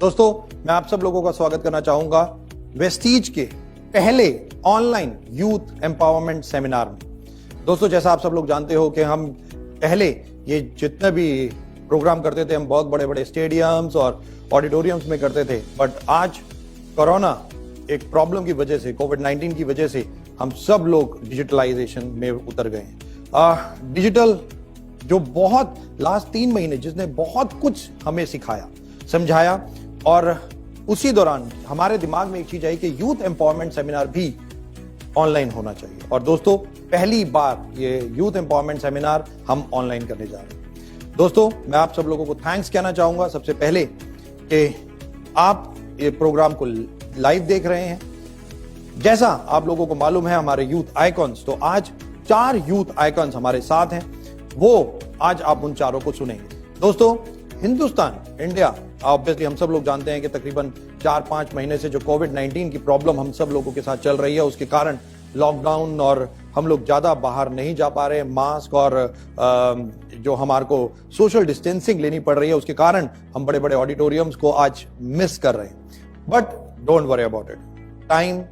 दोस्तों, मैं आप सब लोगों का स्वागत करना चाहूंगा वेस्टीज के पहले ऑनलाइन यूथ एम्पावरमेंट सेमिनार में। दोस्तों, जैसा आप सब लोग जानते हो कि हम पहले ये जितने भी प्रोग्राम करते थे, हम बहुत बड़े बड़े स्टेडियम्स और ऑडिटोरियम्स में करते थे, बट आज कोरोना एक प्रॉब्लम की वजह से, कोविड-19 की वजह से हम सब लोग डिजिटलाइजेशन में उतर गए हैं। डिजिटल जो बहुत लास्ट 3 महीने जिसने बहुत कुछ हमें सिखाया, समझाया, और उसी दौरान हमारे दिमाग में एक चीज आई कि यूथ एम्पावरमेंट सेमिनार भी ऑनलाइन होना चाहिए। और दोस्तों, पहली बार ये यूथ एम्पावरमेंट सेमिनार हम ऑनलाइन करने जा रहे हैं। दोस्तों, मैं आप सब लोगों को थैंक्स कहना चाहूंगा सबसे पहले कि आप ये प्रोग्राम को लाइव देख रहे हैं। जैसा आप लोगों को मालूम है, हमारे यूथ आइकॉन्स, तो आज 4 यूथ आइकॉन्स हमारे साथ हैं, वो आज आप उन चारों को सुनेंगे। दोस्तों, हिंदुस्तान, इंडिया, ऑब्वियसली हम सब लोग जानते हैं कि तकरीबन 4-5 महीने से जो कोविड-19 की प्रॉब्लम हम सब लोगों के साथ चल रही है, उसके कारण लॉकडाउन और हम लोग ज्यादा बाहर नहीं जा पा रहे हैं, मास्क और जो हमारे को सोशल डिस्टेंसिंग लेनी पड़ रही है, उसके कारण हम बड़े बड़े ऑडिटोरियम्स को आज मिस कर रहे हैं। But don't worry about it, time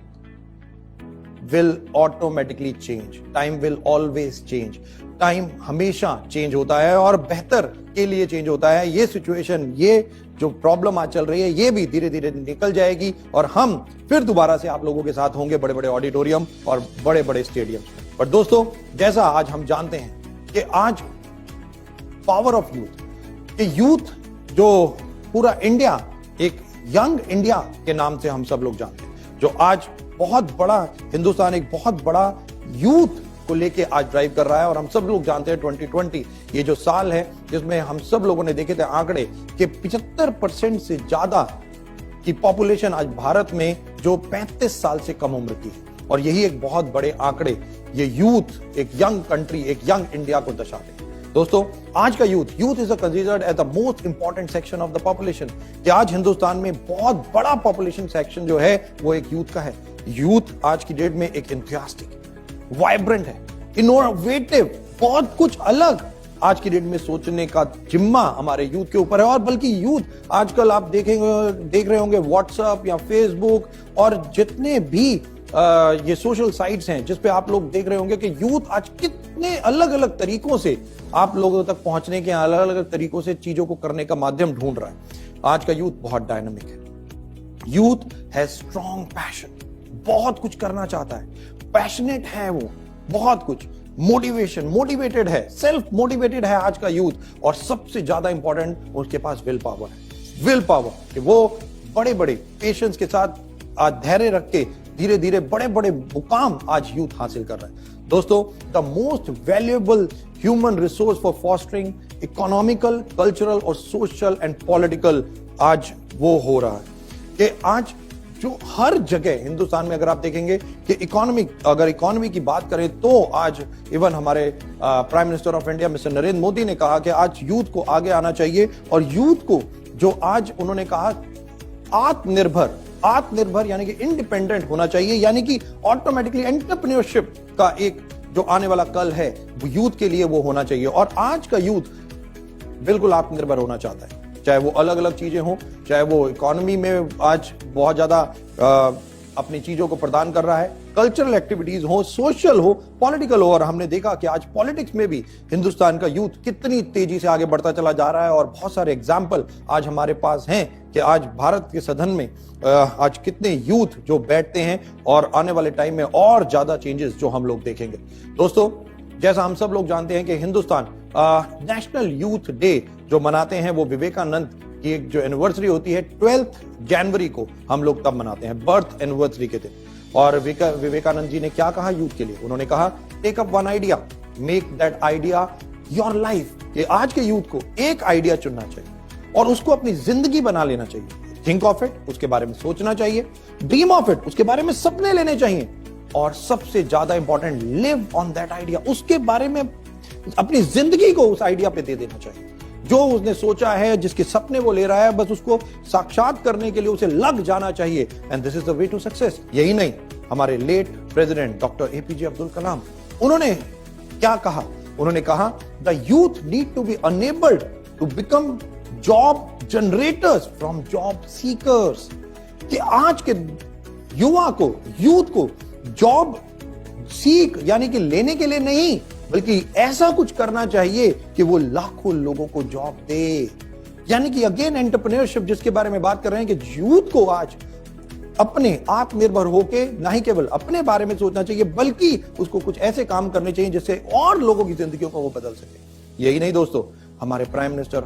will automatically change. Time will always change. Time हमेशा चेंज होता है और बेहतर के लिए चेंज होता है। ये सिचुएशन, ये जो प्रॉब्लम आज चल रही है, ये भी धीरे धीरे निकल जाएगी और हम फिर दोबारा से आप लोगों के साथ होंगे बड़े बड़े ऑडिटोरियम और बड़े बड़े स्टेडियम। पर दोस्तों, जैसा आज हम जानते हैं कि आज पावर ऑफ यूथ, कि यूथ जो पूरा इंडिया एक यंग इंडिया के नाम से हम सब लोग जानते हैं, जो आज बहुत बड़ा हिंदुस्तान एक बहुत बड़ा यूथ को लेके आज ड्राइव कर रहा है। और हम सब लोग जानते हैं 2020 ये जो साल है जिसमें हम सब लोगों ने देखे थे आंकड़े कि 75% से ज्यादा की पॉपुलेशन आज भारत में जो 35 साल से कम उम्र की है, और यही एक बहुत बड़े आंकड़े ये यूथ एक यंग कंट्री, एक यंग इंडिया को दर्शाते हैं। दोस्तों, आज का youth is considered as the most important section of the population. कि आज हिंदुस्तान में बहुत बड़ा पॉपुलेशन सेक्शन जो है वो एक यूथ का है। यूथ आज की डेट में एक एंथुसियास्टिक, वाइब्रेंट है, इनोवेटिव, बहुत कुछ अलग आज की डेट में सोचने का जिम्मा हमारे यूथ के ऊपर है। और बल्कि यूथ आजकल आप देख रहे होंगे व्हाट्सएप या फेसबुक और जितने भी ये सोशल साइट्स हैं जिस पे आप लोग देख रहे होंगे कि यूथ आज कितने अलग अलग तरीकों से आप लोगों तक पहुंचने के, अलग अलग तरीकों से चीजों को करने का माध्यम ढूंढ रहा है। आज का यूथ बहुत डायनामिक है। यूथ हैज स्ट्रॉन्ग पैशन, बहुत कुछ करना चाहता है, पैशनेट है वो, बहुत कुछ मोटिवेटेड है, सेल्फ मोटिवेटेड है आज का यूथ। और सबसे ज्यादा इंपॉर्टेंट, उसके पास विल पावर है। विल पावर कि वो बड़े बड़े पेशेंस के साथ आज धैर्य रख के धीरे धीरे बड़े बड़े मुकाम आज यूथ हासिल कर रहा है। दोस्तों, the most valuable human resource for fostering economical, cultural और सोशल एंड पॉलिटिकल आज वो हो रहा है कि आज जो हर जगह हिंदुस्तान में अगर आप देखेंगे कि अगर इकोनॉमी की बात करें तो आज इवन हमारे prime minister of India mister Narendra Modi ने कहा कि आज यूथ को आगे आना चाहिए। और यूथ को जो आज उन्होंने कहा आत्मनिर्भर यानी कि इंडिपेंडेंट होना चाहिए, यानी कि ऑटोमेटिकली एंटरप्रेन्योरशिप का एक जो आने वाला कल है वो यूथ के लिए वो होना चाहिए। और आज का यूथ बिल्कुल आत्मनिर्भर होना चाहता है, चाहे वो अलग अलग चीजें हों, चाहे वो इकोनॉमी में आज बहुत ज्यादा अपनी चीजों को प्रदान कर रहा है, कल्चरल एक्टिविटीज हो, सोशल हो, पॉलिटिकल हो। और हमने देखा कि आज पॉलिटिक्स में भी हिंदुस्तान का यूथ कितनी तेजी से आगे बढ़ता चला जा रहा है। और बहुत सारे एग्जाम्पल आज हमारे पास हैं कि आज भारत के सदन में आज कितने यूथ जो बैठते हैं, और आने वाले टाइम में और ज्यादा चेंजेस जो हम लोग देखेंगे। दोस्तों, जैसा हम सब लोग जानते हैं कि हिंदुस्तान नेशनल यूथ डे जो मनाते हैं वो विवेकानंद की एक जो एनिवर्सरी होती है 12 जनवरी को हम लोग तब मनाते हैं, बर्थ एनिवर्सरी के दिन। और विवेकानंद जी ने क्या कहा यूथ के लिए? उन्होंने कहा, take up one idea, make that idea your life. कि आज के यूथ को एक आइडिया चुनना चाहिए और उसको अपनी जिंदगी बना लेना चाहिए। थिंक ऑफ इट, उसके बारे में सोचना चाहिए। ड्रीम ऑफ इट, उसके बारे में सपने लेने चाहिए। और सबसे ज्यादा important, live on that idea, उसके बारे में अपनी जिंदगी को उस आइडिया पे दे देना चाहिए। जो उसने सोचा है, जिसके सपने वो ले रहा है, बस उसको साक्षात करने के लिए उसे लग जाना चाहिए। And this is the way to success. यही नहीं, हमारे late president doctor APJ Abdul Kalam, उन्होंने क्या कहा? उन्होंने कहा, the youth need to be enabled to become job generators from job seekers, कि आज के युवा को, यूथ को जॉब सीख यानी कि लेने के लिए नहीं, बल्कि ऐसा कुछ करना चाहिए कि वो लाखों लोगों को जॉब दे। यानी कि अगेन एंटरप्रेन्योरशिप जिसके बारे में बात कर रहे हैं कि यूथ को आज अपने आत्मनिर्भर होके ना ही केवल अपने बारे में सोचना चाहिए, बल्कि उसको कुछ ऐसे काम करने चाहिए जिससे और लोगों की जिंदगियों को वो बदल सके। यही नहीं दोस्तों, हमारे prime minister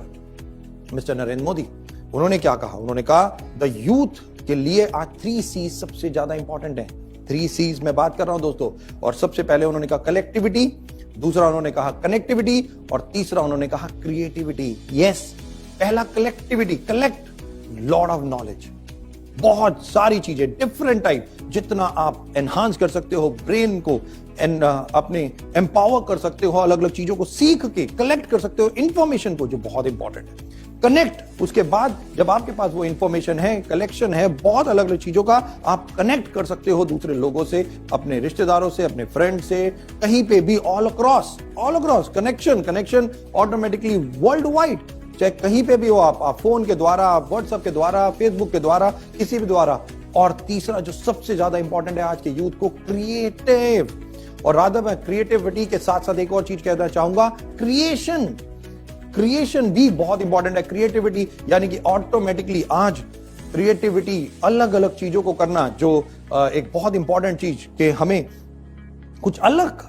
mister Narendra Modi, उन्होंने क्या कहा? उन्होंने कहा द यूथ के लिए आज 3 C सबसे ज्यादा इंपॉर्टेंट है। 3 C's मैं बात कर रहा हूं दोस्तों, और सबसे पहले उन्होंने कहा कलेक्टिविटी, दूसरा उन्होंने कहा कनेक्टिविटी, और तीसरा उन्होंने कहा क्रिएटिविटी। यस, पहला collectivity, collect lot of knowledge, बहुत सारी चीजें डिफरेंट टाइप, जितना आप एनहांस कर सकते हो ब्रेन को, अपने एम्पावर कर सकते हो, अलग अलग चीजों को सीख के कलेक्ट कर सकते हो इंफॉर्मेशन को, जो बहुत इंपॉर्टेंट है। कनेक्ट, उसके बाद जब आपके पास वो इंफॉर्मेशन है, कलेक्शन है बहुत अलग अलग चीजों का, आप कनेक्ट कर सकते हो दूसरे लोगों से, अपने रिश्तेदारों से, अपने फ्रेंड से, कहीं पे भी, all across connection automatically world wide, चाहे कहीं पे भी हो आप फोन के द्वारा, व्हाट्सएप के द्वारा, फेसबुक के द्वारा, किसी भी द्वारा। और तीसरा जो सबसे ज्यादा इंपॉर्टेंट है आज के यूथ को, क्रिएटिव। और राधा मैं क्रिएटिविटी के साथ साथ एक और चीज कहना चाहूंगा, क्रिएशन भी बहुत इंपॉर्टेंट है। क्रिएटिविटी यानी कि ऑटोमेटिकली आज क्रिएटिविटी, अलग अलग चीजों को करना, जो एक बहुत इंपॉर्टेंट चीज कि हमें कुछ अलग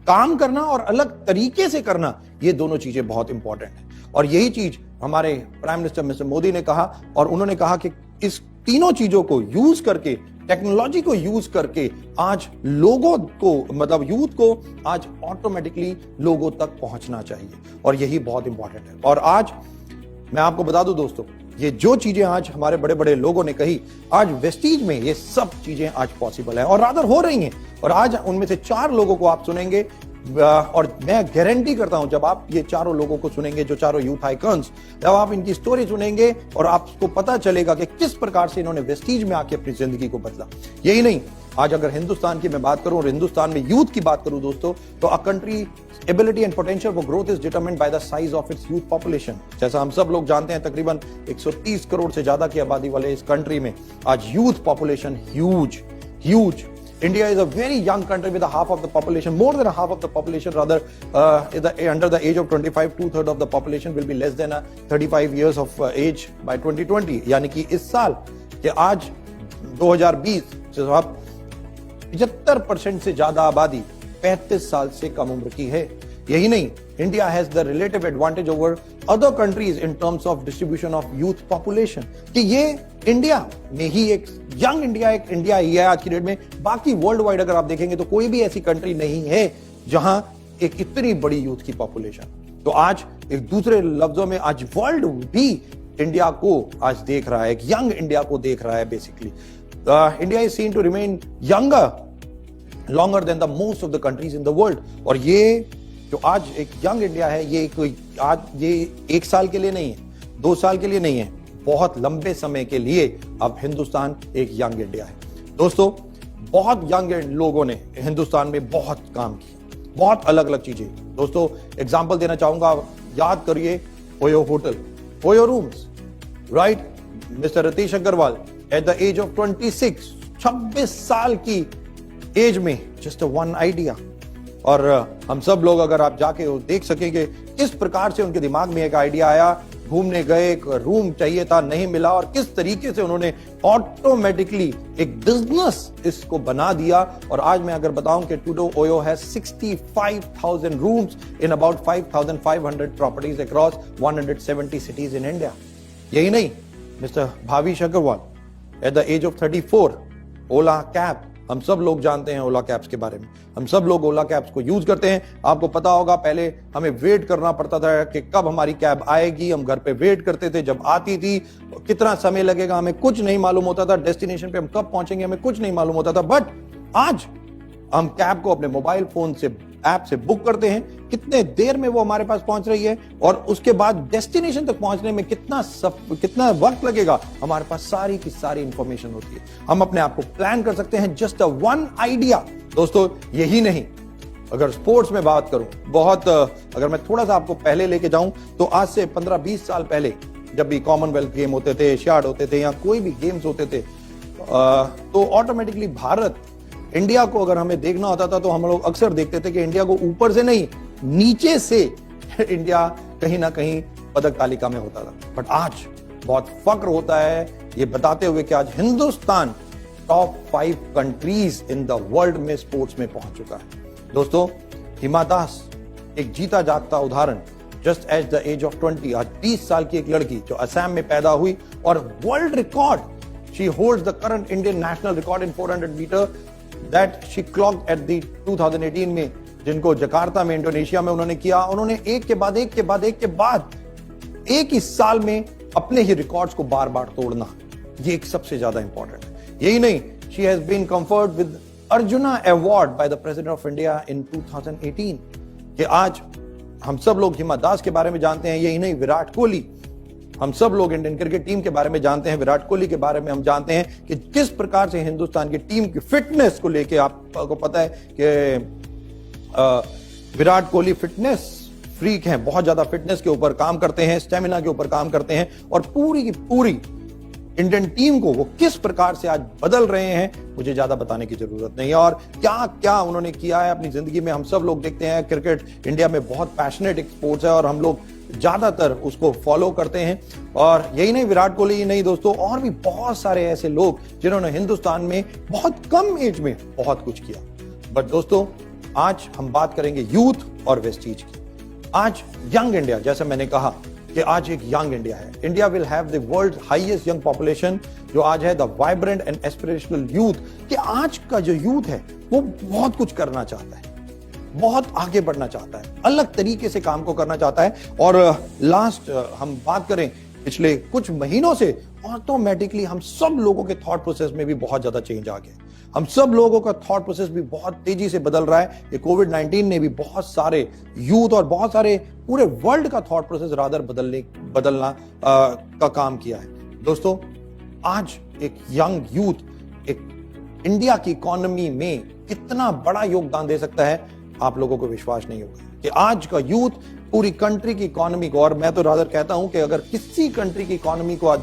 काम करना और अलग तरीके से करना, ये दोनों चीजें बहुत इंपॉर्टेंट है। और यही चीज हमारे प्राइम मिनिस्टर मिस्टर मोदी ने कहा, और उन्होंने कहा कि इस तीनों चीजों को यूज करके, टेक्नोलॉजी को यूज करके आज लोगों को, मतलब यूथ को आज ऑटोमेटिकली लोगों तक पहुंचना चाहिए, और यही बहुत इंपॉर्टेंट है। और आज मैं आपको बता दूं दोस्तों, ये जो चीजें आज हमारे बड़े बड़े लोगों ने कही, आज वेस्टीज में ये सब चीजें आज पॉसिबल है, और रादर हो रही हैं। और आज उनमें से 4 लोगों को आप सुनेंगे, और मैं गारंटी करता हूं जब आप ये चारों लोगों को सुनेंगे, जो चारों यूथ आइकॉन्स, जब आप इनकी स्टोरी सुनेंगे और आपको पता चलेगा कि किस प्रकार से इन्होंने वेस्टीज में आके अपनी जिंदगी को बदला। यही नहीं, आज अगर हिंदुस्तान की मैं बात करूं और हिंदुस्तान में यूथ की बात करूं दोस्तों, तो a country ability and potential for growth is determined by the size of its youth population. जैसा हम सब लोग जानते हैं, तकरीबन 130 करोड़ से ज्यादा की आबादी वाले इस कंट्री में आज youth population huge. India is a very young country with a half of the population, more than a half of the population rather, under the age of 25, 2/3 of the population will be less than 35 years of age by 2020. यानी कि इस साल कि आज 2020 से आप 75% से ज्यादा आबादी 35 साल से कम उम्र की है। यही नहीं, India has the relative advantage over other countries in terms of distribution of youth population, कि ये इंडिया में ही एक यंग इंडिया, एक इंडिया ही है आज की डेट में। बाकी वर्ल्ड वाइड अगर आप देखेंगे तो कोई भी ऐसी कंट्री नहीं है जहां एक इतनी बड़ी यूथ की पॉपुलेशन। तो आज एक दूसरे लफ्जों में आज वर्ल्ड भी इंडिया को आज देख रहा है, एक यंग इंडिया को देख रहा है basically. India is seen to remain younger longer than the most of the countries in the world. और ये जो आज एक यंग इंडिया है, ये कोई आज ये 1 साल के लिए नहीं है, 2 साल के लिए नहीं है, बहुत लंबे समय के लिए अब हिंदुस्तान एक यंग इंडिया है। दोस्तों, बहुत यंग लोगों ने हिंदुस्तान में बहुत काम किया, बहुत अलग अलग चीजें। दोस्तों, एग्जांपल देना चाहूंगा, याद करिए OYO hotel, OYO rooms, right? Mister Ritesh Agarwal at the age of 26 साल की एज में, जस्ट वन आइडिया। और हम सब लोग अगर आप जाके देख सकेंगे किस प्रकार से उनके दिमाग में एक आइडिया आया, घूमने गए, एक रूम चाहिए था, नहीं मिला, और किस तरीके से उन्होंने ऑटोमेटिकली एक बिजनेस इसको बना दिया। और आज मैं अगर बताऊं कि today OYO has 65,000 rooms in about 5,500 properties across 170 cities in India. यही नहीं, mister Bhavish Aggarwal at the age of 34, Ola cab, हम सब लोग जानते हैं ओला कैब्स के बारे में, हम सब लोग ओला कैब्स को यूज करते हैं। आपको पता होगा पहले हमें वेट करना पड़ता था कि कब हमारी कैब आएगी, हम घर पे वेट करते थे, जब आती थी कितना समय लगेगा हमें कुछ नहीं मालूम होता था, डेस्टिनेशन पे हम कब पहुंचेंगे हमें कुछ नहीं मालूम होता था। बट आज हम कैब को अपने मोबाइल फोन से, ऐप से बुक करते हैं, कितने देर में वो हमारे पास पहुंच रही है, और उसके बाद डेस्टिनेशन तक पहुंचने में कितना वक्त लगेगा, हमारे पास सारी की सारी इंफॉर्मेशन होती है। हम अपने आप को प्लान कर सकते हैं, जस्ट वन आइडिया। दोस्तों, यही नहीं, अगर स्पोर्ट्स में बात करूं, बहुत अगर मैं थोड़ा सा आपको पहले लेके जाऊं, तो आज से 15-20 साल पहले जब भी कॉमनवेल्थ गेम होते थे, एशियाड होते थे या कोई भी गेम्स होते थे, तो ऑटोमेटिकली भारत, इंडिया को अगर हमें देखना होता था तो हम लोग अक्सर देखते थे कि इंडिया को ऊपर से नहीं, नीचे से इंडिया कहीं ना कहीं पदक तालिका में होता था। बट आज बहुत फक्र होता है ये बताते हुए कि आज Hindustan top 5 countries in the world में स्पोर्ट्स में पहुंच चुका है। दोस्तों, हिमा दास एक जीता जागता उदाहरण, just at the age of 20, आज 20 साल की एक लड़की जो असम में पैदा हुई और world record, she holds the current Indian national record in 400 meter that she clocked at the 2018 में, जिनको जकार्ता में इंडोनेशिया में उन्होंने किया। उन्होंने एक के बाद एक ही साल में अपने ही रिकॉर्ड्स को बार बार तोड़ना, ये एक सबसे ज्यादा इंपॉर्टेंट है। यही नहीं, she has been conferred with Arjuna award by the president of India in 2018। कि आज हम सब लोग हिमा दास के बारे में जानते हैं। यही नहीं, विराट कोहली, हम सब लोग इंडियन क्रिकेट टीम के बारे में जानते हैं। विराट कोहली के बारे में हम जानते हैं कि किस प्रकार से हिंदुस्तान की टीम की फिटनेस को लेके, आपको पता है कि विराट कोहली फिटनेस फ्रीक हैं, बहुत ज्यादा फिटनेस के ऊपर काम करते हैं, स्टेमिना के ऊपर काम करते हैं, और पूरी की पूरी इंडियन टीम को वो किस प्रकार से आज बदल रहे हैं, मुझे ज्यादा बताने की जरूरत नहीं है। और क्या क्या उन्होंने किया है अपनी जिंदगी में, हम सब लोग देखते हैं। क्रिकेट इंडिया में बहुत पैशनेट एक स्पोर्ट्स है और हम लोग ज्यादातर उसको फॉलो करते हैं। और यही नहीं, विराट कोहली ही नहीं दोस्तों, और भी बहुत सारे ऐसे लोग जिन्होंने हिंदुस्तान में बहुत कम एज में बहुत कुछ किया। बट दोस्तों, आज हम बात करेंगे यूथ और वेस्टीज की। आज यंग इंडिया, जैसे मैंने कहा कि आज एक यंग इंडिया है। India will have the world highest young population, जो आज है the vibrant and aspirational youth. कि आज का जो यूथ है वो बहुत कुछ करना चाहता है, बहुत आगे बढ़ना चाहता है, अलग तरीके से काम को करना चाहता है। और लास्ट हम बात करें पिछले कुछ महीनों से, ऑटोमेटिकली हम सब लोगों के थॉट प्रोसेस में भी बहुत ज्यादा चेंज आ गया। हम सब लोगों का थॉट प्रोसेस भी बहुत तेजी से बदल रहा है। ये कोविड-19 ने भी बहुत सारे यूथ और बहुत सारे पूरे वर्ल्ड का थॉट प्रोसेस रादर बदलना का काम किया है। दोस्तों, आज एक यंग यूथ एक इंडिया की इकोनॉमी में कितना बड़ा योगदान दे सकता है, आप लोगों को विश्वास नहीं होगा कि आज का यूथ पूरी कंट्री की इकोनॉमी को, और मैं तो रादर कहता हूं कि अगर किसी कंट्री की इकोनॉमी को आज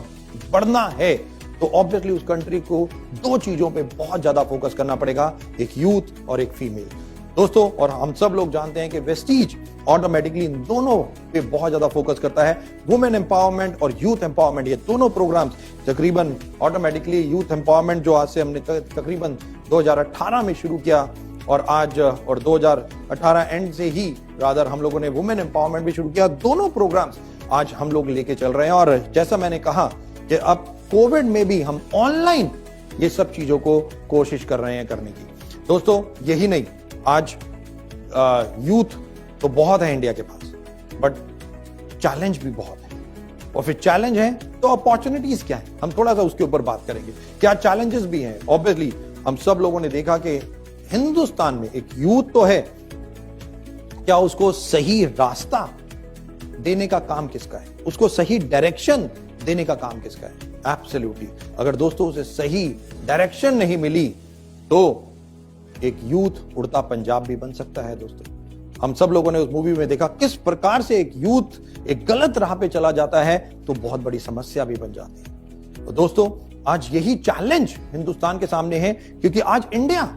बढ़ना है तो ऑब्वियसली उस कंट्री को 2 चीजों पे बहुत ज्यादा फोकस करना पड़ेगा, एक यूथ और एक फीमेल। दोस्तों, और हम सब लोग जानते हैं कि वेस्टीज ऑटोमेटिकली इन दोनों पे बहुत ज्यादा फोकस करता है। वुमेन एम्पावरमेंट और यूथ एम्पावरमेंट, ये दोनों प्रोग्राम्स तकरीबन ऑटोमेटिकली, यूथ एम्पावरमेंट जो आज से हमने तकरीबन 2018 में शुरू किया, और आज और 2018 एंड से ही रादर हम लोगों ने वुमेन एम्पावरमेंट भी शुरू किया। दोनों प्रोग्राम्स आज हम लोग लेके चल रहे हैं। और जैसा मैंने कहा कि अब कोविड में भी हम ऑनलाइन ये सब चीजों को कोशिश कर रहे हैं करने की। दोस्तों, यही नहीं, आज यूथ तो बहुत है इंडिया के पास, बट चैलेंज भी बहुत है। और फिर चैलेंज है तो अपॉर्चुनिटीज क्या है, हम थोड़ा सा उसके ऊपर बात करेंगे। क्या चैलेंजेस भी हैं? ऑब्वियसली हम सब लोगों ने देखा कि हिंदुस्तान में एक यूथ तो है, क्या उसको सही रास्ता देने का काम किसका है, उसको सही डायरेक्शन देने का काम किसका है? एब्सोल्युटली, अगर दोस्तों उसे सही डायरेक्शन नहीं मिली तो एक यूथ उड़ता पंजाब भी बन सकता है। दोस्तों, हम सब लोगों ने उस मूवी में देखा किस प्रकार से एक यूथ एक गलत राह पे चला जाता है तो बहुत बड़ी समस्या भी बन जाती है। तो दोस्तों, आज यही चैलेंज हिंदुस्तान के सामने है, क्योंकि आज इंडिया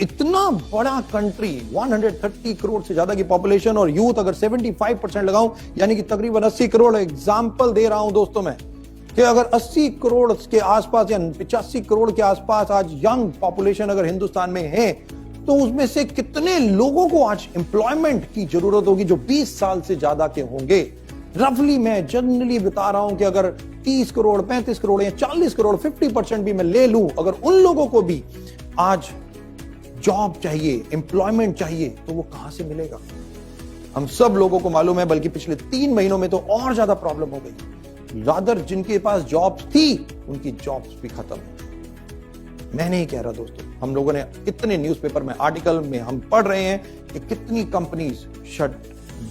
इतना बड़ा कंट्री, 130 करोड़ से ज्यादा की पॉपुलेशन, और यूथ अगर 75% लगाऊं यानी कि तकरीबन 80 करोड़। एग्जाम्पल दे रहा हूं दोस्तों मैं कि अगर 80 करोड़ के आसपास या 85 करोड़ के आसपास आज यंग पॉपुलेशन अगर हिंदुस्तान में है, तो उसमें से कितने लोगों को आज एम्प्लॉयमेंट की जरूरत होगी जो 20 साल से ज्यादा के होंगे। रफली मैं जनरली बता रहा हूं कि अगर 30 करोड़, 35 करोड़ या 40 करोड़, 50% भी मैं ले लूं, अगर उन लोगों को भी आज जॉब चाहिए, एम्प्लॉयमेंट चाहिए, तो वो कहां से मिलेगा? हम सब लोगों को मालूम है, बल्कि पिछले 3 महीनों में तो और ज्यादा प्रॉब्लम हो गई। रादर जिनके पास जॉब्स थी उनकी जॉब्स भी खत्म हो गई। मैं नहीं कह रहा दोस्तों, हम लोगों ने कितने न्यूज़पेपर में, आर्टिकल में हम पढ़ रहे हैं कि कितनी कंपनीज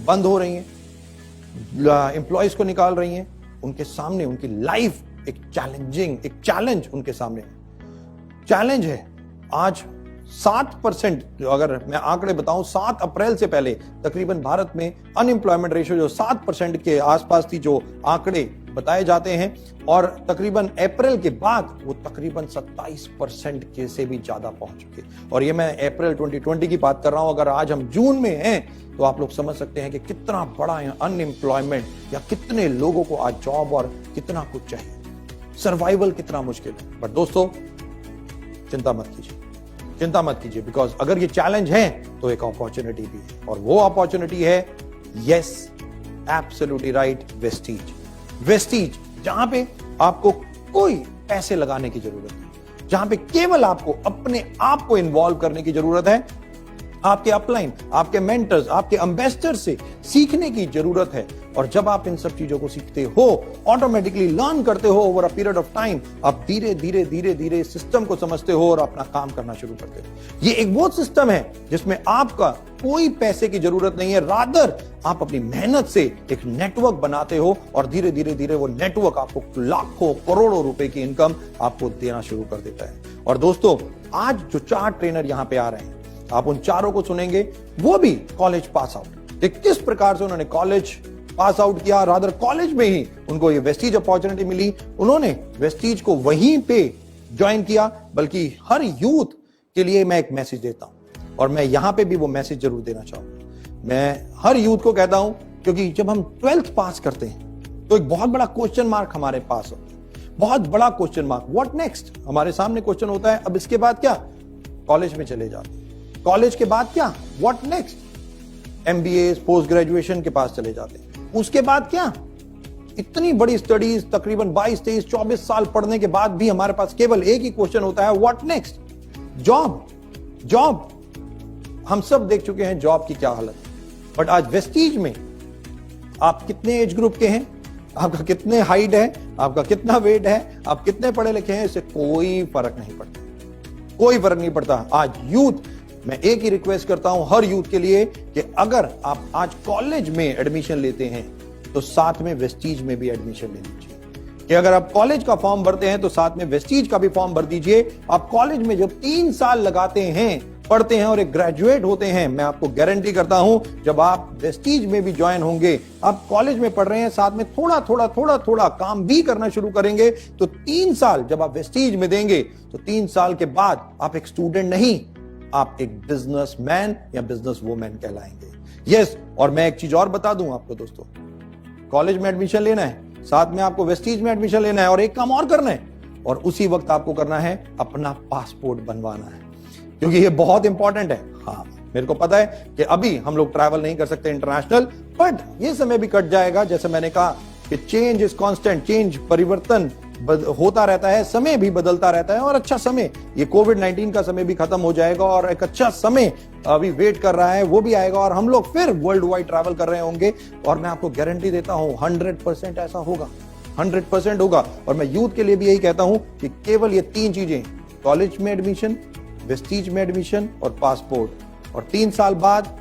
बंद हो रही हैं, एम्प्लॉयज को निकाल रही हैं। उनके सामने उनकी लाइफ एक चैलेंज उनके सामने चैलेंज है। आज 7%, अगर मैं आंकड़े बताऊं, 7 अप्रैल से पहले तकरीबन भारत में अनएम्प्लॉयमेंट रेशियो जो 7% के आसपास थी, जो आंकड़े बताए जाते हैं और तकरीबन अप्रैल के बाद वो तकरीबन 27% के से भी ज्यादा पहुंच चुके। और ये मैं अप्रैल 2020 की बात कर रहा हूं। अगर आज हम जून में हैं तो आप लोग समझ सकते हैं कि कितना बड़ा अनएम्प्लॉयमेंट या कितने लोगों को आज जॉब और कितना कुछ चाहिए, सर्वाइवल कितना मुश्किल है। बट दोस्तों चिंता मत कीजिए, बिकॉज अगर ये चैलेंज है तो एक अपॉर्चुनिटी भी है, और वो अपॉर्चुनिटी है, यस एब्सोल्युटली राइट, वेस्टीज, जहां पे आपको कोई पैसे लगाने की जरूरत नहीं, जहां पे केवल आपको अपने आप को इन्वॉल्व करने की जरूरत है, आपके अपलाइन, आपके मेंटर्स, आपके एम्बेसडर से सीखने की जरूरत है। और जब आप इन सब चीजों को सीखते हो, ऑटोमेटिकली लर्न करते हो over a period of time, आप धीरे धीरे सिस्टम को समझते हो और अपना काम करना शुरू करते हो। ये एक वो सिस्टम है जिसमें आपका कोई पैसे की जरूरत नहीं है, रादर आप अपनी मेहनत से एक नेटवर्क बनाते हो और धीरे धीरे वो नेटवर्क आपको लाखों करोड़ों रुपए की इनकम आपको देना शुरू कर देता है। और दोस्तों आज जो 4 ट्रेनर यहां पे आ रहे हैं, आप उन चारों को सुनेंगे, वो भी कॉलेज पास आउट। किस प्रकार से उन्होंने कॉलेज पास आउट किया, रादर कॉलेज में ही उनको ये वेस्टीज अपॉर्चुनिटी मिली, उन्होंने वेस्टीज को वहीं पे ज्वाइन किया। बल्कि हर यूथ के लिए मैं एक मैसेज देता हूं और मैं यहां पे भी वो मैसेज जरूर देना चाहूंगा। मैं हर यूथ को कहता हूं, क्योंकि जब हम 12th पास करते हैं तो एक बहुत बड़ा क्वेश्चन मार्क हमारे पास होता है, बहुत बड़ा क्वेश्चन मार्क, व्हाट नेक्स्ट। हमारे सामने क्वेश्चन होता है, अब इसके बाद क्या? कॉलेज में चले जाते हैं। कॉलेज के बाद क्या? What next? MBA, post graduation के पास चले जाते हैं। उसके बाद क्या? इतनी बड़ी स्टडीज, तकरीबन 22, 23, 24 साल पढ़ने के बाद भी हमारे पास केवल एक ही क्वेश्चन होता है, व्हाट नेक्स्ट? जॉब। हम सब देख चुके हैं जॉब की क्या हालत है। बट आज वेस्टीज में आप कितने एज ग्रुप के हैं, आपका कितने हाइट है, आपका कितना वेट है, आप कितने पढ़े लिखे हैं, इससे कोई फर्क नहीं पड़ता। आज यूथ, मैं एक ही रिक्वेस्ट करता हूं हर यूथ के लिए कि अगर आप आज कॉलेज में एडमिशन लेते हैं तो साथ में वेस्टीज में भी एडमिशन ले लीजिए। कि अगर आप कॉलेज का फॉर्म भरते हैं तो साथ में वेस्टीज का भी फॉर्म भर दीजिए। आप कॉलेज में जब 3 साल लगाते हैं, पढ़ते हैं और एक ग्रेजुएट होते हैं, मैं आपको गारंटी करता हूं जब आप वेस्टीज में भी ज्वाइन होंगे, आप कॉलेज में पढ़ रहे हैं, साथ में थोड़ा काम भी करना शुरू करेंगे, तो 3 साल जब आप वेस्टीज में देंगे तो 3 साल के बाद आप एक स्टूडेंट नहीं, आप एक बिजनेसमैन या बिजनेस वुमेन कहलाएंगे। यस, और मैं एक चीज और बता दूं आपको दोस्तों, कॉलेज में एडमिशन लेना है, साथ में आपको वेस्टीज में एडमिशन लेना है, और एक काम और करना है, और उसी वक्त आपको करना है अपना पासपोर्ट बनवाना है, क्योंकि ये बहुत इंपॉर्टेंट है। हाँ, मेरे को पता है कि अभी हम लोग ट्रैवल नहीं कर सकते इंटरनेशनल, बट ये समय भी कट जाएगा। जैसे मैंने कहा कि चेंज इज कांस्टेंट, चेंज, परिवर्तन होता रहता है, समय भी बदलता रहता है, और अच्छा समय, ये कोविड-19 का समय भी खत्म हो जाएगा और एक अच्छा समय अभी वेट कर रहा है, वो भी आएगा और हम लोग फिर वर्ल्ड वाइड ट्रैवल कर रहे होंगे। और मैं आपको गारंटी देता हूं 100% ऐसा होगा, 100% होगा। और मैं यूथ के लिए भी यही कहता हूं कि केवल ये 3 चीजें, कॉलेज में एडमिशन, वेस्टीज में एडमिशन और पासपोर्ट, और 3 साल बाद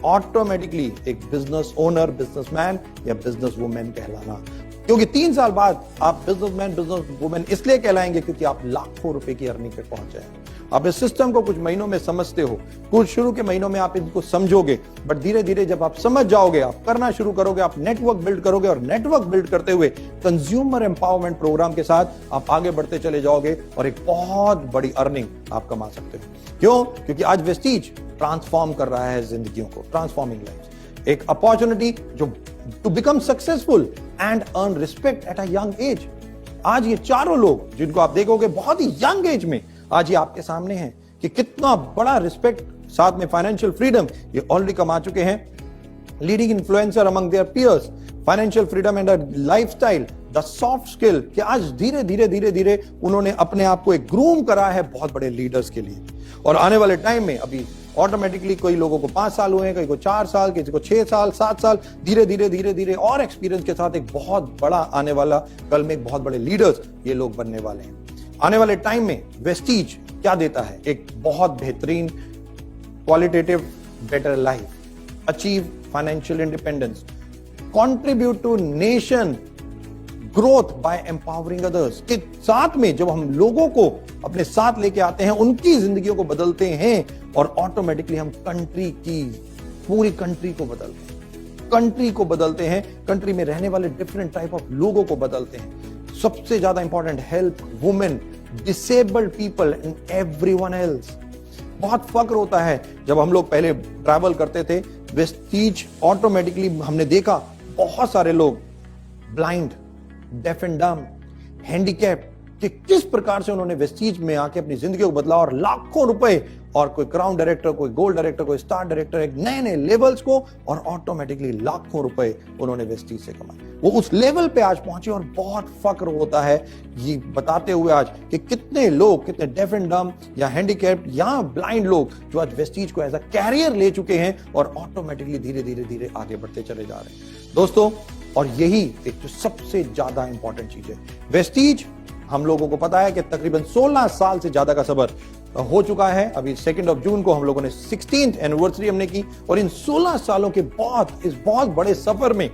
ऑटोमेटिकली एक बिजनेस ओनर, बिजनेसमैन या बिजनेस वुमेन कहलाना। क्योंकि 3 साल बाद आप बिजनेसमैन, बिजनेस वुमेन इसलिए कहलाएंगे क्योंकि आप लाखों रुपए की अर्निंग पे पहुंच जाएंगे। आप इस सिस्टम को कुछ महीनों में समझते हो, कुछ शुरू के महीनों में आप इनको समझोगे, बट धीरे धीरे जब आप समझ जाओगे, आप करना शुरू करोगे, आप नेटवर्क बिल्ड करोगे, और नेटवर्क बिल्ड करते हुए कंज्यूमर एम्पावरमेंट प्रोग्राम के साथ आप आगे बढ़ते चले जाओगे और एक बहुत बड़ी अर्निंग आप कमा सकते हो। क्यों? क्योंकि आज वेस्टीज ट्रांसफॉर्म कर रहा है जिंदगियों को, ट्रांसफॉर्मिंग लाइफ, एक अपॉर्चुनिटी जो to become successful and earn respect at a young age. आज ये चारों लोग जिनको आप देखोगे बहुत ही यंग एज में आज ये आपके सामने हैं कि कितना बड़ा रिस्पेक्ट, साथ में फाइनेंशियल फ्रीडम ये ऑलरेडी कमा चुके हैं, leading influencer among their peers, financial freedom and a lifestyle, the soft skill, कि आज धीरे धीरे उन्होंने अपने आप को एक ग्रूम करा है बहुत बड़े लीडर्स के लिए। और आने वाले टाइम में अभी ऑटोमेटिकली कई लोगों को 5 साल हुए हैं, कई को 4 साल, किसी को 6 साल, 7 साल, धीरे धीरे और एक्सपीरियंस के साथ एक बहुत बड़ा आने वाला, कल में एक बहुत बड़े लीडर्स ये लोग बनने वाले हैं। आने वाले टाइम में वेस्टीज क्या देता है? एक बहुत बेहतरीन qualitative better life, achieve financial independence, contribute to nation growth by empowering others, के साथ में जब हम लोगों को अपने साथ लेके आते हैं, उनकी जिंदगियों को बदलते हैं, और ऑटोमेटिकली हम कंट्री की, पूरी कंट्री को बदलते हैं, कंट्री को बदलते हैं, कंट्री में रहने वाले डिफरेंट टाइप ऑफ लोगों को बदलते हैं। सबसे ज्यादा important, help women, disabled people and everyone else. बहुत फक्र होता है जब हम लोग पहले ट्रैवल करते थे वेस्टीज, ऑटोमेटिकली हमने देखा बहुत सारे लोग ब्लाइंड, डेफ एंड डम, हैंडीकैप, कि किस प्रकार से उन्होंने वेस्टीज में आके अपनी जिंदगी को बदला और लाखों रुपए, और कोई क्राउन डायरेक्टर, कोई गोल्ड डायरेक्टर, कोई स्टार डायरेक्टर, एक नए नए लेवल्स को, और ऑटोमेटिकली लाखों रुपए उन्होंने वेस्टीज से कमाए। वो उस लेवल पे आज पहुंचे और बहुत फक्र होता है ये बताते हुए आज कि कितने लोग, कितने डेफ एंड डम या हैंडीकैप या ब्लाइंड लोग जो आज वेस्टीज को एज अ कैरियर ले चुके हैं और ऑटोमेटिकली धीरे धीरे धीरे आगे बढ़ते चले जा रहे हैं दोस्तों। और यही एक जो सबसे ज्यादा इंपॉर्टेंट चीज है, वेस्टीज हम लोगों को पता है कि तकरीबन 16 साल से ज्यादा का सफर हो चुका है। अभी 2 जून को हम लोगों ने 16th एनिवर्सरी हमने की, और इन 16 सालों के बाद इस बहुत बड़े सफर में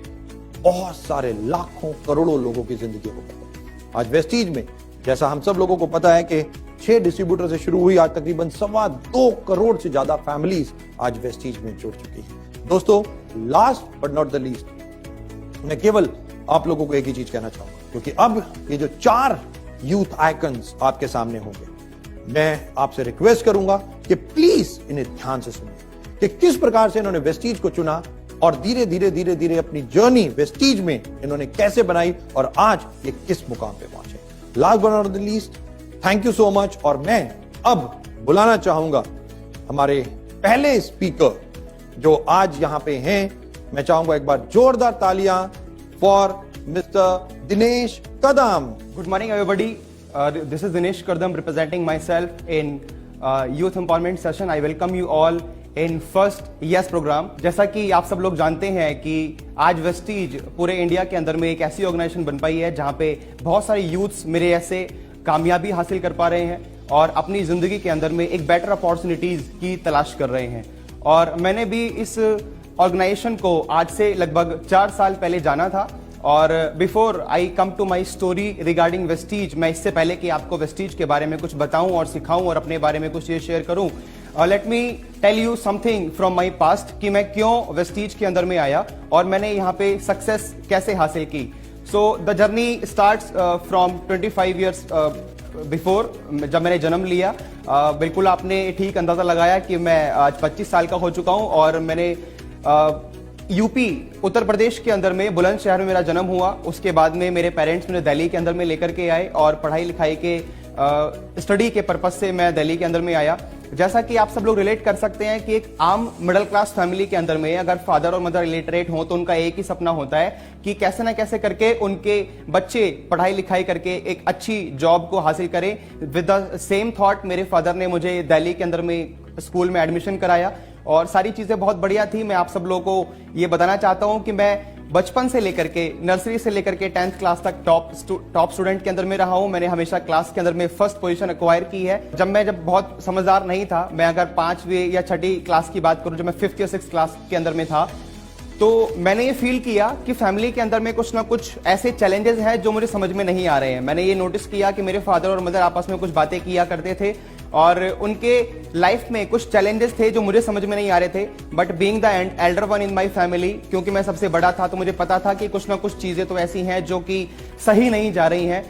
बहुत सारे लाखों करोड़ों लोगों की जिंदगी को बदला। आज वेस्टीज में, जैसा हम सब लोगों को पता है कि 6 डिस्ट्रीब्यूटर से शुरू हुई, आज तकरीबन 2.25 करोड़ से ज्यादा फैमिलीज आज वेस्टीज में जुड़ चुकी है। दोस्तों, last but not the least, मैं केवल आप लोगों को एक ही चीज कहना चाहूंगा, क्योंकि अब ये जो 4 यूथ आइकन्स आपके सामने होंगे, मैं आपसे रिक्वेस्ट करूंगा कि प्लीज इन्हें ध्यान से सुनिए कि किस प्रकार से इन्होंने वेस्टीज को चुना और धीरे धीरे धीरे धीरे अपनी जर्नी वेस्टीज में इन्होंने कैसे बनाई और आज ये किस मुकाम पे पहुंचे। Last but not the least, thank you so much. और मैं अब बुलाना चाहूंगा हमारे पहले स्पीकर जो आज यहां पे हैं। मैं चाहूंगा एक बार जोरदार तालियां for mister Dinesh Kadam. Good morning, everybody. This is Dinesh Kadam representing myself in Youth Empowerment Session. I welcome you all in first Yes program. जैसा कि आप सब लोग जानते हैं कि आज वेस्टीज पूरे इंडिया के अंदर में एक ऐसी ऑर्गेनाइजेशन बन पाई है जहां पे बहुत सारे यूथ्स मेरे ऐसे कामयाबी हासिल कर पा रहे हैं और अपनी जिंदगी के अंदर में एक बेटर अपॉर्चुनिटीज की तलाश कर रहे हैं। और मैंने भी इस ऑर्गेनाइजेशन को आज से लगभग 4 साल पहले जाना था। और before I come to my story regarding Vestige, मैं इससे पहले कि आपको वेस्टीज के बारे में कुछ बताऊं और सिखाऊं और अपने बारे में कुछ ये शेयर करूं, let me tell you something from my past कि मैं क्यों वेस्टीज के अंदर में आया और मैंने यहाँ पे सक्सेस कैसे हासिल की। So the journey starts from 25 years before, जब मैंने जन्म लिया। बिल्कुल आपने ठीक अंदाजा लगाया कि मैं आज 25 साल का हो चुका हूं और मैंने यूपी उत्तर प्रदेश के अंदर में बुलंदशहर में मेरा जन्म हुआ। उसके बाद में मेरे पेरेंट्स मुझे दिल्ली के अंदर में लेकर के आए और पढ़ाई लिखाई के स्टडी के पर्पज से मैं दिल्ली के अंदर में आया। जैसा कि आप सब लोग रिलेट कर सकते हैं कि एक आम मिडिल क्लास फैमिली के अंदर में अगर फादर और मदर इलिटरेट हो तो उनका एक ही सपना होता है कि कैसे ना कैसे करके उनके बच्चे पढ़ाई लिखाई करके एक अच्छी जॉब को हासिल करें। विद द सेम थॉट मेरे फादर ने मुझे दिल्ली के अंदर में स्कूल में एडमिशन कराया और सारी चीजें बहुत बढ़िया थी। मैं आप सब लोगों को ये बताना चाहता हूं कि मैं बचपन से लेकर के नर्सरी से लेकर के 10th क्लास तक टॉप स्टूडेंट के अंदर में रहा हूं। मैंने हमेशा क्लास के अंदर में फर्स्ट पोजीशन एक्वायर की है। जब बहुत समझदार नहीं था, मैं अगर 5वीं या 6ठी क्लास की बात करूं, जब मैं 5th या 6th क्लास के अंदर में था, तो मैंने ये फील किया कि फैमिली के अंदर में कुछ ना कुछ ऐसे चैलेंजेस हैं जो मुझे समझ में नहीं आ रहे हैं। मैंने ये नोटिस किया कि मेरे फादर और मदर आपस में कुछ बातें किया करते थे और उनके लाइफ में कुछ चैलेंजेस थे जो मुझे समझ में नहीं आ रहे थे। But being the Elder one in my family, क्योंकि मैं सबसे बड़ा था, तो मुझे पता था कि कुछ ना कुछ चीजें तो ऐसी हैं जो कि सही नहीं जा रही हैं।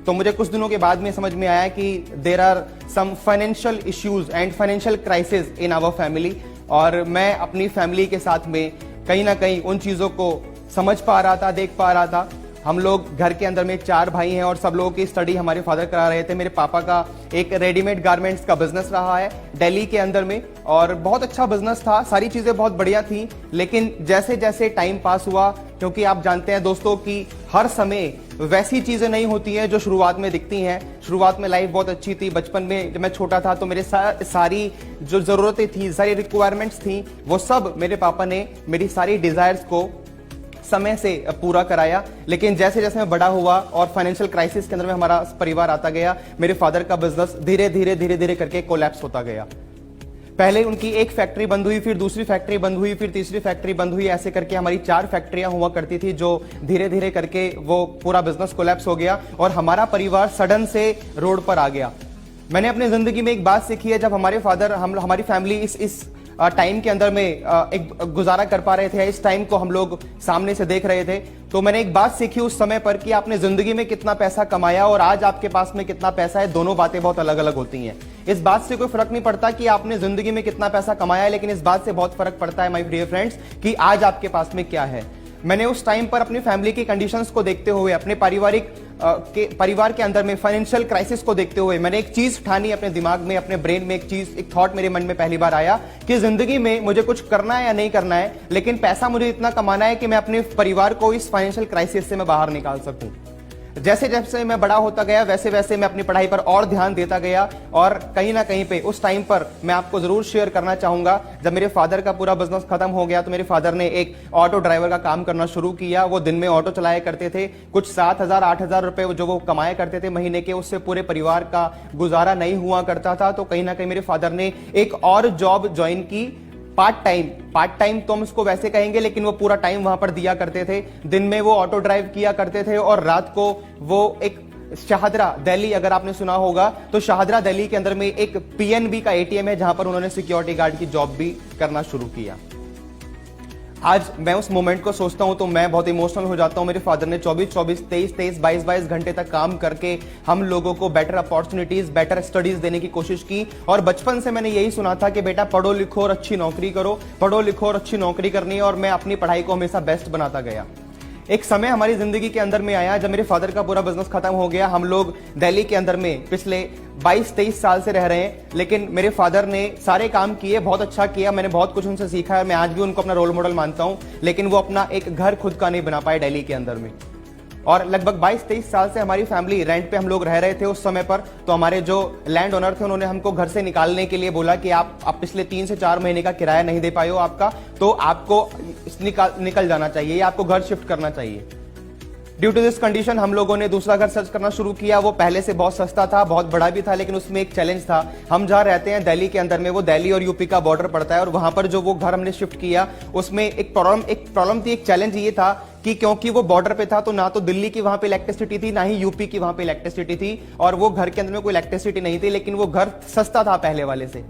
तो मुझे कुछ दिनों के बाद में समझ में आया कि there are some financial issues and financial crisis in our family, और मैं अपनी फैमिली के साथ में कहीं ना कहीं उन चीजों को समझ पा रहा था, देख पा रहा था। हम लोग घर के अंदर में 4 भाई हैं और सब लोगों की स्टडी हमारे फादर करा रहे थे। मेरे पापा का एक रेडीमेड गारमेंट्स का बिजनेस रहा है दिल्ली के अंदर में और बहुत अच्छा बिजनेस था, सारी चीजें बहुत बढ़िया थी। लेकिन जैसे जैसे टाइम पास हुआ, क्योंकि आप जानते हैं दोस्तों कि हर समय वैसी चीजें नहीं होती हैं जो शुरुआत में दिखती हैं। शुरुआत में लाइफ बहुत अच्छी थी। बचपन में जब मैं छोटा था तो मेरे सारी जो जरूरतें थी, सारी रिक्वायरमेंट्स थी, वो सब मेरे पापा ने मेरी सारी डिजायर्स को समय से पूरा कराया। लेकिन जैसे जैसे मैं बड़ा हुआ और फाइनेंशियल क्राइसिस के अंदर में हमारा परिवार आता गया, मेरे फादर का बिजनेस धीरे धीरे करके कोलैप्स होता गया। पहले उनकी एक फैक्ट्री बंद हुई, फिर दूसरी फैक्ट्री बंद हुई, फिर तीसरी फैक्ट्री बंद हुई। ऐसे करके हमारी 4 फैक्ट्रियां हुआ करती थी, जो धीरे धीरे करके वो पूरा बिजनेस कोलैप्स हो गया और हमारा परिवार सडन से रोड पर आ गया। मैंने अपनी जिंदगी में एक बात सीखी है, जब हमारे फादर हमारी फैमिली इस टाइम के अंदर में एक गुजारा कर पा रहे थे, इस टाइम को हम लोग सामने से देख रहे थे, तो मैंने एक बात सीखी उस समय पर कि आपने जिंदगी में कितना पैसा कमाया और आज आपके पास में कितना पैसा है, दोनों बातें बहुत अलग अलग होती हैं। इस बात से कोई फर्क नहीं पड़ता कि आपने जिंदगी में कितना पैसा कमाया है, लेकिन इस बात से बहुत फर्क पड़ता है माय डियर फ्रेंड्स कि आज आपके पास में क्या है। मैंने उस टाइम पर अपनी फैमिली की कंडीशंस को देखते हुए, अपने परिवार के अंदर में फाइनेंशियल क्राइसिस को देखते हुए मैंने एक चीज ठानी अपने दिमाग में, अपने ब्रेन में एक थॉट मेरे मन में पहली बार आया कि जिंदगी में मुझे कुछ करना है या नहीं करना है, लेकिन पैसा मुझे इतना कमाना है कि मैं अपने परिवार को इस फाइनेंशियल क्राइसिस से मैं बाहर निकाल सकूं। जैसे जैसे मैं बड़ा होता गया वैसे वैसे मैं अपनी पढ़ाई पर और ध्यान देता गया, और कहीं ना कहीं पे उस टाइम पर मैं आपको जरूर शेयर करना चाहूंगा, जब मेरे फादर का पूरा बिजनेस खत्म हो गया तो मेरे फादर ने एक ऑटो ड्राइवर का काम करना शुरू किया। वो दिन में ऑटो चलाया करते थे, कुछ 7,000 8,000 रुपए जो वो कमाया करते थे महीने के, उससे पूरे परिवार का गुजारा नहीं हुआ करता था। तो कहीं ना कहीं मेरे फादर ने एक और जॉब ज्वाइन की, पार्ट टाइम तो हम उसको वैसे कहेंगे, लेकिन वो पूरा टाइम वहां पर दिया करते थे। दिन में वो ऑटो ड्राइव किया करते थे और रात को वो एक शाहदरा दिल्ली, अगर आपने सुना होगा तो शाहदरा दिल्ली के अंदर में एक पीएनबी का एटीएम है जहां पर उन्होंने सिक्योरिटी गार्ड की जॉब भी करना शुरू किया। आज मैं उस मोमेंट को सोचता हूं तो मैं बहुत इमोशनल हो जाता हूं। मेरे फादर ने 24 23 22 घंटे तक काम करके हम लोगों को बेटर अपॉर्चुनिटीज, बेटर स्टडीज देने की कोशिश की। और बचपन से मैंने यही सुना था कि बेटा पढ़ो लिखो और अच्छी नौकरी करो, पढ़ो लिखो और अच्छी नौकरी करनी है, और मैं अपनी पढ़ाई को हमेशा बेस्ट बनाता गया। एक समय हमारी जिंदगी के अंदर में आया जब मेरे फादर का पूरा बिजनेस खत्म हो गया। हम लोग दिल्ली के अंदर में पिछले 22-23 साल से रह रहे हैं, लेकिन मेरे फादर ने सारे काम किए, बहुत अच्छा किया, मैंने बहुत कुछ उनसे सीखा है, मैं आज भी उनको अपना रोल मॉडल मानता हूं। लेकिन वो अपना एक घर खुद का नहीं बना पाए दिल्ली के अंदर में। और लगभग 22-23 साल से हमारी फैमिली रेंट पे हम लोग रह रहे थे उस समय पर। तो हमारे जो लैंड ओनर थे उन्होंने हमको घर से निकालने के लिए बोला कि आप पिछले 3 से 4 महीने का किराया नहीं दे पाए हो आपका, तो आपको निकल जाना चाहिए या आपको घर शिफ्ट करना चाहिए। ड्यू टू दिस कंडीशन हम लोगों ने दूसरा घर सर्च करना शुरू किया। वो पहले से बहुत सस्ता था, बहुत बड़ा भी था, लेकिन उसमें एक चैलेंज था। हम जहां रहते हैं दिल्ली के अंदर में, वो दिल्ली और यूपी का बॉर्डर पड़ता है, और वहां पर जो वो घर हमने शिफ्ट किया उसमें एक प्रॉब्लम थी, एक चैलेंज ये था कि क्योंकि वो बॉर्डर पे था तो ना तो दिल्ली की वहां पे इलेक्ट्रिसिटी थी, ना ही यूपी की वहां पे इलेक्ट्रिसिटी थी, और वो घर के अंदर में कोई इलेक्ट्रिसिटी नहीं थी, लेकिन वो घर सस्ता था पहले वाले से।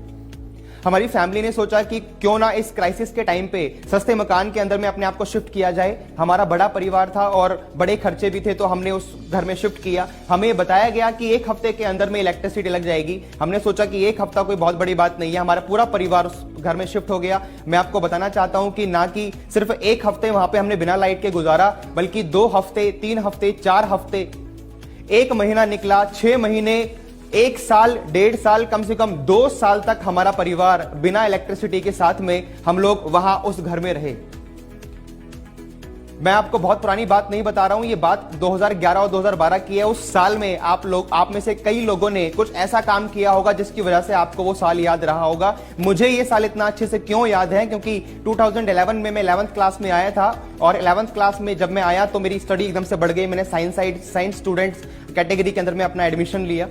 हमारी फैमिली ने सोचा कि क्यों ना इस क्राइसिस के टाइम पे सस्ते मकान के अंदर में अपने आप को शिफ्ट किया जाए। हमारा बड़ा परिवार था और बड़े खर्चे भी थे, तो हमने उस घर में शिफ्ट किया। हमें बताया गया कि 1 हफ्ते के अंदर में इलेक्ट्रिसिटी लग जाएगी। हमने सोचा कि 1 हफ्ता कोई बहुत बड़ी बात नहीं है, हमारा पूरा परिवार उस घर में शिफ्ट हो गया। मैं आपको बताना चाहता हूं कि ना कि सिर्फ 1 हफ्ते वहां पे हमने बिना लाइट के गुजारा, बल्कि 2 हफ्ते, 3 हफ्ते, 4 हफ्ते, 1 महीना निकला, 6 महीने, 1 साल, 1.5 साल, कम से कम 2 साल तक हमारा परिवार बिना इलेक्ट्रिसिटी के साथ में हम लोग वहां उस घर में रहे। मैं आपको बहुत पुरानी बात नहीं बता रहा हूं, ये बात 2011 और 2012 की है। उस साल में आप में से कई लोगों ने कुछ ऐसा काम किया होगा जिसकी वजह से आपको वो साल याद रहा होगा। मुझे ये साल इतना अच्छे से क्यों याद है, क्योंकि 2011 में मैं 11th क्लास में आया था, और 11th क्लास में जब मैं आया तो मेरी स्टडी एकदम से बढ़ गई। मैंने साइंस स्टूडेंट्स कैटेगरी के अंदर में अपना एडमिशन लिया,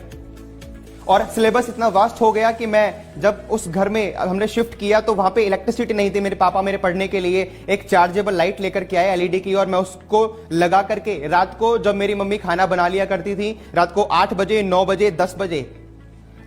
और सिलेबस इतना वास्ट हो गया कि मैं जब उस घर में हमने शिफ्ट किया तो वहां पे इलेक्ट्रिसिटी नहीं थी। मेरे पापा मेरे पढ़ने के लिए एक चार्जेबल लाइट लेकर के आए एलईडी की, और मैं उसको लगा करके रात को, जब मेरी मम्मी खाना बना लिया करती थी, रात को 8 बजे, 9 बजे, 10 बजे,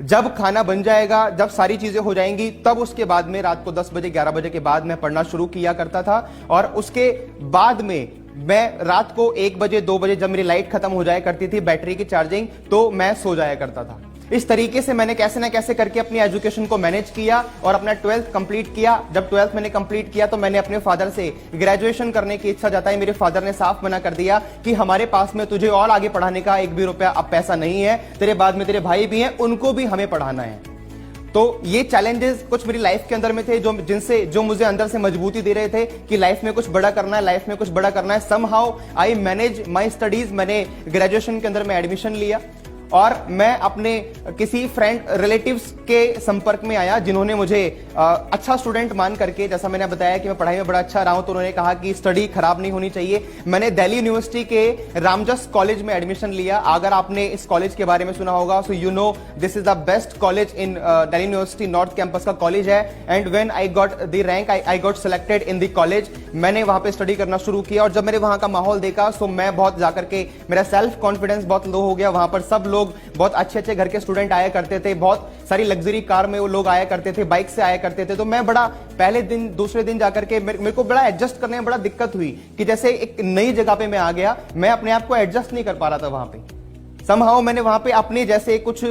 जब खाना बन जाएगा, जब सारी चीजें हो जाएंगी, तब उसके बाद में रात को 10 बजे 11 बजे के बाद मैं पढ़ना शुरू किया करता था। और उसके बाद में मैं रात को 1 बजे 2 बजे जब मेरी लाइट खत्म हो जाया करती थी, बैटरी की चार्जिंग, तो मैं सो जाया करता था। इस तरीके से मैंने कैसे ना कैसे करके अपनी एजुकेशन को मैनेज किया और अपना 12th कंप्लीट किया। जब 12th मैंने कंप्लीट किया तो मैंने अपने फादर से ग्रेजुएशन करने की इच्छा जताई। मेरे फादर ने साफ मना कर दिया कि हमारे पास में तुझे और आगे पढ़ाने का 1 भी रुपया अब पैसा नहीं है, तेरे बाद में तेरे भाई भी हैं, उनको भी हमें पढ़ाना है। तो ये चैलेंजेस कुछ मेरी लाइफ के अंदर में थे जो मुझे अंदर से मजबूती दे रहे थे कि लाइफ में कुछ बड़ा करना है, लाइफ में कुछ बड़ा करना है। Somehow I manage my studies. मैंने ग्रेजुएशन के अंदर में एडमिशन लिया, और मैं अपने किसी फ्रेंड रिलेटिव्स के संपर्क में आया जिन्होंने मुझे अच्छा स्टूडेंट मान करके, जैसा मैंने बताया कि मैं पढ़ाई में बड़ा अच्छा रहा हूं, तो उन्होंने कहा कि स्टडी खराब नहीं होनी चाहिए। मैंने दिल्ली यूनिवर्सिटी के रामजस कॉलेज में एडमिशन लिया। अगर आपने इस कॉलेज के बारे में सुना होगा, so you know this is the best college in Delhi university, north campus का कॉलेज है। And when I got the rank, I got selected in the college. मैंने वहां पे स्टडी करना शुरू किया, और जब मैंने वहां का माहौल देखा, सो मैं बहुत जाकर के, मेरा सेल्फ कॉन्फिडेंस बहुत लो हो गया। वहां पर सब लोग लोग बहुत अच्छे अच्छे घर के स्टूडेंट आया करते थे, बहुत सारी लग्जरी कार में वो लोग आया करते थे, बाइक से आया करते थे। तो मैं बड़ा पहले दिन दूसरे दिन जाकर के मेरे को बड़ा एडजस्ट करने में बड़ा दिक्कत हुई कि जैसे एक नई जगह पे मैं आ गया, मैं अपने आप को एडजस्ट नहीं कर पा रहा था वहां पे। समहाउ मैंने वहां पे अपने जैसे कुछ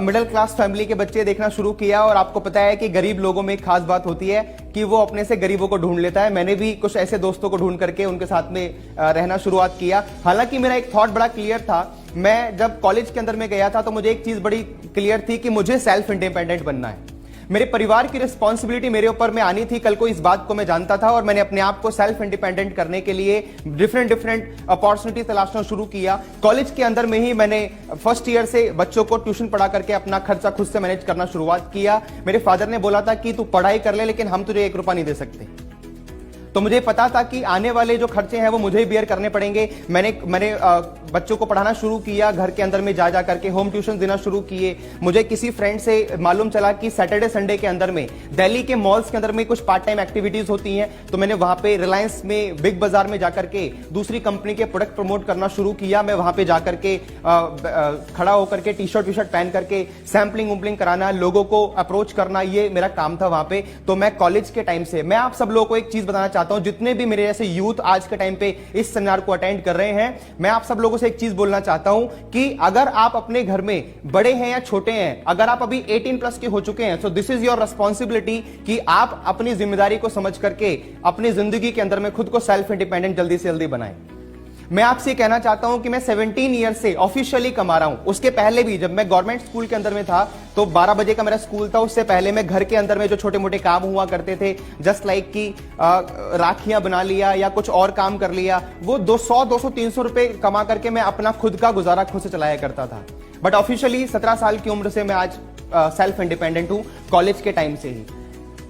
मिडिल क्लास फैमिली के बच्चे देखना शुरू किया। और आपको पता है कि गरीब लोगों में एक खास बात होती है कि वो अपने से गरीबों को ढूंढ लेता है। मैंने भी कुछ ऐसे दोस्तों को ढूंढ करके उनके साथ में रहना शुरुआत किया। हालांकि मेरा एक थॉट बड़ा क्लियर था। मैं जब कॉलेज के अंदर में गया था तो मुझे एक चीज बड़ी क्लियर थी कि मुझे सेल्फ इंडिपेंडेंट बनना है। मेरे परिवार की रिस्पॉन्सिबिलिटी मेरे ऊपर में आनी थी कल को, इस बात को मैं जानता था। और मैंने अपने आप को सेल्फ इंडिपेंडेंट करने के लिए डिफरेंट अपॉर्चुनिटी तलाशना शुरू किया। कॉलेज के अंदर में ही मैंने फर्स्ट ईयर से बच्चों को ट्यूशन पढ़ा करके अपना खर्चा खुद से मैनेज करना शुरुआत किया। मेरे फादर ने बोला था कि तू पढ़ाई कर ले, लेकिन हम तुझे 1 रुपया नहीं दे सकते। तो मुझे पता था कि आने वाले जो खर्चे हैं वो मुझे ही बियर करने पड़ेंगे। मैंने बच्चों को पढ़ाना शुरू किया, घर के अंदर में जा करके होम ट्यूशन देना शुरू किए। मुझे किसी फ्रेंड से मालूम चला कि सैटरडे संडे के अंदर में दिल्ली के मॉल्स के अंदर में कुछ पार्ट टाइम एक्टिविटीज होती हैं। तो मैंने वहां पे रिलायंस में, बिग बाजार में जाकर के दूसरी कंपनी के प्रोडक्ट प्रमोट करना शुरू किया। मैं वहां पे जाकर के खड़ा होकर के टी शर्ट पहन करके सैम्पलिंग उम्पलिंग कराना, लोगों को अप्रोच करना, ये मेरा काम था वहां पे। तो मैं कॉलेज के टाइम से मैं आप सब लोगों को एक चीज बताना चाहता हूं, जितने भी मेरे जैसे यूथ आज के टाइम पे इस सेमिनार को अटेंड कर रहे हैं, मैं आप सब लोगों से एक चीज बोलना चाहता हूं कि अगर आप अपने घर में बड़े हैं या छोटे हैं, अगर आप अभी 18 प्लस के हो चुके हैं, so this is your responsibility कि आप अपनी जिम्मेदारी को समझ करके अपनी जिंदगी के अंदर में खुद को सेल्फ इंडिपेंडेंट जल्दी से जल्दी बनाएं। मैं आपसे कहना चाहता हूं कि मैं 17 ईयर से ऑफिशियली कमा रहा हूं। उसके पहले भी जब मैं गवर्नमेंट स्कूल के अंदर में था तो 12 बजे का मेरा स्कूल था। उससे पहले मैं घर के अंदर में जो छोटे मोटे काम हुआ करते थे, जस्ट लाइक कि राखियां बना लिया या कुछ और काम कर लिया, वो 200, 200, 300 रुपए कमा करके मैं अपना खुद का गुजारा खुद से चलाया करता था। बट ऑफिशियली 17 साल की उम्र से मैं आज सेल्फ इंडिपेंडेंट हूं, कॉलेज के टाइम से ही।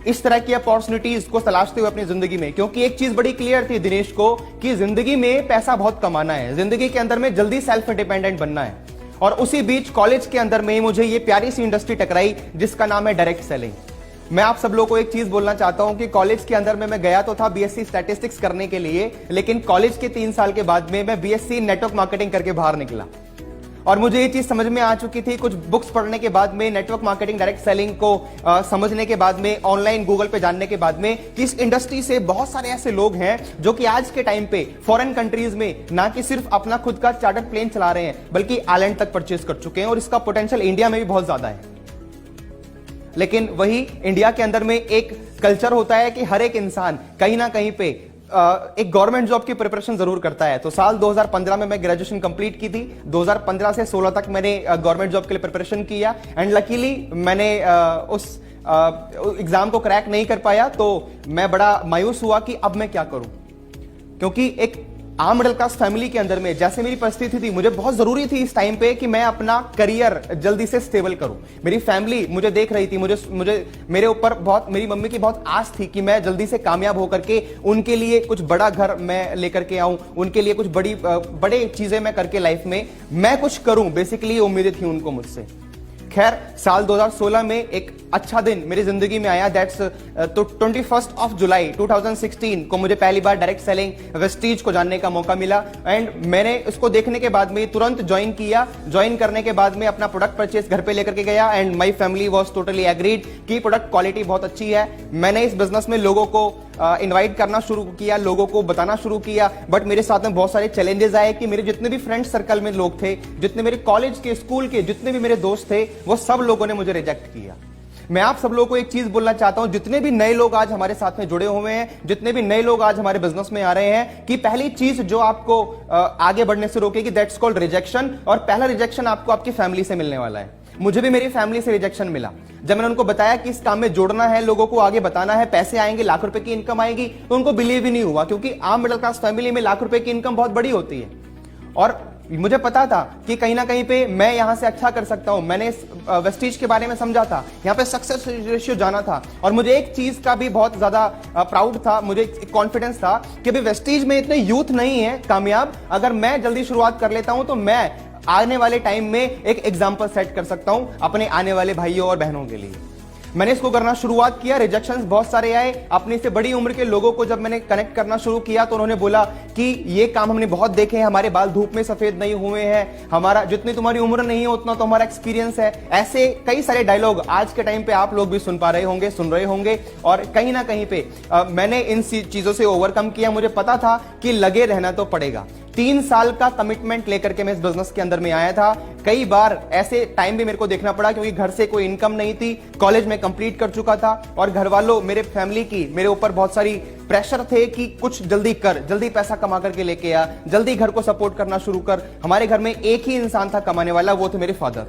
इस तरह की अपॉर्चुनिटीज को तलाशते हुए अपनी जिंदगी में, क्योंकि एक चीज बड़ी क्लियर थी दिनेश को कि जिंदगी में पैसा बहुत कमाना है, जिंदगी के अंदर में जल्दी सेल्फ इंडिपेंडेंट बनना है। और उसी बीच कॉलेज के अंदर में मुझे ये प्यारी सी इंडस्ट्री टकराई जिसका नाम है डायरेक्ट सेलिंग। मैं आप सब लोगों को एक चीज बोलना चाहता हूं कि कॉलेज के अंदर में मैं गया तो था बीएससी स्टैटिस्टिक्स करने के लिए, लेकिन कॉलेज के 3 साल के बाद में मैं बीएससी नेटवर्क मार्केटिंग करके बाहर निकला। और मुझे ये चीज समझ में आ चुकी थी कुछ बुक्स पढ़ने के बाद में, नेटवर्क मार्केटिंग, डायरेक्ट सेलिंग को समझने के बाद में, ऑनलाइन गूगल पे जानने के बाद में, कि इस इंडस्ट्री से बहुत सारे ऐसे लोग हैं जो कि आज के टाइम पे फॉरेन कंट्रीज में ना कि सिर्फ अपना खुद का चार्टर्ड प्लेन चला रहे हैं, बल्कि आइलैंड तक परचेज कर चुके हैं। और इसका पोटेंशियल इंडिया में भी बहुत ज्यादा है। लेकिन वही इंडिया के अंदर में एक कल्चर होता है कि हर एक इंसान कहीं ना कहीं पे एक गवर्नमेंट जॉब की प्रिपरेशन जरूर करता है। तो साल 2015 में मैं ग्रेजुएशन कंप्लीट की थी। 2015 से 16 तक मैंने गवर्नमेंट जॉब के लिए प्रिपरेशन किया एंड लकीली मैंने उस एग्जाम को क्रैक नहीं कर पाया। तो मैं बड़ा मायूस हुआ कि अब मैं क्या करूं, क्योंकि एक आम मिडिल क्लास फैमिली के अंदर में जैसे मेरी परिस्थिति थी, मुझे बहुत जरूरी थी इस टाइम पे कि मैं अपना करियर जल्दी से स्टेबल करूं। मेरी फैमिली मुझे देख रही थी, मुझे मेरे ऊपर बहुत, मेरी मम्मी की बहुत आस थी कि मैं जल्दी से कामयाब होकर के उनके लिए कुछ बड़ा घर मैं लेकर के आऊं, उनके लिए कुछ बड़े चीजें मैं करके लाइफ में मैं कुछ करूं। बेसिकली उम्मीदें थी उनको मुझसे। खैर साल 2016 में एक अच्छा दिन मेरी जिंदगी में आया। दैट्स तो 21 ऑफ जुलाई 2016 को मुझे पहली बार डायरेक्ट सेलिंग वेस्टीज को जानने का मौका मिला एंड मैंने इसको देखने के बाद में तुरंत ज्वाइन किया। ज्वाइन करने के बाद में अपना प्रोडक्ट परचेस घर पे लेकर के गया and my family was totally agreed कि प्रोडक्ट क्वालिटी बहुत अच्छी है। मैंने इस बिजनेस में लोगों को इनवाइट करना शुरू किया, लोगों को बताना शुरू किया। बट मेरे साथ में बहुत सारे चैलेंजेस आए कि मेरे जितने भी फ्रेंड सर्कल में लोग थे, जितने मेरे कॉलेज के, स्कूल के जितने भी मेरे दोस्त थे, वो सब लोगों ने मुझे रिजेक्ट किया। मैं आप सब लोगों को एक चीज बोलना चाहता हूं, जितने भी नए लोग आज हमारे साथ में जुड़े हुए हैं, जितने भी नए लोग आज हमारे बिजनेस में आ रहे हैं, कि पहली चीज जो आपको आगे बढ़ने से रोकेगी दैट्स कॉल्ड रिजेक्शन। और पहला रिजेक्शन आपको आपकी फैमिली से मिलने वाला है। मुझे भी मेरी फैमिली से रिजेक्शन मिला जब मैंने उनको बताया कि इस काम में जोड़ना है, लोगों को आगे बताना है, पैसे आएंगे, लाख रुपए की इनकम आएगी। तो उनको बिलीव ही नहीं हुआ, क्योंकि आम मिडिल क्लास फैमिली में लाख रुपए की इनकम बहुत बड़ी होती है। और मुझे पता था कि कहीं ना कहीं पे मैं यहां से अच्छा कर सकता हूं। मैंने इस वेस्टीज के बारे में समझा था, यहां पे सक्सेस रेशियो जाना था। और मुझे एक चीज का भी बहुत ज्यादा प्राउड था, मुझे कॉन्फिडेंस था कि अभी वेस्टीज में इतने यूथ नहीं है कामयाब। अगर मैं जल्दी शुरुआत कर लेता हूं तो मैं आने वाले टाइम में एक एग्जाम्पल सेट कर सकता हूं अपने आने वाले भाइयों और बहनों के लिए। मैंने इसको करना शुरुआत किया, रिजेक्शंस बहुत सारे आए। अपने से बड़ी उम्र के लोगों को जब मैंने कनेक्ट करना शुरू किया तो उन्होंने बोला कि ये काम हमने बहुत देखे हैं, हमारे बाल धूप में सफेद नहीं हुए हैं, हमारा जितनी तुम्हारी उम्र नहीं है उतना तो हमारा एक्सपीरियंस है। ऐसे कई सारे डायलॉग आज के टाइम पे आप लोग भी सुन पा रहे होंगे, सुन रहे होंगे। और कहीं ना कहीं पे मैंने इन चीजों से ओवरकम किया। मुझे पता था कि लगे रहना तो पड़ेगा। 3 साल का कमिटमेंट लेकर के मैं इस बिजनेस के अंदर में आया था। कई बार ऐसे टाइम भी मेरे को देखना पड़ा क्योंकि घर से कोई इनकम नहीं थी, कॉलेज में कंप्लीट कर चुका था और घर वालों, मेरे फैमिली की मेरे ऊपर बहुत सारी प्रेशर थे कि कुछ जल्दी कर, जल्दी पैसा कमा करके लेके आ, जल्दी घर को सपोर्ट करना शुरू कर। हमारे घर में एक ही इंसान था कमाने वाला, वो थे मेरे फादर।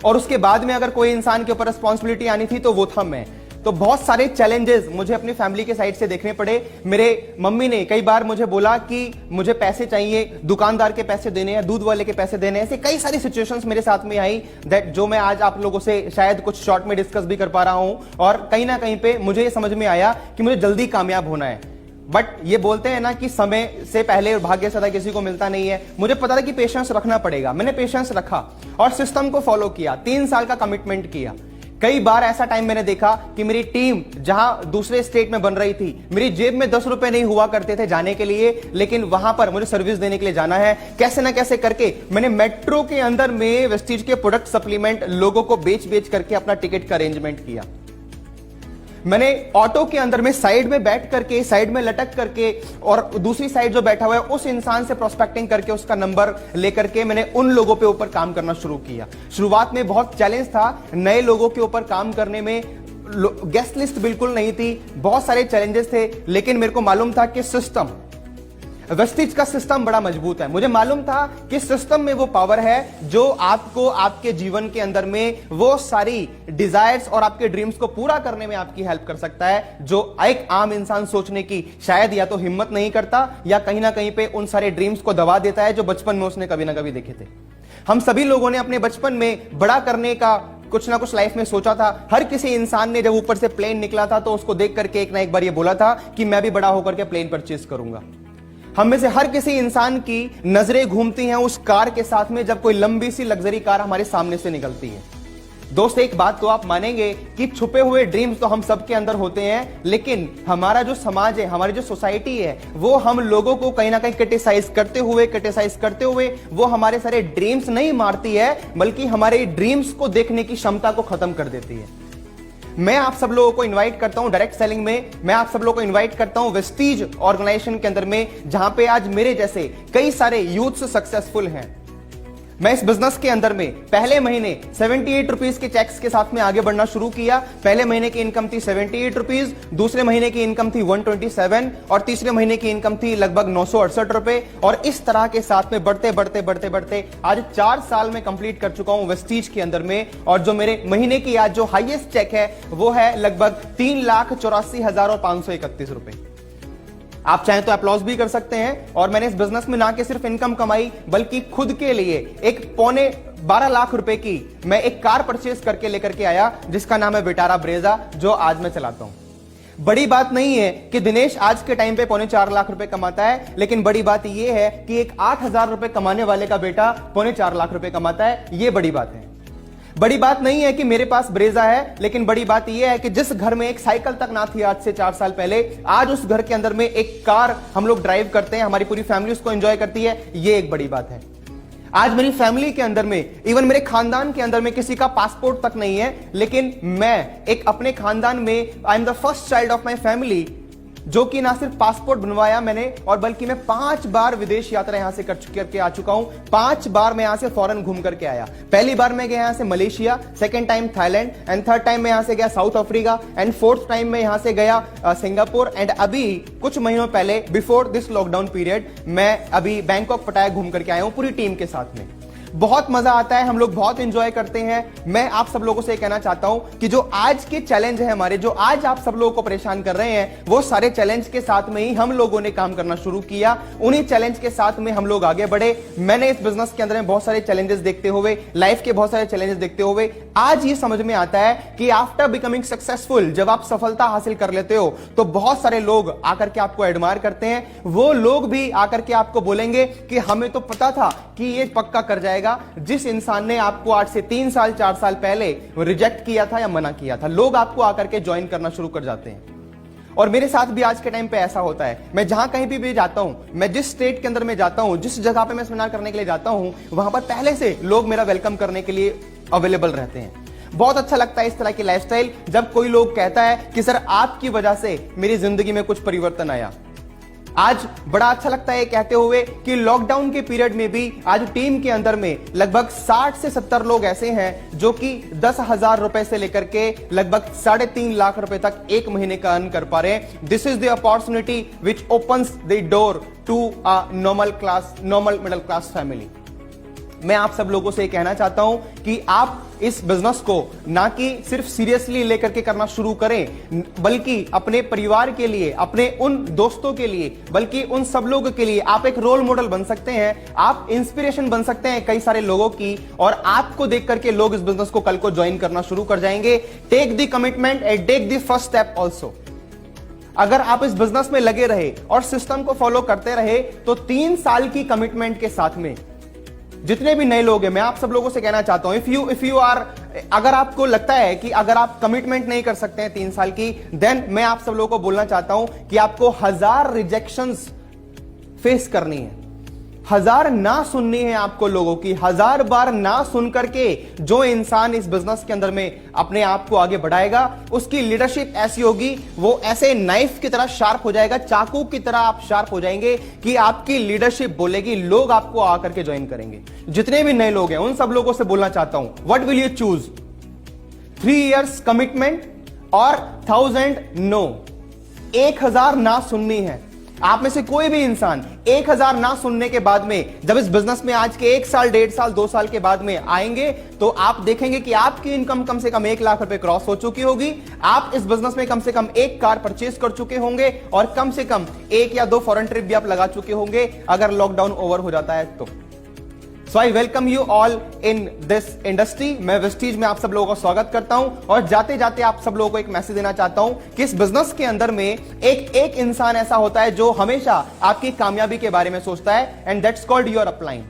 और उसके बाद में अगर कोई इंसान के ऊपर रिस्पॉन्सिबिलिटी आनी थी तो वो था मैं। तो बहुत सारे चैलेंजेस मुझे अपनी फैमिली के साइड से देखने पड़े। मेरे मम्मी ने कई बार मुझे बोला कि मुझे पैसे चाहिए, दुकानदार के पैसे देने हैं, दूध वाले के पैसे देने हैं। ऐसे कई सारी सिचुएशंस मेरे साथ में आई दैट जो मैं आज आप लोगों से शायद कुछ शॉर्ट में डिस्कस भी कर पा रहा हूं। और कहीं ना कहीं पे मुझे ये समझ में आया कि मुझे जल्दी कामयाब होना है। बट ये बोलते हैं ना कि समय से पहले भाग्य सदा किसी को मिलता नहीं है। मुझे पता था कि पेशेंस रखना पड़ेगा। मैंने पेशेंस रखा और सिस्टम को फॉलो किया। 3 साल का कमिटमेंट किया। कई बार ऐसा टाइम मैंने देखा कि मेरी टीम जहां दूसरे स्टेट में बन रही थी, मेरी जेब में 10 रुपए नहीं हुआ करते थे जाने के लिए, लेकिन वहां पर मुझे सर्विस देने के लिए जाना है। कैसे ना कैसे करके मैंने मेट्रो के अंदर में वेस्टीज के प्रोडक्ट सप्लीमेंट लोगों को बेच करके अपना टिकट का अरेंजमेंट किया। मैंने ऑटो के अंदर में साइड में बैठ करके, साइड में लटक करके और दूसरी साइड जो बैठा हुआ है उस इंसान से प्रोस्पेक्टिंग करके उसका नंबर लेकर के मैंने उन लोगों पे ऊपर काम करना शुरू किया। शुरुआत में बहुत चैलेंज था नए लोगों के ऊपर काम करने में। गेस्ट लिस्ट बिल्कुल नहीं थी, बहुत सारे चैलेंजेस थे, लेकिन मेरे को मालूम था कि सिस्टम, वेस्टीज का सिस्टम बड़ा मजबूत है। मुझे मालूम था कि सिस्टम में वो पावर है जो आपको आपके जीवन के अंदर में वो सारी डिजायर्स और आपके ड्रीम्स को पूरा करने में आपकी हेल्प कर सकता है, जो एक आम इंसान सोचने की शायद या तो हिम्मत नहीं करता या कहीं ना कहीं पे उन सारे ड्रीम्स को दबा देता है जो बचपन में उसने कभी ना कभी देखे थे। हम सभी लोगों ने अपने बचपन में बड़ा करने का कुछ ना कुछ लाइफ में सोचा था। हर किसी इंसान ने जब ऊपर से प्लेन निकला था तो उसको देख करके एक ना एक बार ये बोला था कि मैं भी बड़ा होकर के प्लेन परचेज करूंगा। हम में से हर किसी इंसान की नजरें घूमती हैं उस कार के साथ में जब कोई लंबी सी लग्जरी कार हमारे सामने से निकलती है। दोस्त, एक बात तो आप मानेंगे कि छुपे हुए ड्रीम्स तो हम सबके अंदर होते हैं, लेकिन हमारा जो समाज है, हमारी जो सोसाइटी है, वो हम लोगों को कहीं ना कहीं क्रिटिसाइज करते हुए वो हमारे सारे ड्रीम्स नहीं मारती है, बल्कि हमारे ड्रीम्स को देखने की क्षमता को खत्म कर देती है। मैं आप सब लोगों को इनवाइट करता हूं डायरेक्ट सेलिंग में, मैं आप सब लोगों को इनवाइट करता हूं वेस्टीज ऑर्गेनाइजेशन के अंदर में, जहां पे आज मेरे जैसे कई सारे यूथ्स सक्सेसफुल हैं। मैं इस बिजनेस के अंदर में पहले महीने 78 रुपीज के चेक्स के साथ में आगे बढ़ना शुरू किया। पहले महीने की इनकम थी 78 रुपीज, दूसरे महीने की इनकम थी 127 और तीसरे महीने की इनकम थी लगभग 968 रुपए। और इस तरह के साथ में बढ़ते बढ़ते बढ़ते बढ़ते आज 4 साल में कंप्लीट कर चुका हूं वेस्टीज के अंदर में। और जो मेरे महीने की आज जो हाईएस्ट चेक है वो है लगभग 3,84,531 रुपए। आप चाहें तो अप्लॉज भी कर सकते हैं। और मैंने इस बिजनेस में ना कि सिर्फ इनकम कमाई, बल्कि खुद के लिए एक 12.25 लाख रुपए की मैं एक कार परचेज करके लेकर के आया, जिसका नाम है विटारा ब्रेजा, जो आज मैं चलाता हूं। बड़ी बात नहीं है कि दिनेश आज के टाइम पे 4.25 लाख रुपए कमाता है, लेकिन बड़ी बात यह है कि एक 8,000 रुपए कमाने वाले का बेटा 4.25 लाख रुपए कमाता है। यह बड़ी बात है। बड़ी बात नहीं है कि मेरे पास ब्रेजा है, लेकिन बड़ी बात यह है कि जिस घर में एक साइकिल तक ना थी आज से 4 साल पहले, आज उस घर के अंदर में एक कार हम लोग ड्राइव करते हैं, हमारी पूरी फैमिली उसको एंजॉय करती है। यह एक बड़ी बात है। आज मेरी फैमिली के अंदर में, इवन मेरे खानदान के अंदर में किसी का पासपोर्ट तक नहीं है, लेकिन मैं एक अपने खानदान में I am the first child of my family, जो कि ना सिर्फ पासपोर्ट बनवाया मैंने, और बल्कि मैं 5 बार विदेश यात्रा यहां से करके आ चुका हूं। 5 बार मैं यहां से फॉरेन घूम करके आया। पहली बार मैं गया यहां से Malaysia, second time Thailand, and third time मैं यहां से गया south Africa, and fourth time मैं यहां से गया सिंगापुर, एंड अभी कुछ महीनों पहले बिफोर दिस लॉकडाउन पीरियड मैं अभी बैंकॉक पटाया घूम करके आया हूं पूरी टीम के साथ में। बहुत मजा आता है, हम लोग बहुत एंजॉय करते हैं। मैं आप सब लोगों से कहना चाहता हूं कि जो आज के चैलेंज है हमारे, जो आज आप सब लोगों को परेशान कर रहे हैं, वो सारे चैलेंज के साथ में ही हम लोगों ने काम करना शुरू किया। उन्हीं चैलेंज के साथ में हम लोग आगे बढ़े। मैंने इस बिजनेस के अंदर में बहुत सारे चैलेंजेस देखते हुए, लाइफ के बहुत सारे चैलेंजेस देखते हुए आज ये समझ में आता है कि आफ्टर बिकमिंग सक्सेसफुल, जब आप सफलता हासिल कर लेते हो तो बहुत सारे लोग आकर के आपको एडमायर करते हैं। वो लोग भी आकर के आपको बोलेंगे कि हमें तो पता था कि ये पक्का कर जाएगा, जाएगा जिस इंसान ने आपको आज से 3 साल 4 साल पहले रिजेक्ट किया था या मना किया था। लोग आपको आकर के ज्वाइन करना शुरू कर जाते हैं और मेरे साथ भी आज के टाइम पे ऐसा होता है। मैं जहां कहीं भी जाता हूं, मैं जिस स्टेट के अंदर में जाता हूं, जिस जगह पे मैं सेमिनार करने के लिए जाता हूं, वहां पर पहले से लोग मेरा वेलकम करने के लिए अवेलेबल रहते हैं। बहुत अच्छा लगता है इस तरह की लाइफस्टाइल जब कोई लोग कहता है कि सर आपकी वजह से मेरी जिंदगी में कुछ परिवर्तन आया। आज बड़ा अच्छा लगता है कहते हुए कि लॉकडाउन के पीरियड में भी आज टीम के अंदर में लगभग 60 से 70 लोग ऐसे हैं जो कि 10,000 रुपए से लेकर के लगभग 3.5 लाख रुपए तक एक महीने का अर्न कर पा रहे हैं। This is the opportunity which opens the door to a normal middle class family. मैं आप सब लोगों से कहना चाहता हूं कि आप इस बिजनेस को ना कि सिर्फ सीरियसली लेकर के करना शुरू करें, बल्कि अपने परिवार के लिए, अपने उन दोस्तों के लिए, बल्कि उन सब लोगों के लिए आप एक रोल मॉडल बन सकते हैं। आप इंस्पिरेशन बन सकते हैं कई सारे लोगों की और आपको देख करके लोग इस बिजनेस को कल को ज्वाइन करना शुरू कर जाएंगे। Take the commitment and take the first step also. अगर आप इस बिजनेस में लगे रहे और सिस्टम को फॉलो करते रहे तो 3 साल की कमिटमेंट के साथ में जितने भी नए लोग हैं, मैं आप सब लोगों से कहना चाहता हूं, इफ यू आर, अगर आपको लगता है कि अगर आप कमिटमेंट नहीं कर सकते हैं 3 साल की, देन मैं आप सब लोगों को बोलना चाहता हूं कि आपको 1000 रिजेक्शंस फेस करनी है। 1000 ना सुननी है आपको लोगों की। 1000 बार ना सुन करके जो इंसान इस बिजनेस के अंदर में अपने आप को आगे बढ़ाएगा, उसकी लीडरशिप ऐसी होगी, वो ऐसे नाइफ की तरह शार्प हो जाएगा, चाकू की तरह आप शार्प हो जाएंगे कि आपकी लीडरशिप बोलेगी, लोग आपको आकर के ज्वाइन करेंगे। जितने भी नए लोग हैं उन सब लोगों से बोलना चाहता हूं, what will you choose? 3 years commitment और 1000 नो। 1000 ना सुननी है। आप में से कोई भी इंसान 1000 ना सुनने के बाद में जब इस बिजनेस में आज के 1 साल, 1.5 साल, 2 साल के बाद में आएंगे तो आप देखेंगे कि आपकी इनकम कम से कम 1 लाख रुपए क्रॉस हो चुकी होगी। आप इस बिजनेस में कम से कम 1 कार परचेज कर चुके होंगे और कम से कम 1 या 2 फॉरेन ट्रिप भी आप लगा चुके होंगे अगर लॉकडाउन ओवर हो जाता है तो। So I welcome you all in this industry. मैं वेस्टीज में आप सब लोगों का स्वागत करता हूं और जाते जाते आप सब लोगों को एक मैसेज देना चाहता हूं कि इस बिजनेस के अंदर में एक इंसान ऐसा होता है जो हमेशा आपकी कामयाबी के बारे में सोचता है, and that's called your upline.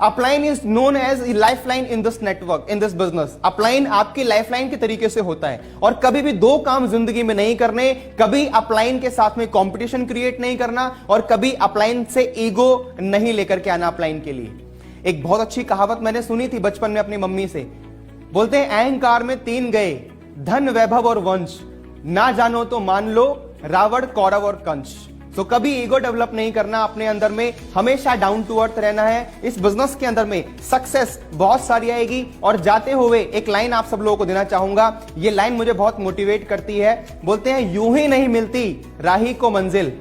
Upline is known as lifeline in this network, in this business. Upline आपकी लाइफलाइन के तरीके से होता है और कभी भी 2 काम जिंदगी में नहीं करने, कभी अपलाइन के साथ में कंपटीशन क्रिएट नहीं करना और कभी अपलाइन से ईगो नहीं लेकर के आना अपलाइन के लिए। एक बहुत अच्छी कहावत मैंने सुनी थी बचपन में अपनी मम्मी से। बोलते हैं अहंकार में 3 गए, धन, वैभव और वंश, ना जानो तो मान लो रावण, कौरव और कंस। तो कभी ईगो डेवलप नहीं करना अपने अंदर में, हमेशा डाउन टू अर्थ रहना है। इस बिजनेस के अंदर में सक्सेस बहुत सारी आएगी। और जाते हुए एक लाइन आप सब लोगों को देना चाहूंगा, ये लाइन मुझे बहुत मोटिवेट करती है। बोलते हैं यूं ही नहीं मिलती राही को मंजिल,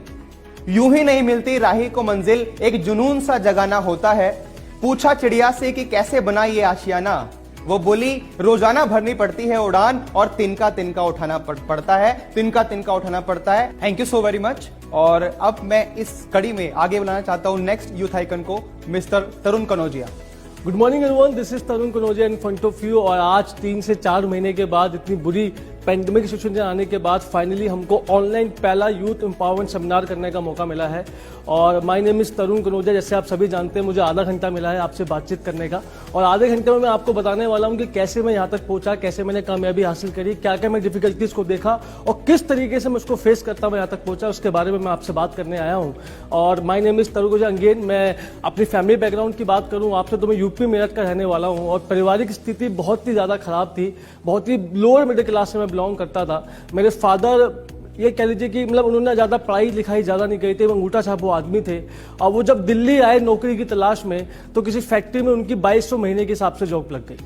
यूं ही नहीं मिलती राही को मंजिल, एक जुनून सा जगाना होता है। पूछा चिड़िया से कि कैसे बना ये आशियाना, वो बोली रोजाना भरनी पड़ती है उड़ान और तिनका तिनका उठाना पड़ता है, तिनका तिनका उठाना पड़ता है। Thank you so very much. और अब मैं इस कड़ी में आगे बुलाना चाहता हूं नेक्स्ट यूथ आइकन को, mister Tarun Kanojia. Good morning everyone, this is Tarun Kanojia in front of you. और आज 3 से 4 महीने के बाद, इतनी बुरी पेंडेमिक सिचुएशन आने के बाद फाइनली हमको ऑनलाइन पहला यूथ एम्पावरमेंट सेमिनार करने का मौका मिला है। और my name is Tarun Kanaujia. जैसे आप सभी जानते हैं, मुझे आधा घंटा मिला है आपसे बातचीत करने का और आधे घंटे में मैं आपको बताने वाला हूं कि कैसे मैं यहाँ तक पहुंचा, कैसे मैंने कामयाबी हासिल करी, क्या क्या मैं डिफिकल्टीज को देखा और किस तरीके से मैं उसको फेस करता हुआ यहाँ तक पहुंचा, उसके बारे में मैं आपसे बात करने आया हूँ। और my name is Tarun Kanojia. Again मैं अपनी फैमिली बैकग्राउंड की बात करूँ आपसे तो मैं यूपी मेरठ का रहने वाला हूँ और पारिवारिक स्थिति बहुत ही ज़्यादा खराब थी, बहुत ही लोअर मिडिल क्लास से मैं बिलोंग करता था। मेरे फादर ये कह लीजिए कि मतलब उन्होंने ज़्यादा पढ़ाई लिखाई ज़्यादा नहीं करी थी, वो अंगूठा छाप वो आदमी थे। और वो जब दिल्ली आए नौकरी की तलाश में तो किसी फैक्ट्री में उनकी 2200 महीने के हिसाब से जॉब लग गई।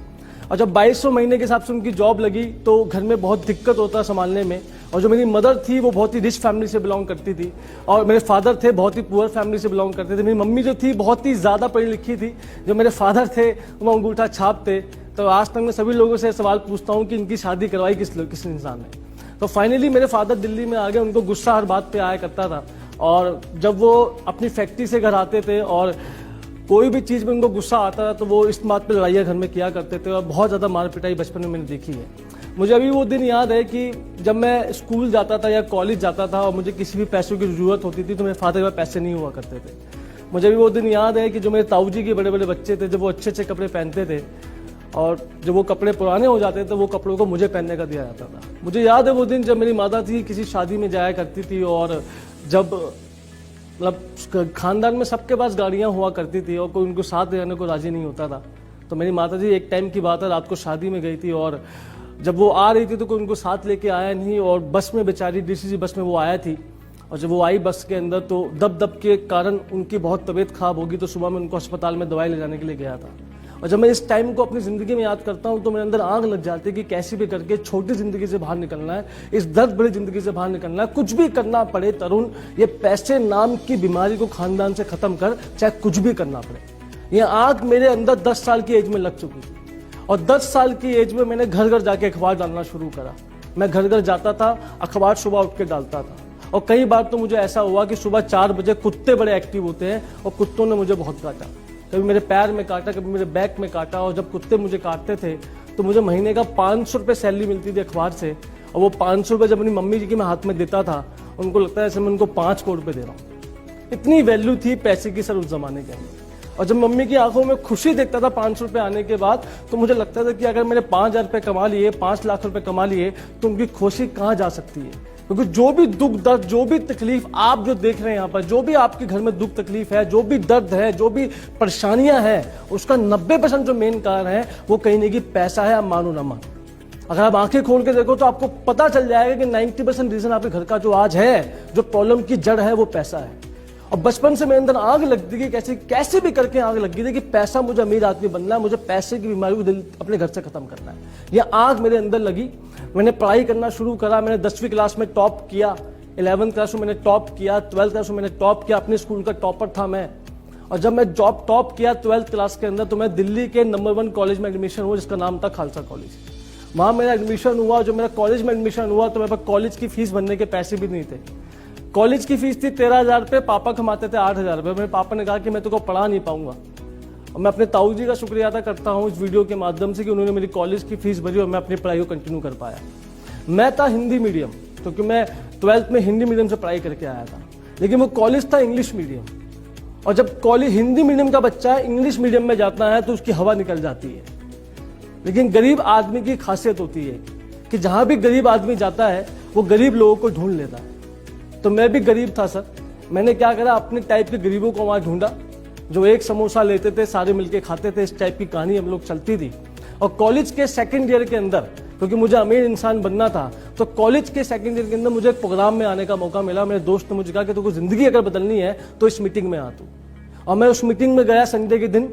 और जब 2200 महीने के हिसाब से उनकी जॉब लगी तो घर में बहुत दिक्कत होता है संभालने में। और जो मेरी मदर थी वो बहुत ही रिच फैमिली से बिलोंग करती थी और मेरे फादर थे बहुत ही पुअर फैमिली से बिलोंग करते थे। मेरी मम्मी जो थी बहुत ही ज़्यादा पढ़ी लिखी थी। जो मेरे फादर थे वो अंगूठा छाप थे। तो आज तक मैं सभी लोगों से सवाल पूछता हूँ कि इनकी शादी करवाई किस इंसान ने। तो फाइनली मेरे फादर दिल्ली में आ गए। उनको गुस्सा हर बात पे आया करता था और जब वो अपनी फैक्ट्री से घर आते थे और कोई भी चीज़ में उनको गुस्सा आता था तो वो इस बात पे लड़ाइयाँ घर में किया करते थे और बहुत ज़्यादा मार पिटाई बचपन में मैंने देखी है। मुझे अभी वो दिन याद है कि जब मैं स्कूल जाता था या कॉलेज जाता था और मुझे किसी भी पैसों की ज़रूरत होती थी तो मेरे फादर के पास पैसे नहीं हुआ करते थे। मुझे भी वो दिन याद है कि जो मेरे ताऊजी के बड़े बड़े बच्चे थे, जब वो अच्छे अच्छे कपड़े पहनते थे और जब वो कपड़े पुराने हो जाते थे वो कपड़ों को मुझे पहनने का दिया जाता था। मुझे याद है वो दिन जब मेरी माता थी किसी शादी में जाया करती थी और जब मतलब खानदान में सबके पास गाड़ियां हुआ करती थी और कोई उनको साथ ले जाने को राजी नहीं होता था। तो मेरी माता जी एक टाइम की बात है, रात को शादी में गई थी और जब वो आ रही थी तो कोई उनको साथ लेके आया नहीं और बस में बेचारी डीसीसी बस में वो आया थी और जब वो आई बस के अंदर तो दब के कारण उनकी बहुत तबीयत खराब होगी तो सुबह में उनको अस्पताल में दवाई ले जाने के लिए गया था। और जब मैं इस टाइम को अपनी ज़िंदगी में याद करता हूँ तो मेरे अंदर आग लग जाती है कि कैसे भी करके छोटी ज़िंदगी से बाहर निकलना है, इस दर्द भरी ज़िंदगी से बाहर निकलना है। कुछ भी करना पड़े तरुण, ये पैसे नाम की बीमारी को खानदान से ख़त्म कर, चाहे कुछ भी करना पड़े। ये आग मेरे अंदर 10 साल की एज में लग चुकी थी और 10 साल की एज में मैंने घर घर जाके अखबार डालना शुरू करा। मैं घर घर जाता था, अखबार सुबह उठ के डालता था और कई बार तो मुझे ऐसा हुआ कि सुबह 4 बजे कुत्ते बड़े एक्टिव होते हैं और कुत्तों ने मुझे बहुत काटा। कभी मेरे पैर में काटा, कभी मेरे बैक में काटा और जब कुत्ते मुझे काटते थे तो मुझे महीने का 500 रुपये सैलरी मिलती थी अखबार से और वो 500 रुपये जब अपनी मम्मी जी के मैं हाथ में देता था उनको लगता है जैसे मैं उनको 5 करोड़ रुपये दे रहा हूँ। इतनी वैल्यू थी पैसे की सर उस जमाने के अंदर। और जब मम्मी की आंखों में खुशी देखता था 500 रुपये आने के बाद तो मुझे लगता था कि अगर मैंने 5,000 रुपये कमा लिए, 5 लाख रुपये कमा लिए तो उनकी खुशी कहाँ जा सकती है। क्योंकि जो भी दुख दर्द, जो भी तकलीफ आप जो देख रहे हैं यहाँ पर, जो भी आपके घर में दुख तकलीफ है, जो भी दर्द है, जो भी परेशानियां हैं, उसका 90% जो मेन कारण है वो कहीं नहीं कि पैसा है। आप मानो ना मानो, अगर आप आंखें खोल के देखो तो आपको पता चल जाएगा कि 90% रीजन आपके घर का जो आज है, जो प्रॉब्लम की जड़ है वो पैसा है। और बचपन से मेरे अंदर आग लगती थी, कैसे भी करके आग लगी थी कि पैसा, मुझे अमीर आदमी बनना है, मुझे पैसे की बीमारी को दिल अपने घर से खत्म करना है। यह आग मेरे अंदर लगी। मैंने पढ़ाई करना शुरू करा। मैंने 10वीं क्लास में टॉप किया, 11th क्लास में मैंने टॉप किया, 12th क्लास में मैंने टॉप किया। अपने स्कूल का टॉपर था मैं। और जब मैं जॉब टॉप किया 12th क्लास के अंदर तो मैं दिल्ली के नंबर 1 कॉलेज में एडमिशन हुआ जिसका नाम था खालसा कॉलेज। वहाँ मेरा एडमिशन हुआ। जो मेरा कॉलेज में एडमिशन हुआ तो मेरे पास कॉलेज की फीस भरने के पैसे भी नहीं थे। कॉलेज की फीस थी 13,000 रुपये, पापा कमाते थे 8,000 रुपये। मेरे पापा ने कहा कि मैं तुमको पढ़ा नहीं पाऊंगा। और मैं अपने ताऊ जी का शुक्रिया अदा करता हूँ इस वीडियो के माध्यम से कि उन्होंने मेरी कॉलेज की फीस भरी और मैं अपनी पढ़ाई को कंटिन्यू कर पाया। मैं था हिंदी मीडियम, क्योंकि मैं 12th में हिंदी मीडियम से पढ़ाई करके आया था, लेकिन वो कॉलेज था इंग्लिश मीडियम। और जब कॉलेज हिंदी मीडियम का बच्चा इंग्लिश मीडियम में जाता है तो उसकी हवा निकल जाती है। लेकिन गरीब आदमी की खासियत होती है कि जहां भी गरीब आदमी जाता है वो गरीब लोगों को ढूंढ लेता है। तो मैं भी गरीब था सर। मैंने क्या करा, अपने टाइप के गरीबों को वहां ढूंढा जो एक समोसा लेते थे, सारे मिलके खाते थे। इस टाइप की कहानी हम लोग चलती थी। और कॉलेज के 2nd ईयर के अंदर, क्योंकि मुझे अमीर इंसान बनना था, तो कॉलेज के 2nd ईयर के अंदर मुझे एक प्रोग्राम में आने का मौका मिला। मेरे दोस्त ने मुझे कहा कि तुमको जिंदगी अगर बदलनी है तो इस मीटिंग में आ तू। और मैं उस मीटिंग में गया संडे के दिन।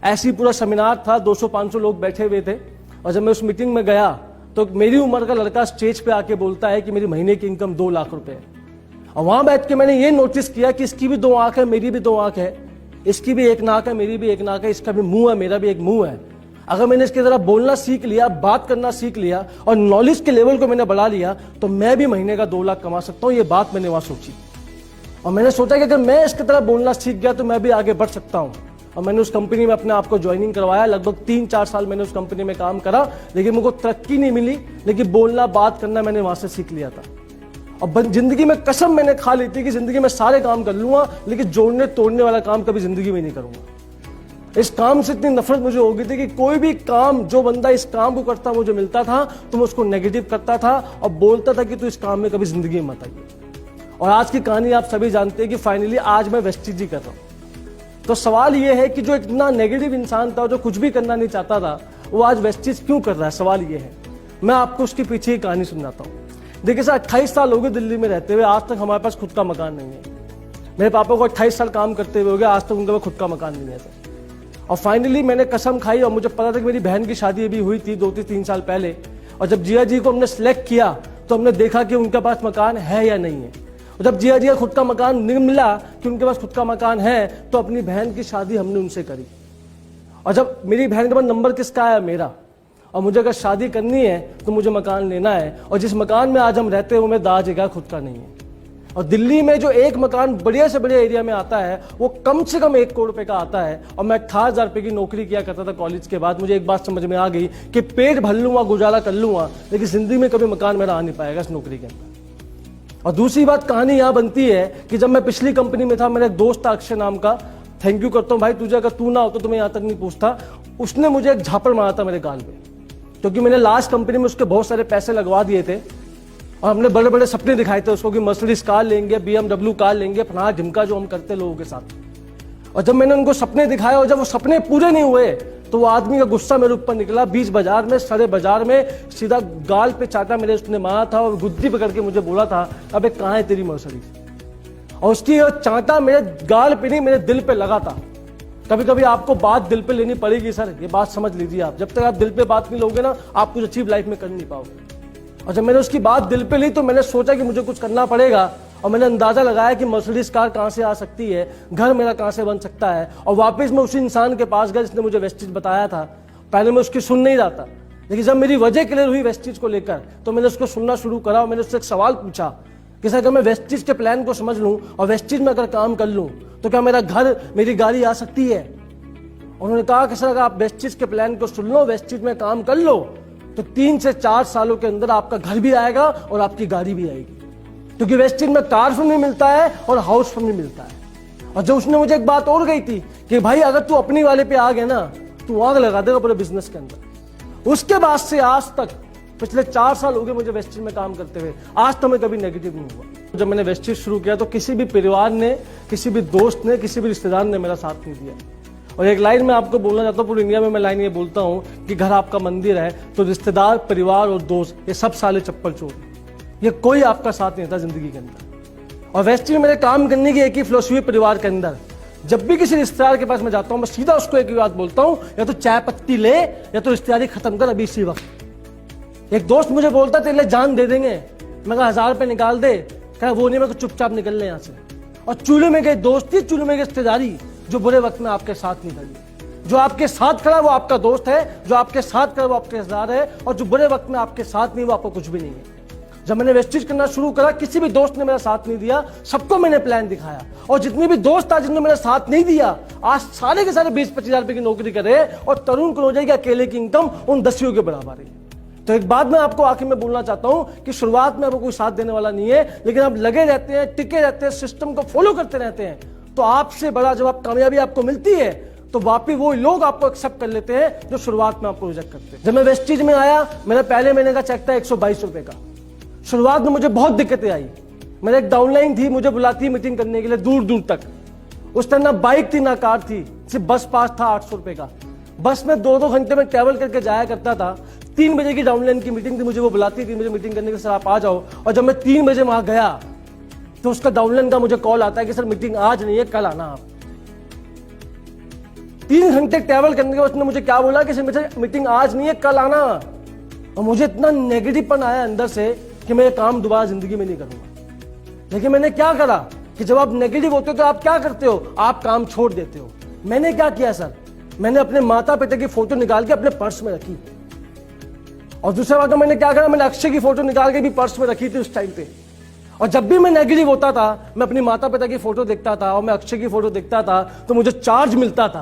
ऐसी पूरा सेमिनार था, 200-500 लोग बैठे हुए थे। और जब मैं उस मीटिंग में गया तो मेरी उम्र का लड़का स्टेज पे आके बोलता है कि मेरी महीने की इनकम 2 लाख रुपए है। और वहां बैठ के मैंने ये नोटिस किया कि इसकी भी 2 आंख है, मेरी भी 2 आंख है, इसकी भी एक नाक है, मेरी भी एक नाक है, इसका भी मुंह है, मेरा भी एक मुंह है। अगर मैंने इसकी तरह बोलना सीख लिया, बात करना सीख लिया और नॉलेज के लेवल को मैंने बढ़ा लिया तो मैं भी महीने का 2 लाख कमा सकता हूं। ये बात मैंने वहां सोची और मैंने सोचा कि अगर मैं इसकी तरह बोलना सीख गया तो मैं भी आगे बढ़ सकता हूं। और मैंने उस कंपनी में अपने आप को ज्वाइनिंग करवाया। लगभग 3-4 साल मैंने उस कंपनी में काम करा, लेकिन मुझको तरक्की नहीं मिली। लेकिन बोलना, बात करना मैंने वहां से सीख लिया था। और जिंदगी में कसम मैंने खा ली थी कि जिंदगी में सारे काम कर लूंगा, लेकिन जोड़ने तोड़ने वाला काम कभी जिंदगी में नहीं करूंगा। इस काम से इतनी नफरत मुझे हो गई थी कि कोई भी काम, जो बंदा इस काम को करता मुझे मिलता था तो मैं उसको नेगेटिव करता था और बोलता था कि तू इस काम में कभी जिंदगी में मत आइए। और आज की कहानी आप सभी जानते हैं कि फाइनली आज मैं वेस्टीज कर रहा हूं। तो सवाल यह है कि जो इतना नेगेटिव इंसान था, जो कुछ भी करना नहीं चाहता था, वो आज वेस्टीज क्यों कर रहा है? सवाल यह है। मैं आपको उसके पीछे की कहानी सुनाता हूँ। देखिए सर, 28 साल हो गए दिल्ली में रहते हुए, आज तक हमारे पास खुद का मकान नहीं है। मेरे पापा को 28 साल काम करते हुए हो गया, आज तक उनके पास खुद का मकान नहीं है सर। और फाइनली मैंने कसम खाई और मुझे पता था कि मेरी बहन की शादी अभी हुई थी 2-3 साल पहले। और जब जिया जी को हमने सिलेक्ट किया तो हमने देखा कि उनके पास मकान है या नहीं है। और जब जिया जी का खुद का मकान मिला कि उनके पास खुद का मकान है तो अपनी बहन की शादी हमने उनसे करी। और जब मेरी बहन के पास नंबर किसका आया? मेरा। और मुझे अगर शादी करनी है तो मुझे मकान लेना है। और जिस मकान में आज हम रहते हैं वो मेरा दादा जगह खुद का नहीं है। और दिल्ली में जो एक मकान बढ़िया से बढ़िया एरिया में आता है वो कम से कम 1 करोड़ रुपए का आता है। और मैं 18,000 रुपए की नौकरी किया करता था कॉलेज के बाद। मुझे एक बात समझ में आ गई कि पेट भर लूंगा, गुजारा कर लूंगा, लेकिन जिंदगी में कभी मकान मेरा आ नहीं पाएगा इस नौकरी के अंदर। और दूसरी बात कहानी यहाँ बनती है कि जब मैं पिछली कंपनी में था, मेरा एक दोस्त था अक्षय नाम का, थैंक यू करता हूँ भाई, तुझे अगर तू ना होता तो मैं यहाँ तक नहीं पूछता। उसने मुझे एक झापड़ मारा था मेरे गाल पे, क्योंकि मैंने लास्ट कंपनी में उसके बहुत सारे पैसे लगवा दिए थे और हमने बड़े बड़े सपने दिखाए थे उसको कि मर्सिडीज कार लेंगे, BMW कार लेंगे, फना ढिमका जो हम करते लोगों के साथ। और जब मैंने उनको सपने दिखाए और जब वो सपने पूरे नहीं हुए तो वो आदमी का गुस्सा मेरे ऊपर निकला। बीच बाजार में, सरे बाजार में सीधा गाल पे चाटा मेरे उसने मारा था और गुद्दी पकड़ के मुझे बोला था, अबे कहाँ है तेरी मर्सिडीज। और उसकी चाटा मेरे गाल पे नहीं, मेरे दिल पे लगा था। कभी कभी आपको बात दिल पे लेनी पड़ेगी सर, ये बात समझ लीजिए आप। जब तक आप दिल पे बात नहीं लोगे ना, आप कुछ अचीव लाइफ में कर नहीं पाओगे। और जब मैंने उसकी बात दिल पे ली तो मैंने सोचा कि मुझे कुछ करना पड़ेगा और मैंने अंदाजा लगाया कि मर्सिडीज कार कहां से आ सकती है, घर मेरा कहां से बन सकता है। और वापस मैं उसी इंसान के पास गया जिसने मुझे वेस्टीज बताया था। पहले मैं उसकी सुन नहीं रहा था, लेकिन जब मेरी वजह क्लियर हुई वेस्टीज को लेकर तो मैंने उसको सुनना शुरू करा और मैंने उससे एक सवाल पूछा कि सर अगर मैं वेस्टीज के प्लान को समझ लूं और वेस्टीज में अगर काम कर लूं तो क्या मेरा घर, मेरी गाड़ी आ सकती है। उन्होंने कहा कि सर अगर आप वेस्टीज के प्लान को सुन लो, वेस्टीज में काम कर लो तो 3 से 4 सालों के अंदर आपका घर भी आएगा और आपकी गाड़ी भी आएगी, क्योंकि वेस्टीज में कार फंड भी मिलता है और हाउस फंड भी मिलता है। और जो उसने मुझे एक बात और कही थी कि भाई अगर तू अपनी वाले पे आ गया ना, तू आग लगा देगा पूरे बिजनेस के अंदर। उसके बाद से आज तक पिछले 4 साल हो गए मुझे वेस्टीज में काम करते हुए, आज तक मैं कभी नेगेटिव नहीं हुआ। जब मैंने वेस्टीज शुरू किया तो किसी भी परिवार ने, किसी भी दोस्त ने, किसी भी रिश्तेदार ने मेरा साथ नहीं दिया। और एक लाइन मैं आपको बोलना चाहता हूँ, पूरी इंडिया में मैं लाइन ये बोलता हूँ कि घर आपका मंदिर है तो रिश्तेदार, परिवार और दोस्त ये सब साले चप्पल चोर, ये कोई आपका साथ नहीं था जिंदगी के अंदर। और वेस्टीज में मेरे काम करने की एक ही फिलोसफी परिवार के अंदर, जब भी किसी रिश्तेदार के पास मैं जाता हूँ मैं सीधा उसको एक ही बात बोलता हूँ, या तो चाय पत्ती ले या तो रिश्तेदारी खत्म कर अभी इसी वक्त। एक दोस्त मुझे बोलता तेरे लिए जान दे देंगे, मैं कहा 1000 रुपए निकाल दे, कहा वो नहीं, मैं चुपचाप निकल ले यहाँ से। और चूल्हे में गए दोस्ती, चूल्हे में गए रिश्तेदारी, जो बुरे वक्त में आपके साथ नहीं खड़ी। जो आपके साथ खड़ा वो आपका दोस्त है, जो आपके साथ खड़ा वो आपके रिश्तेदार है, और जो बुरे वक्त में आपके साथ नहीं वो आपको कुछ भी नहीं है। जब मैंने वेस्टीज करना शुरू करा किसी भी दोस्त ने मेरा साथ नहीं दिया, सबको मैंने प्लान दिखाया। और जितने भी दोस्त आज जिन्होंने मेरा साथ नहीं दिया, आज सारे के सारे 20-25 हजार रुपए की नौकरी कर रहे हैं और तरुण कनौजिया की अकेले की इनकम उन 10 के बराबर है। तो एक बात मैं आपको आखिर में बोलना चाहता हूं कि शुरुआत में आपको कोई साथ देने वाला नहीं है, लेकिन आप लगे रहते हैं, टिके रहते हैं, सिस्टम को फॉलो करते रहते हैं, तो आपसे बड़ा जब आप कामयाबी आपको मिलती है तो वापिस वो लोग आपको एक्सेप्ट कर लेते हैं जो शुरुआत में आपको रिजेक्ट करते हैं। जब मैं वेस्टीज में आया, मेरा पहले महीने का चेक था 122 रुपए का। शुरुआत में मुझे बहुत दिक्कतें आई। मेरा एक डाउनलाइन थी, मुझे बुलाती है मीटिंग करने के लिए दूर दूर तक। उस टाइम ना बाइक थी ना कार थी, सिर्फ बस पास था 800 रुपए का। बस में 2-2 घंटे में ट्रैवल करके जाया करता था। 3 बजे की डाउनलाइन की मीटिंग थी, मुझे वो बुलाती 3 बजे मीटिंग करने के, सर आप आ जाओ। और जब मैं 3 बजे वहां गया तो उसका डाउनलाइन का मुझे कॉल आता है कि सर मीटिंग आज नहीं है, कल आना आप। 3 घंटे ट्रैवल करने के बाद उसने मुझे क्या बोला कि सर मीटिंग आज नहीं है, कल आना। और मुझे इतना नेगेटिवपन आया अंदर से कि मैं ये काम दोबारा जिंदगी में नहीं करूंगा। लेकिन मैंने क्या करा कि जब आप नेगेटिव होते हो तो आप क्या करते हो, आप काम छोड़ देते हो। मैंने क्या किया सर, मैंने अपने माता पिता की फोटो निकाल के अपने पर्स में रखी। और दूसरा बात मैंने क्या करा, मैंने अक्षय की फोटो निकाल के भी पर्स में रखी थी उस टाइम पे। और जब भी मैं नेगेटिव होता था, मैं अपनी माता पिता की फोटो देखता था और मैं अक्षय की फोटो देखता था तो मुझे चार्ज मिलता था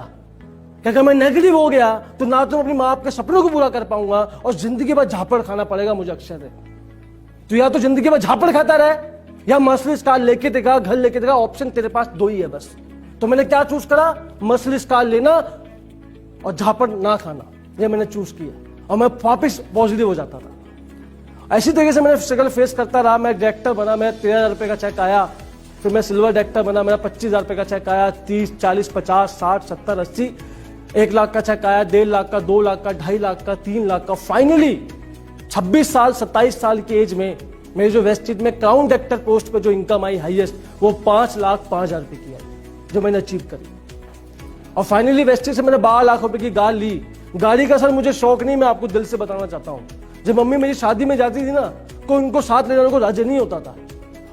कि अगर मैं नेगेटिव हो गया तो ना तो अपनी माँ बाप के सपनों को पूरा कर पाऊंगा और जिंदगी भर झापड़ खाना पड़ेगा मुझे अक्षय से। तो या तो जिंदगी भर झापड़ खाता रहे या मर्सिडीज कार लेके देगा, घर लेके देगा, ऑप्शन तेरे पास 2 ही है बस। तो मैंने क्या चूज करा, मर्सिडीज कार लेना और झापड़ ना खाना, ये मैंने चूज किया। और मैं वापिस पॉजिटिव हो जाता था। ऐसी तरीके से मैंने स्ट्रगल फेस करता रहा। मैं डायरेक्टर बना, मेरा 13,000 रुपए का चेक आया। फिर मैं सिल्वर डायरेक्टर बना, मेरा 25,000 रुपए का चेक आया। 30, 40, 50, 60, 70, 80, 1 लाख का चेक आया, 1.5 लाख का, 2 लाख का, 2.5 लाख का, 3 लाख का। फाइनली 26 साल 27 साल की एज में मेरी जो वेस्टीज में क्राउन डायरेक्टर पोस्ट पे जो इनकम आई हाईएस्ट, वो 5,05,000 रुपए की आई जो मैंने अचीव करी। और फाइनली वेस्टीज से मैंने 12 लाख रुपए की गाड़ी ली। गाड़ी का सर मुझे शौक नहीं, मैं आपको दिल से बताना चाहता हूँ। जब मम्मी मेरी शादी में जाती थी ना, तो उनको साथ ले जाने को राजी नहीं होता था।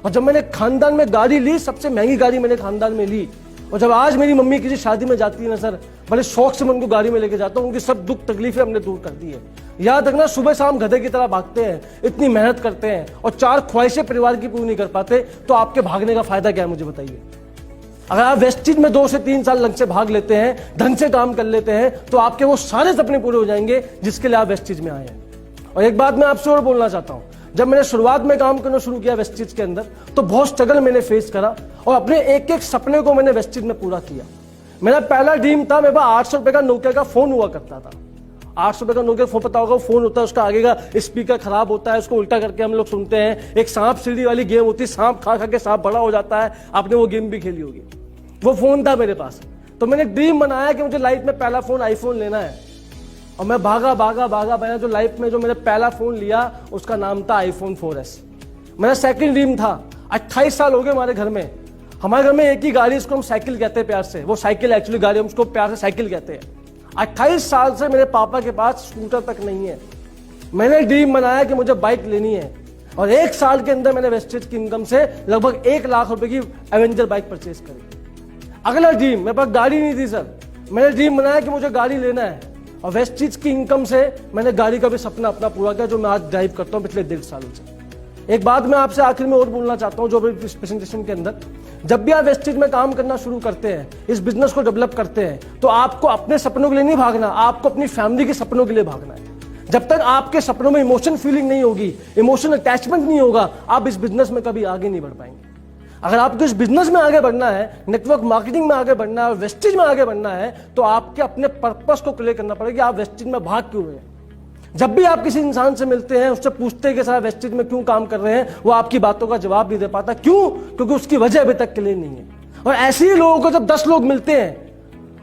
और जब मैंने खानदान में गाड़ी ली, सबसे महंगी गाड़ी मैंने खानदान में ली। और जब आज मेरी मम्मी किसी शादी में जाती है ना सर, बड़े शौक से मैं उनको गाड़ी में लेके जाता हूँ। उनकी सब दुख तकलीफें हमने दूर कर दी है। याद रखना, सुबह शाम गधे की तरह भागते हैं, इतनी मेहनत करते हैं और 4 ख्वाहिशें परिवार की पूरी नहीं कर पाते, तो आपके भागने का फायदा क्या है मुझे बताइए। अगर आप वेस्टीज में 2 से 3 साल लग से भाग लेते हैं, ढंग से काम कर लेते हैं, तो आपके वो सारे सपने पूरे हो जाएंगे जिसके लिए आप वेस्टीज में आए हैं। और एक बात मैं आपसे और बोलना चाहता हूं, जब मैंने शुरुआत में काम करना शुरू किया वेस्टीज के अंदर, तो बहुत स्ट्रगल मैंने फेस करा और अपने एक एक सपने को मैंने वेस्टीज में पूरा किया। मेरा पहला ड्रीम था, मेरे पास 800 रुपए का नोकिया का फोन हुआ करता था। 800 रुपए का नोकिया फोन, पता होगा फोन होता है, उसका आगे का स्पीकर खराब होता है, उसको उल्टा करके हम लोग सुनते हैं। एक सांप सीढ़ी वाली गेम होती है, सांप खा खा के सांप बड़ा हो जाता है, आपने वो गेम भी खेली होगी। वो फोन था मेरे पास, तो मैंने ड्रीम बनाया कि मुझे लाइफ में पहला फोन आईफोन लेना है। और मैं भागा मैंने जो लाइफ में जो मैंने पहला फोन लिया उसका नाम था आईफोन 4S। मेरा सेकंड ड्रीम था, 28 साल हो गए हमारे घर में एक ही गाड़ी, इसको हम साइकिल कहते हैं प्यार से, वो साइकिल एक्चुअली गाड़ी, हम उसको प्यार से साइकिल कहते हैं। 28 साल से मेरे पापा के पास स्कूटर तक नहीं है। मैंने ड्रीम बनाया कि मुझे बाइक लेनी है और 1 साल के अंदर मैंने वेस्टेज की इनकम से लगभग 1 लाख रुपए की एवेंजर बाइक परचेज करी। अगला ड्रीम, मेरे पास गाड़ी नहीं थी सर, मैंने ड्रीम बनाया कि मुझे गाड़ी लेना है और वेस्टेज की इनकम से मैंने गाड़ी का भी सपना अपना पूरा किया, जो मैं आज ड्राइव करता हूँ पिछले 1.5 सालों से। एक बात मैं आपसे आखिर में और बोलना चाहता हूँ, जो भी इस प्रेजेंटेशन के अंदर, जब भी आप वेस्टेज में काम करना शुरू करते हैं, इस बिजनेस को डेवलप करते हैं, तो आपको अपने सपनों के लिए नहीं भागना, आपको अपनी फैमिली के सपनों के लिए भागना है। जब तक आपके सपनों में इमोशन फीलिंग नहीं होगी, इमोशनल अटैचमेंट नहीं होगा, आप इस बिजनेस में कभी आगे नहीं बढ़ पाएंगे। अगर आपको इस बिजनेस में आगे बढ़ना है, नेटवर्क मार्केटिंग में आगे बढ़ना है और वेस्टेज में आगे बढ़ना है, तो आपके अपने पर्पस को क्लियर करना पड़ेगा, आप वेस्टेज में भाग क्यों रहे हैं। जब भी आप किसी इंसान से मिलते हैं, उससे पूछते हैं कि साहब वेस्टेज में क्यों काम कर रहे हैं, वो आपकी बातों का जवाब नहीं दे पाता। क्यों? क्योंकि उसकी वजह अभी तक क्लियर नहीं है। और ऐसे ही लोगों को जब 10 लोग मिलते हैं,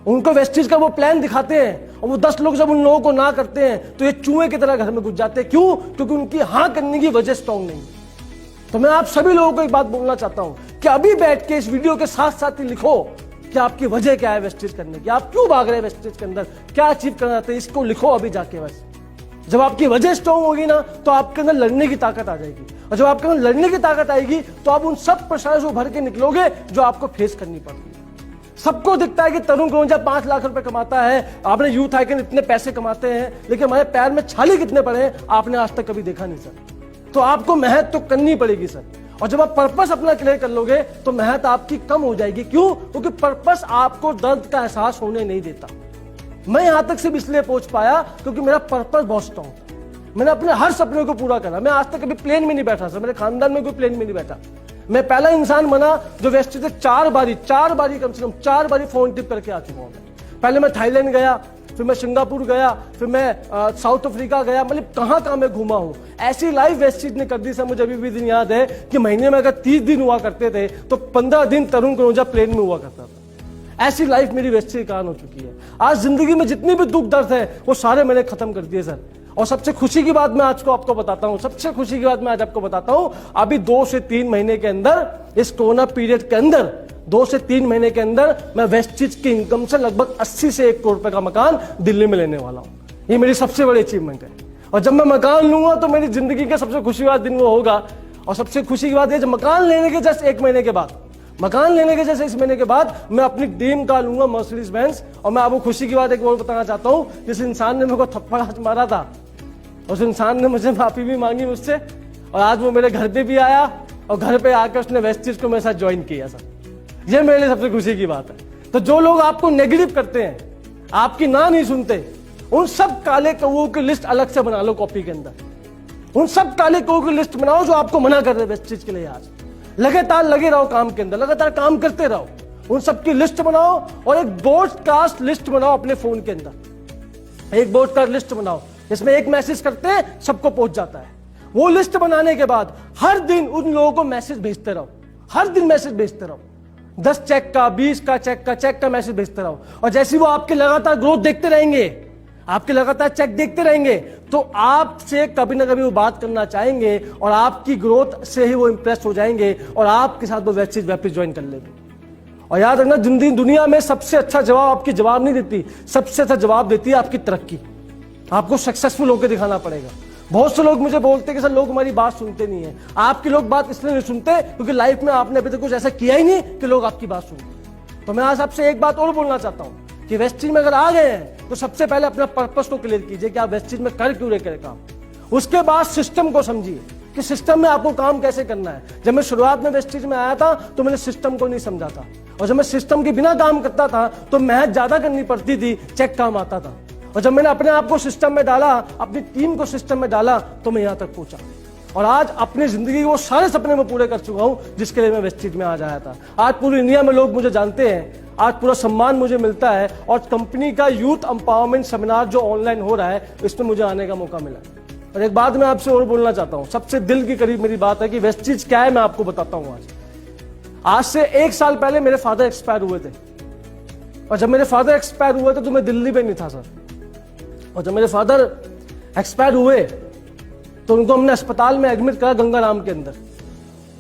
उनको वेस्टेज का वो प्लान दिखाते हैं और वो 10 लोग जब उन लोगों को ना करते हैं, तो ये चूहे की तरह घर में घुस जाते हैं। क्यों? क्योंकि उनकी हाँ करने की वजह स्ट्रॉन्ग नहीं है। तो मैं आप सभी लोगों को एक बात बोलना चाहता हूं कि अभी बैठ के इस वीडियो के साथ साथ ही लिखो कि आपकी वजह क्या है वेस्टेज करने की, आप क्यों भाग रहे हैं वेस्टेज के अंदर, क्या अचीव करना चाहते हैं, इसको लिखो अभी जाके। बस जब आपकी वजह स्ट्रॉन्ग होगी ना, तो आपके अंदर लड़ने की ताकत आ जाएगी, और जब आपके अंदर लड़ने की ताकत आएगी, तो आप उन सब परेशानियों से उभर के निकलोगे जो आपको फेस करनी पड़ेगी। सबको दिखता है कि तरुण कनौजिया 5 लाख रुपए कमाता है, आपने यूथ आइकन इतने पैसे कमाते हैं, लेकिन हमारे पैर में छाले कितने पड़े हैं आपने आज तक कभी देखा नहीं सर। तो आपको मेहनत तो करनी पड़ेगी सर, और जब आप पर्पस अपना क्लियर कर लोगे तो मेहनत आपकी कम हो जाएगी। क्यों? क्योंकि पर्पस आपको दर्द का एहसास होने नहीं देता। मैं यहां तक सिर्फ इसलिए पहुंच पाया क्योंकि मेरा पर्पस बहुत स्ट्रॉन्ग था। मैंने अपने हर सपने को पूरा करा। मैं आज तक कभी प्लेन में नहीं बैठा सर, मेरे खानदान में कोई प्लेन में नहीं बैठा। मैं पहला इंसान बना जो वेस्टेज से 4 बारी कम से कम 4 बारी फोन टिप करके आ चुका हूं। पहले मैं थाईलैंड गया, फिर मैं सिंगापुर गया, फिर मैं साउथ अफ्रीका गया, मतलब कहां मैं घूमा हूं। ऐसी लाइफ वेस्टेज ने कर दी सर, मुझे अभी भी दिन याद है कि महीने में अगर 30 दिन हुआ करते थे तो 15 दिन तरुण कनौजिया प्लेन में हुआ करता था। ऐसी लाइफ मेरी वेस्टेज के कारण हो चुकी है। आज जिंदगी में जितनी भी दुख दर्द है वो सारे मैंने खत्म कर दिए सर। और सबसे खुशी की बात मैं आज को आपको बताता हूं, सबसे खुशी की बात मैं आज आपको बताता हूं, अभी 2 से 3 महीने के अंदर, इस कोरोना पीरियड के अंदर 2 से 3 महीने के अंदर मैं वेस्टेज की इनकम से लगभग 80 से 1 करोड़ रुपए का मकान दिल्ली में लेने वाला हूं। ये मेरी सबसे बड़ी अचीवमेंट है। और जब मैं मकान लूंगा तो मेरी जिंदगी का सबसे खुशी वाला दिन वो होगा। और सबसे खुशी की बात है, जब मकान लेने के जस्ट 1 महीने के बाद, मकान लेने के जैसे 1 महीने के बाद मैं अपनी ड्रीम कार लूंगा, मर्सिडीज बेंज। और मैं आपको खुशी की बात एक और बताना चाहता हूं, जिस इंसान ने मेरे को थप्पड़ हाथ मारा था, उस इंसान ने मुझे माफी भी मांगी मुझसे, और आज वो मेरे घर पे भी आया और घर पे आकर उसने वेस्टेज को मेरे साथ ज्वाइन किया सर। ये मेरे लिए सबसे खुशी की बात है। तो जो लोग आपको नेगेटिव करते हैं, आपकी ना नहीं सुनते, उन सब काले कौओं की लिस्ट अलग से बना लो कॉपी के अंदर। उन सब काले कौओं की लिस्ट बनाओ जो आपको मना कर रहे हैं वेस्टेज के लिए। आज लगातार लगे रहो काम के अंदर, लगातार काम करते रहो, उन सब की लिस्ट बनाओ और एक ब्रॉडकास्ट लिस्ट बनाओ अपने फोन के अंदर। एक ब्रॉडकास्ट लिस्ट बनाओ जिसमें एक मैसेज करते हैं सबको पहुंच जाता है। वो लिस्ट बनाने के बाद हर दिन उन लोगों को मैसेज भेजते रहो, हर दिन मैसेज भेजते रहो, 10 चेक का, 20 का चेक का मैसेज भेजते रहो। और जैसे वो आपके लगातार ग्रोथ देखते रहेंगे, आपके लगातार चेक देखते रहेंगे, तो आपसे कभी ना कभी वो बात करना चाहेंगे और आपकी ग्रोथ से ही वो इंप्रेस हो जाएंगे और आपके साथ वो वेस्टेज वापस ज्वाइन कर लेंगे। और याद रखना, दुनिया में सबसे अच्छा जवाब आपकी जवाब नहीं देती, सबसे अच्छा जवाब देती है आपकी तरक्की। आपको सक्सेसफुल होकर दिखाना पड़ेगा। बहुत से लोग मुझे बोलते हैं कि सर लोग हमारी बात सुनते नहीं है। आपकी लोग बात इसलिए नहीं सुनते क्योंकि लाइफ में आपने अभी तक कुछ ऐसा किया ही नहीं कि लोग आपकी बात सुनते। तो मैं आज आपसे एक बात और बोलना चाहता हूं कि वेस्टेज में अगर आ गए हैं तो सबसे पहले अपना पर्पस को क्लियर कीजिए कि आप वेस्टेज में कर क्यों रहे काम। उसके बाद सिस्टम को समझिए कि सिस्टम में आपको काम कैसे करना है। जब मैं शुरुआत में वेस्टेज में आया था तो मैंने सिस्टम को नहीं समझा था, और जब मैं सिस्टम के बिना काम करता था तो मेहनत ज्यादा करनी पड़ती थी, चेक काम आता था। और जब मैंने अपने आप को सिस्टम में डाला, अपनी टीम को सिस्टम में डाला, तो मैं यहां तक पहुंचा। और आज अपनी जिंदगी के वो सारे सपने मैं पूरे कर चुका हूं जिसके लिए मैं वेस्टीज में आज आया था। आज पूरी इंडिया में लोग मुझे जानते हैं, आज पूरा सम्मान मुझे मिलता है और कंपनी का यूथ एम्पावरमेंट सेमिनार जो ऑनलाइन हो रहा है इसमें मुझे आने का मौका मिला। और एक बात मैं आपसे और बोलना चाहता हूं, सबसे दिल के करीब मेरी बात है कि वेस्टीज क्या है मैं आपको बताता हूं। आज से 1 साल पहले मेरे फादर एक्सपायर हुए थे और जब मेरे फादर एक्सपायर हुए थे तो मैं दिल्ली में नहीं था सर। और जब मेरे फादर एक्सपायर हुए तो उनको हमने अस्पताल में एडमिट करा गंगाराम के अंदर।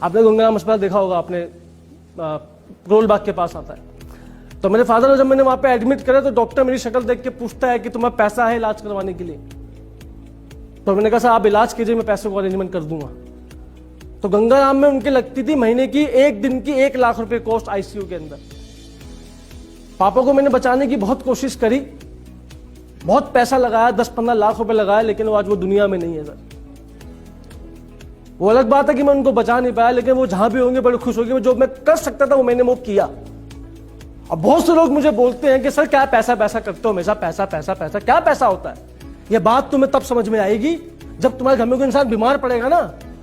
आपने गंगाराम अस्पताल देखा होगा, आपने करोल बाग के पास आता है। तो मेरे फादर को जब मैंने वहां पे एडमिट करा तो डॉक्टर मेरी शक्ल देख के पूछता है कि तुम्हारा पैसा है इलाज करवाने के लिए? तो मैंने कहा सर आप इलाज कीजिए, मैं पैसों को अरेंजमेंट कर दूंगा। तो गंगाराम में उनकी लगती थी महीने की 1 दिन की 1 लाख रुपए कॉस्ट आईसीयू के अंदर। पापा को मैंने बचाने की बहुत कोशिश करी, बहुत पैसा लगाया, 10-15 लाख रुपए लगाया, लेकिन आज वो दुनिया में नहीं है सर। वो अलग बात है कि मैं उनको बचा नहीं पाया, लेकिन वो जहां भी होंगे बड़े खुश होंगे। जो मैं कर सकता था वो मैंने वो किया। अब बहुत से लोग मुझे बोलते हैं कि सर क्या पैसा पैसा करते हो हमेशा, पैसा पैसा पैसा, क्या पैसा होता है? ये बात तुम्हें तब समझ में आएगी जब तुम्हारे घर में कोई इंसान बीमार पड़ेगा ना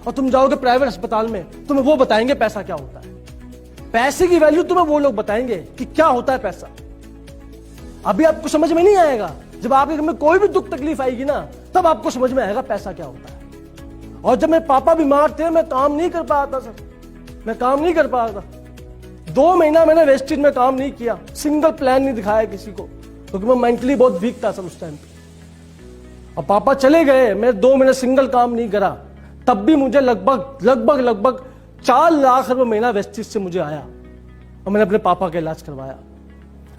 और तुम जाओगे प्राइवेट अस्पताल में, तुम्हें वो बताएंगे पैसा क्या होता है। पैसे की वैल्यू तुम्हें वो लोग बताएंगे कि क्या होता है पैसा। अभी आपको समझ में नहीं आएगा, जब आपके घर में कोई भी दुख तकलीफ आएगी ना तब आपको समझ में आएगा पैसा क्या होता है। और जब मेरे पापा बीमार थे मैं काम नहीं कर पाया था सर, मैं काम नहीं कर पाया था। 2 महीना मैंने वेस्टेज में काम नहीं किया, सिंगल प्लान नहीं दिखाया किसी को, क्योंकि मैं मेंटली बहुत वीक था सर उस टाइम पे। और पापा चले गए, मैं 2 महीने सिंगल काम नहीं करा, तब भी मुझे लगभग 4 लाख रुपए महीना वेस्टेज से मुझे आया और मैंने अपने पापा का इलाज करवाया।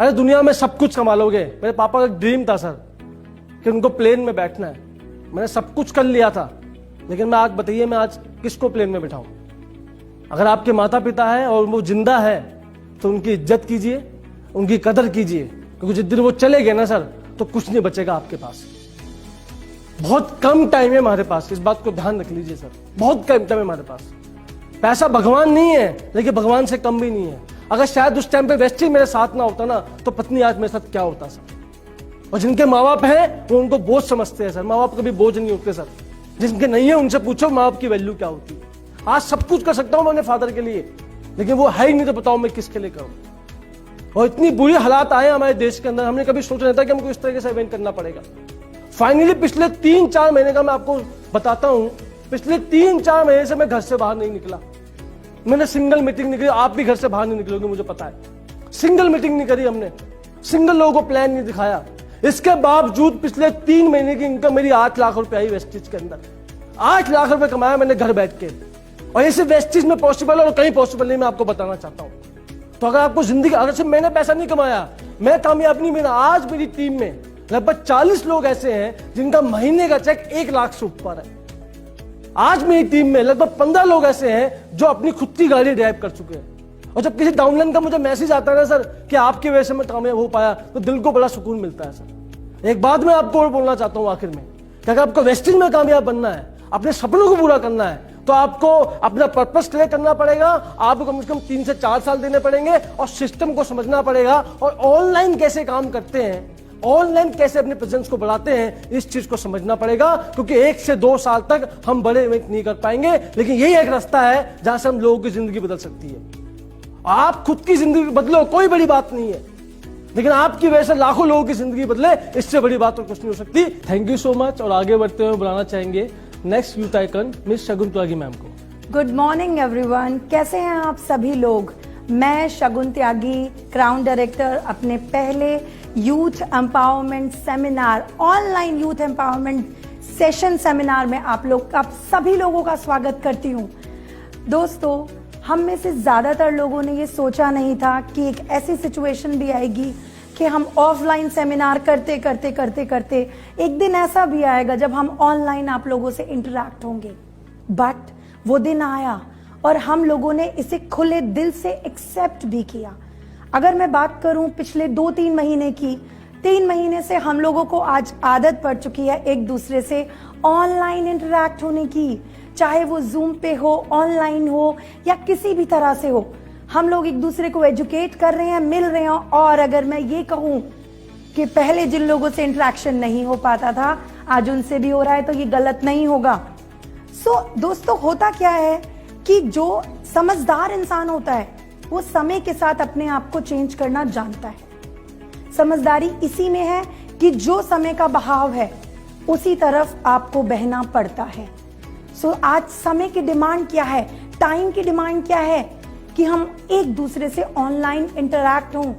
अरे दुनिया में सब कुछ कमा लोगे, मेरे पापा का एक ड्रीम था सर कि उनको प्लेन में बैठना है। मैंने सब कुछ कर लिया था, लेकिन मैं आज बताइए मैं आज किसको प्लेन में बिठाऊं? अगर आपके माता पिता है और वो जिंदा है तो उनकी इज्जत कीजिए, उनकी कदर कीजिए, क्योंकि जिस दिन वो चले गए ना सर तो कुछ नहीं बचेगा आपके पास। बहुत कम टाइम है हमारे पास, इस बात को ध्यान रख लीजिए सर, बहुत कम टाइम है हमारे पास। पैसा भगवान नहीं है, लेकिन भगवान से कम भी नहीं है। अगर शायद उस टाइम पे वेस्टेज मेरे साथ ना होता ना तो पत्नी आज मेरे साथ क्या होता सर। और जिनके माँ बाप हैं वो उनको बोझ समझते हैं सर, माँ बाप कभी बोझ नहीं होते सर। जिनके नहीं है उनसे पूछो माँ बाप की वैल्यू क्या होती है। आज सब कुछ कर सकता हूं मैं अपने फादर के लिए, लेकिन वो है ही नहीं, तो बताओ मैं किसके लिए करूं। और इतनी बुरी हालात आए हमारे देश के अंदर, हमने कभी सोचा नहीं था कि हमको इस तरीके से इवेंट करना पड़ेगा। फाइनली पिछले 3-4 महीने का मैं आपको बताता हूं, पिछले 3-4 महीने से मैं घर से बाहर नहीं निकला। मैंने सिंगल मीटिंग नहीं करी, आप भी घर से बाहर नहीं निकलोगे मुझे पता है। सिंगल मीटिंग नहीं करी हमने, सिंगल लोगों को प्लान नहीं दिखाया। इसके बावजूद पिछले 3 महीने की इनकम मेरी 8 लाख रुपए आई वेस्टेज के अंदर। 8 लाख रुपए कमाया मैंने घर बैठ के, और ये सिर्फ वेस्टेज में पॉसिबल है और कहीं पॉसिबल नहीं, मैं आपको बताना चाहता हूं। तो अगर आपको जिंदगी, अगर सिर्फ मैंने पैसा नहीं कमाया, मैं कामयाब नहीं मिला, आज मेरी टीम में लगभग 40 लोग ऐसे हैं जिनका महीने का चेक 1 लाख से ऊपर है। आज मेरी टीम में लगभग 15 लोग ऐसे हैं जो अपनी खुद की गाड़ी ड्राइव कर चुके हैं। और जब किसी डाउनलाइन का मुझे मैसेज आता है ना सर कि आपकी वजह से मैं कामयाब हो पाया, तो दिल को बड़ा सुकून मिलता है सर। एक बात मैं आपको और बोलना चाहता हूं आखिर में, कि अगर आपको वेस्टेज में कामयाब बनना है, अपने सपनों को पूरा करना है, तो आपको अपना पर्पस क्लियर करना पड़ेगा। आपको कम से कम 3 से 4 साल देने पड़ेंगे और सिस्टम को समझना पड़ेगा, और ऑनलाइन कैसे काम करते हैं, ऑनलाइन कैसे अपने प्रेजेंस को बढ़ाते हैं, इस चीज को समझना पड़ेगा। क्योंकि 1 से 2 साल तक हम बड़े इवेंट नहीं कर पाएंगे, लेकिन यही एक रास्ता है जहां से हम लोगों की जिंदगी बदल सकती है। आप खुद की जिंदगी बदलो, कोई बड़ी बात नहीं है, लेकिन आपकी वजह से लाखों लोगों की जिंदगी बदले, इससे बड़ी बात तो कुछ नहीं हो सकती। Thank you so much. और आगे बढ़ते हुए बुलाना चाहेंगे नेक्स्ट यूथ आइकन मिस शगुन त्यागी मैम को। गुड मॉर्निंग एवरीवन, कैसे हैं आप सभी लोग? मैं शगुन त्यागी, क्राउन डायरेक्टर, अपने पहले youth empowerment seminar, online youth empowerment session seminar में आप सभी लोगों का स्वागत करती हूँ। दोस्तों, हम में से ज्यादातर लोगों ने ये सोचा नहीं था कि एक ऐसी सिचुएशन भी आएगी कि हम ऑफलाइन सेमिनार करते करते एक दिन ऐसा भी आएगा जब हम ऑनलाइन आप लोगों से इंटरैक्ट होंगे। बट वो दिन आया और हम लोगों ने इसे खुले दिल से एक्सेप्ट भी किया। अगर मैं बात करूं पिछले 2-3 महीने की, 3 महीने से हम लोगों को आज आदत पड़ चुकी है एक दूसरे से ऑनलाइन इंटरैक्ट होने की, चाहे वो जूम पे हो, ऑनलाइन हो या किसी भी तरह से हो। हम लोग एक दूसरे को एजुकेट कर रहे हैं, मिल रहे हैं। और अगर मैं ये कहूं कि पहले जिन लोगों से इंटरेक्शन नहीं हो पाता था आज उनसे भी हो रहा है, तो ये गलत नहीं होगा। दोस्तों होता क्या है कि जो समझदार इंसान होता है वो समय के साथ अपने आप को चेंज करना जानता है। समझदारी इसी में है कि जो समय का बहाव है उसी तरफ आपको बहना पड़ता है। आज समय की डिमांड क्या है, टाइम की डिमांड क्या है कि हम एक दूसरे से ऑनलाइन इंटरैक्ट हों,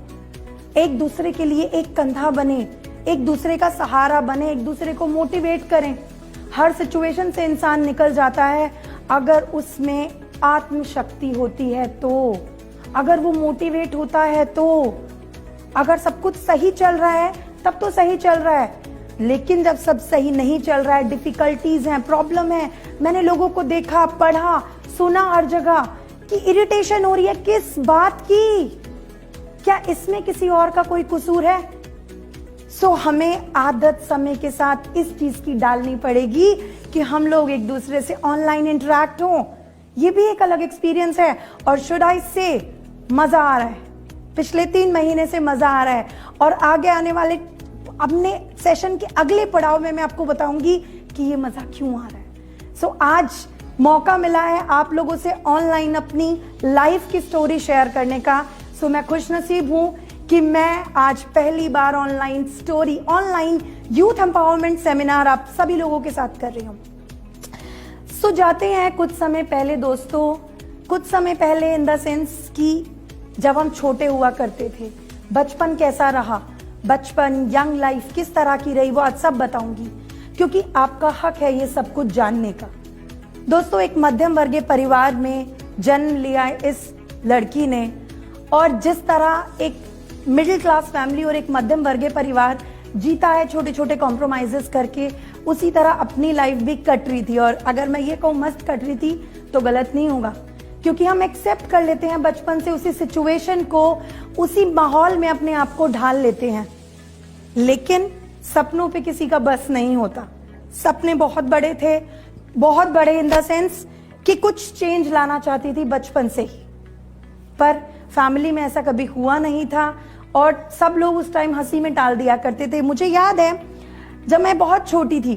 एक दूसरे के लिए एक कंधा बने, एक दूसरे का सहारा बने, एक दूसरे को मोटिवेट करें। हर सिचुएशन से इंसान निकल जाता है अगर उसमें आत्मशक्ति होती है तो, अगर वो मोटिवेट होता है तो। अगर सब कुछ सही चल रहा है तब तो सही चल रहा है, लेकिन जब सब सही नहीं चल रहा है, डिफिकल्टीज हैं, प्रॉब्लम है, मैंने लोगों को देखा, पढ़ा, सुना हर जगह कि इरिटेशन हो रही है, किस बात की? क्या इसमें किसी और का कोई कसूर है? हमें आदत समय के साथ इस चीज की डालनी पड़ेगी कि हम लोग एक दूसरे से ऑनलाइन इंटरैक्ट हों। ये भी एक अलग एक्सपीरियंस है और शुड आई से मजा आ रहा है। पिछले 3 महीने से मजा आ रहा है और आगे आने वाले अपने सेशन के अगले पड़ाव में मैं आपको बताऊंगी कि ये मजा क्यों आ रहा है। आज मौका मिला है आप लोगों से ऑनलाइन अपनी लाइफ की स्टोरी शेयर करने का। मैं खुशनसीब हूं कि मैं आज पहली बार ऑनलाइन यूथ एम्पावरमेंट सेमिनार आप सभी लोगों के साथ कर रही हूं। जाते हैं कुछ समय पहले दोस्तों, कुछ समय पहले इन द सेंस कि जब हम छोटे हुआ करते थे, बचपन कैसा रहा, बचपन यंग लाइफ किस तरह की रही, वो आज सब बताऊंगी क्योंकि आपका हक है ये सब कुछ जानने का। दोस्तों, एक मध्यम वर्गीय परिवार में जन्म लिया इस लड़की ने और जिस तरह एक मिडिल क्लास फैमिली और एक मध्यम वर्गीय परिवार जीता है छोटे छोटे कॉम्प्रोमाइजेस करके, उसी तरह अपनी लाइफ भी कट रही थी। और अगर मैं ये कहूँ मस्त कट रही थी तो गलत नहीं होगा, क्योंकि हम एक्सेप्ट कर लेते हैं बचपन से उसी सिचुएशन को, उसी माहौल में अपने आप को ढाल लेते हैं। लेकिन सपनों पे किसी का बस नहीं होता। सपने बहुत बड़े थे, बहुत बड़े इन द सेंस कि कुछ चेंज लाना चाहती थी बचपन से ही, पर फैमिली में ऐसा कभी हुआ नहीं था और सब लोग उस टाइम हंसी में टाल दिया करते थे। मुझे याद है जब मैं बहुत छोटी थी,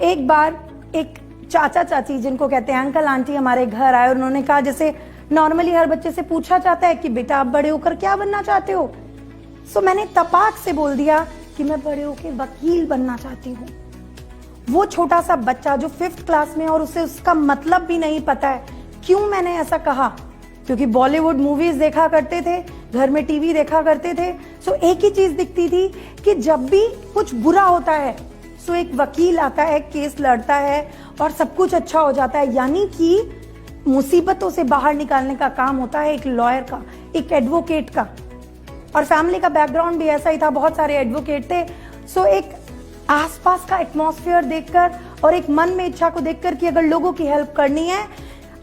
एक बार एक चाचा चाची, जिनको कहते हैं अंकल आंटी, हमारे घर आए और उन्होंने कहा, जैसे नॉर्मली हर बच्चे से पूछा जाता है कि बेटा आप बड़े होकर क्या बनना चाहते हो। मैंने तपाक से बोल दिया कि मैं बड़े होकर वकील बनना चाहती हूँ। वो छोटा सा बच्चा जो 5th क्लास में और उसे उसका मतलब भी नहीं पता है। क्यों मैंने ऐसा कहा? क्योंकि बॉलीवुड मूवीज देखा करते थे, घर में टीवी देखा करते थे। एक ही चीज दिखती थी कि जब भी कुछ बुरा होता है एक वकील आता है, केस लड़ता है और सब कुछ अच्छा हो जाता है। यानी कि मुसीबतों से बाहर निकालने का काम होता है एक लॉयर का, एक एडवोकेट का। और फैमिली का बैकग्राउंड भी ऐसा ही था, बहुत सारे एडवोकेट थे। एक आसपास का एटमॉस्फेयर देखकर और एक मन में इच्छा को देखकर कि अगर लोगों की हेल्प करनी है,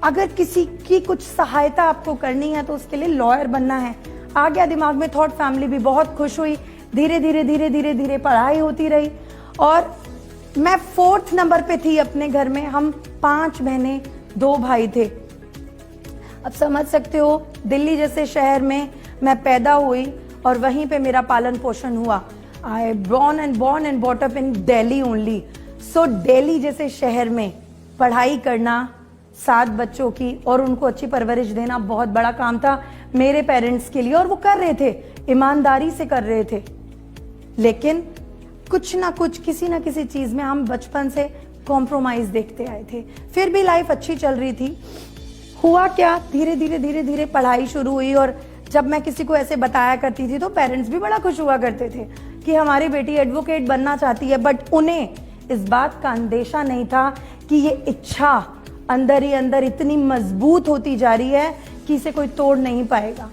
अगर किसी की कुछ सहायता आपको करनी है तो उसके लिए लॉयर बनना है। आ गया दिमाग में थॉट। फैमिली भी बहुत खुश हुई। धीरे धीरे धीरे धीरे धीरे पढ़ाई होती रही और मैं 4th नंबर पे थी अपने घर में। हम 5 बहनें 2 भाई थे। अब समझ सकते हो, दिल्ली जैसे शहर में मैं पैदा हुई और वहीं पे मेरा पालन पोषण हुआ। आई born and brought up in Delhi only। Delhi जैसे शहर में पढ़ाई करना, 7 बच्चों की और उनको अच्छी परवरिश देना बहुत बड़ा काम था मेरे पेरेंट्स के लिए, और वो कर रहे थे, ईमानदारी से कर रहे थे। लेकिन कुछ ना कुछ, किसी ना किसी चीज में हम बचपन से कॉम्प्रोमाइज देखते आए थे। फिर भी लाइफ अच्छी चल रही थी। हुआ क्या, धीरे धीरे धीरे धीरे पढ़ाई शुरू हुई और जब मैं किसी को ऐसे बताया करती थी तो पेरेंट्स भी बड़ा खुश हुआ करते थे कि हमारी बेटी एडवोकेट बनना चाहती है। बट उन्हें इस बात का अंदेशा नहीं था कि ये इच्छा अंदर ही अंदर इतनी मजबूत होती जा रही है कि इसे कोई तोड़ नहीं पाएगा।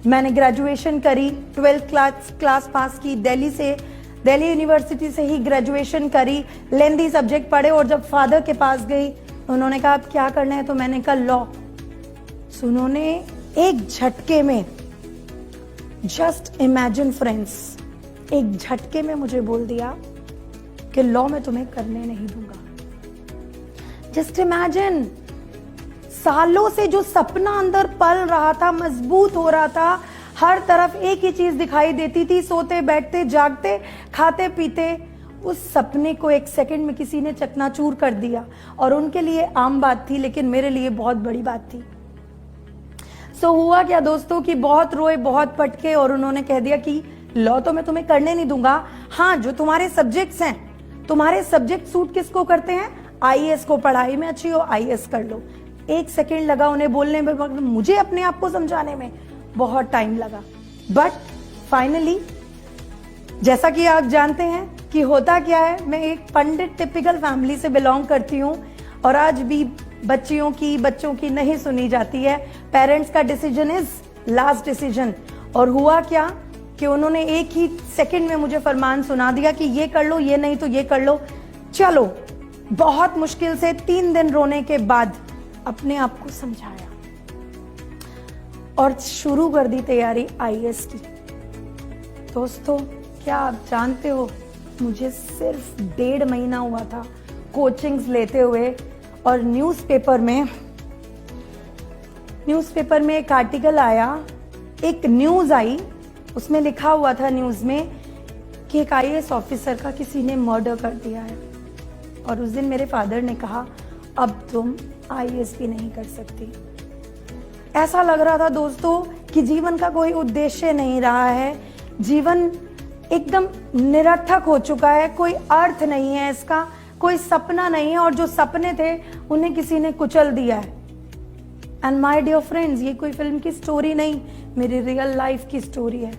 मैंने ग्रेजुएशन करी, 12th क्लास पास की, दिल्ली यूनिवर्सिटी से ही ग्रेजुएशन करी। लेंदी सब्जेक्ट पढ़े और जब फादर के पास गई, उन्होंने कहा अब क्या करना है, तो मैंने कहा लॉ। उन्होंने एक झटके में, जस्ट इमेजिन फ्रेंड्स, एक झटके में मुझे बोल दिया कि लॉ मैं तुम्हें करने नहीं दूंगा। जस्ट इमेजिन, सालों से जो सपना अंदर पल रहा था, मजबूत हो रहा था, हर तरफ एक ही चीज दिखाई देती थी, सोते बैठते जागते खाते पीते, उस सपने को एक सेकंड में किसी ने चकनाचूर कर दिया, और उनके लिए आम बात थी लेकिन मेरे लिए बहुत बड़ी बात थी। सो हुआ क्या दोस्तों कि बहुत रोए, बहुत पटके, और उन्होंने कह दिया कि लॉ तो मैं तुम्हें करने नहीं दूंगा, हाँ जो तुम्हारे सब्जेक्ट्स हैं, तुम्हारे सब्जेक्ट सूट किसको करते हैं, आईएएस को, पढ़ाई में अच्छी हो आईएएस कर लो। एक सेकंड लगा उन्हें बोलने में, मगर मुझे अपने आप को समझाने में बहुत टाइम लगा। बट फाइनली, जैसा कि आप जानते हैं कि होता क्या है, मैं एक पंडित टिपिकल फैमिली से बिलोंग करती हूँ, और आज भी बच्चों की नहीं सुनी जाती है। पेरेंट्स का डिसीजन इज लास्ट डिसीजन। और हुआ क्या कि उन्होंने एक ही सेकंड में मुझे फरमान सुना दिया कि ये कर लो, ये नहीं तो ये कर लो। चलो, बहुत मुश्किल से 3 दिन रोने के बाद अपने आप को समझाया और शुरू कर दी तैयारी आईएएस की। दोस्तों, क्या आप जानते हो, मुझे सिर्फ 1.5 महीना हुआ था कोचिंग्स लेते हुए, और न्यूज़पेपर में एक आर्टिकल आया, एक न्यूज आई, उसमें लिखा हुआ था न्यूज में कि एक आईएएस ऑफिसर का किसी ने मर्डर कर दिया है। और उस दिन मेरे फादर ने कहा, अब तुम आईएएस भी नहीं कर सकती। ऐसा लग रहा था दोस्तों कि जीवन का कोई उद्देश्य नहीं रहा है, जीवन एकदम निरर्थक हो चुका है, कोई अर्थ नहीं है इसका, कोई सपना नहीं है, और जो सपने थे उन्हें किसी ने कुचल दिया है। एंड माय डियर फ्रेंड्स, ये कोई फिल्म की स्टोरी नहीं, मेरी रियल लाइफ की स्टोरी है।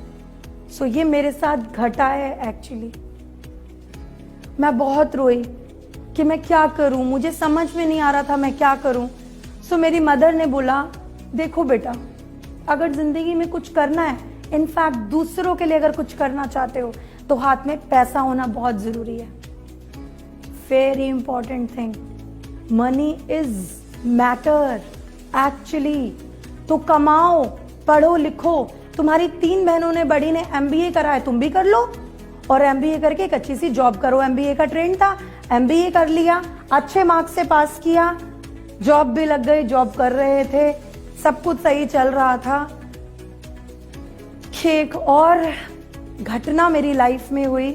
सो ये मेरे साथ घटा है एक्चुअली। मैं बहुत रोई कि मैं क्या करूं, मुझे समझ में नहीं आ रहा था मैं क्या करूं। सो मेरी मदर ने बोला, देखो बेटा, अगर जिंदगी में कुछ करना है, इनफैक्ट दूसरों के लिए अगर कुछ करना चाहते हो, तो हाथ में पैसा होना बहुत जरूरी है। Very important thing, money is matter actually. तो कमाओ, पढ़ो लिखो। तुम्हारी 3 बहनों ने, बड़ी ने एमबीए करा है, तुम भी कर लो, और एमबीए करके एक अच्छी सी जॉब करो। एमबीए का ट्रेंड था, एमबीए कर लिया, अच्छे मार्क्स से पास किया, जॉब भी लग गई, जॉब कर रहे थे, सब कुछ सही चल रहा था। एक और घटना मेरी लाइफ में हुई।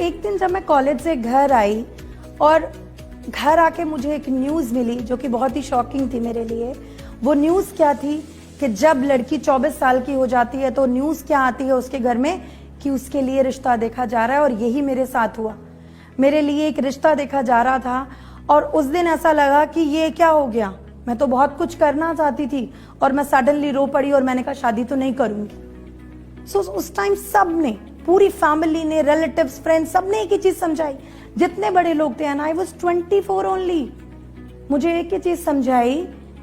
एक दिन जब मैं कॉलेज से घर आई, और घर आके मुझे एक न्यूज मिली जो कि बहुत ही शॉकिंग थी मेरे लिए। वो न्यूज क्या थी कि जब लड़की 24 साल की हो जाती है तो न्यूज क्या आती है उसके घर में कि उसके लिए रिश्ता देखा जा रहा है। और यही मेरे साथ हुआ, मेरे लिए एक रिश्ता देखा जा रहा था, और उस दिन ऐसा लगा कि ये क्या हो गया, मैं तो बहुत कुछ करना चाहती थी, और मैं सडनली रो पड़ी, और मैंने कहा शादी तो नहीं करूंगी। सो उस टाइम सबने, पूरी फैमिली ने, रिलेटिव्स, फ्रेंड्स, सबने एक ही चीज समझाई, जितने बड़े लोग थे, एंड आई वाज 24 ओनली, मुझे एक ही चीज समझाई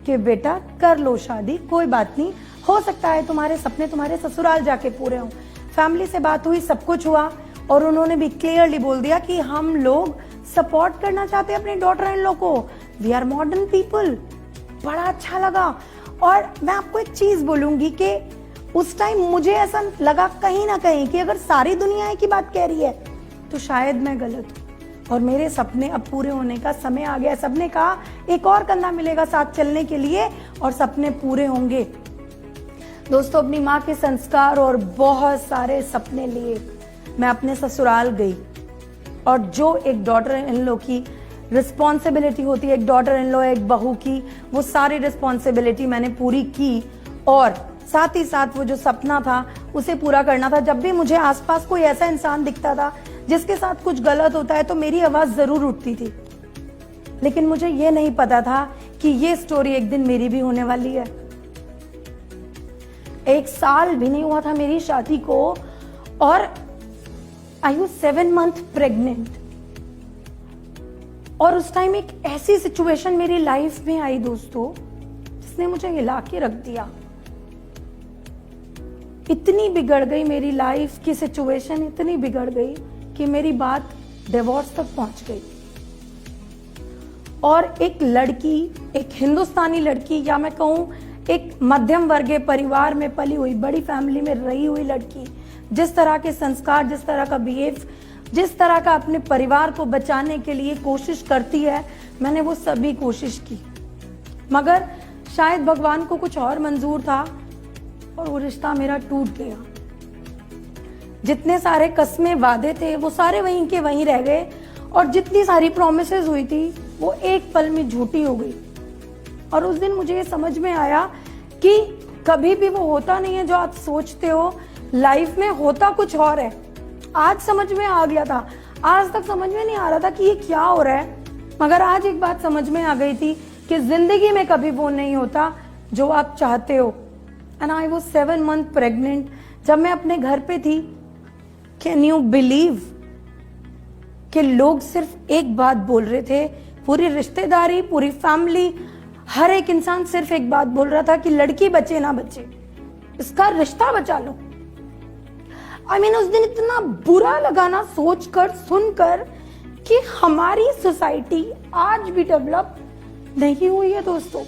कि बेटा कर लो शादी, कोई बात नहीं, हो सकता है तुम्हारे सपने तुम्हारे ससुराल जाके पूरे हों। फैमिली से बात हुई, सब कुछ हुआ, और उन्होंने भी क्लियरली बोल दिया कि हम लोग सपोर्ट करना चाहते हैं अपनी डॉटर इन लॉ को, वी आर मॉडर्न पीपल। बड़ा अच्छा लगा। और मैं आपको एक चीज बोलूंगी कि उस टाइम मुझे ऐसा लगा कहीं ना कहीं कि अगर सारी दुनिया एक ही बात कह रही है तो शायद मैं गलत हूं, और मेरे सपने अब पूरे होने का समय आ गया। सबने कहा एक और कंधा मिलेगा साथ चलने के लिए, और सपने पूरे होंगे। दोस्तों, अपनी माँ के संस्कार और बहुत सारे सपने लिए मैं अपने ससुराल गई, और जो एक डॉटर इन लॉ की रिस्पॉन्सिबिलिटी होती है, एक डॉटर इन लॉ, एक बहू की, वो सारी रिस्पॉन्सिबिलिटी मैंने पूरी की, और साथ ही साथ वो जो सपना था उसे पूरा करना था। जब भी मुझे आसपास कोई ऐसा इंसान दिखता था जिसके साथ कुछ गलत होता है तो मेरी आवाज जरूर उठती थी, लेकिन मुझे ये नहीं पता था कि ये स्टोरी एक दिन मेरी भी होने वाली है। 1 साल भी नहीं हुआ था मेरी शादी को, और आई वाज 7 मंथ प्रेग्नेंट। और उस टाइम एक ऐसी सिचुएशन मेरी लाइफ में आई दोस्तों, जिसने मुझे हिला के रख दिया। इतनी बिगड़ गई मेरी लाइफ की सिचुएशन, इतनी बिगड़ गई कि मेरी बात डिवोर्स तक पहुंच गई। और एक लड़की, एक हिंदुस्तानी लड़की, या मैं कहूं एक मध्यम वर्गीय परिवार में पली हुई, बड़ी फैमिली में रही हुई लड़की, जिस तरह के संस्कार, जिस तरह का बिहेव, जिस तरह का अपने परिवार को बचाने के लिए कोशिश करती है, मैंने वो सभी कोशिश की, मगर शायद भगवान को कुछ और मंजूर था, और वो रिश्ता मेरा टूट गया। जितने सारे कस्में वादे थे वो सारे वहीं के वहीं रह गए, और जितनी सारी प्रॉमिसेस हुई थी वो एक पल में झूठी हो गई। और उस दिन मुझे ये समझ में आया कि कभी भी वो होता नहीं है जो आप सोचते हो, लाइफ में होता कुछ और है। आज समझ में आ गया था, आज तक समझ में नहीं आ रहा था कि ये क्या हो रहा है, मगर आज एक बात समझ में आ गई थी कि जिंदगी में कभी वो नहीं होता जो आप चाहते हो। And I was 7 months pregnant जब मैं अपने घर पे थी। कैन यू बिलीव कि लोग सिर्फ एक बात बोल रहे थे, पूरी रिश्तेदारी, पूरी फैमिली, हर एक इंसान सिर्फ एक बात बोल रहा था कि लड़की बचे ना बचे, इसका रिश्ता बचा लो। आई मीन उस दिन इतना बुरा लगा ना सोचकर, सुनकर कि हमारी सोसाइटी आज भी डेवलप नहीं हुई है दोस्तों।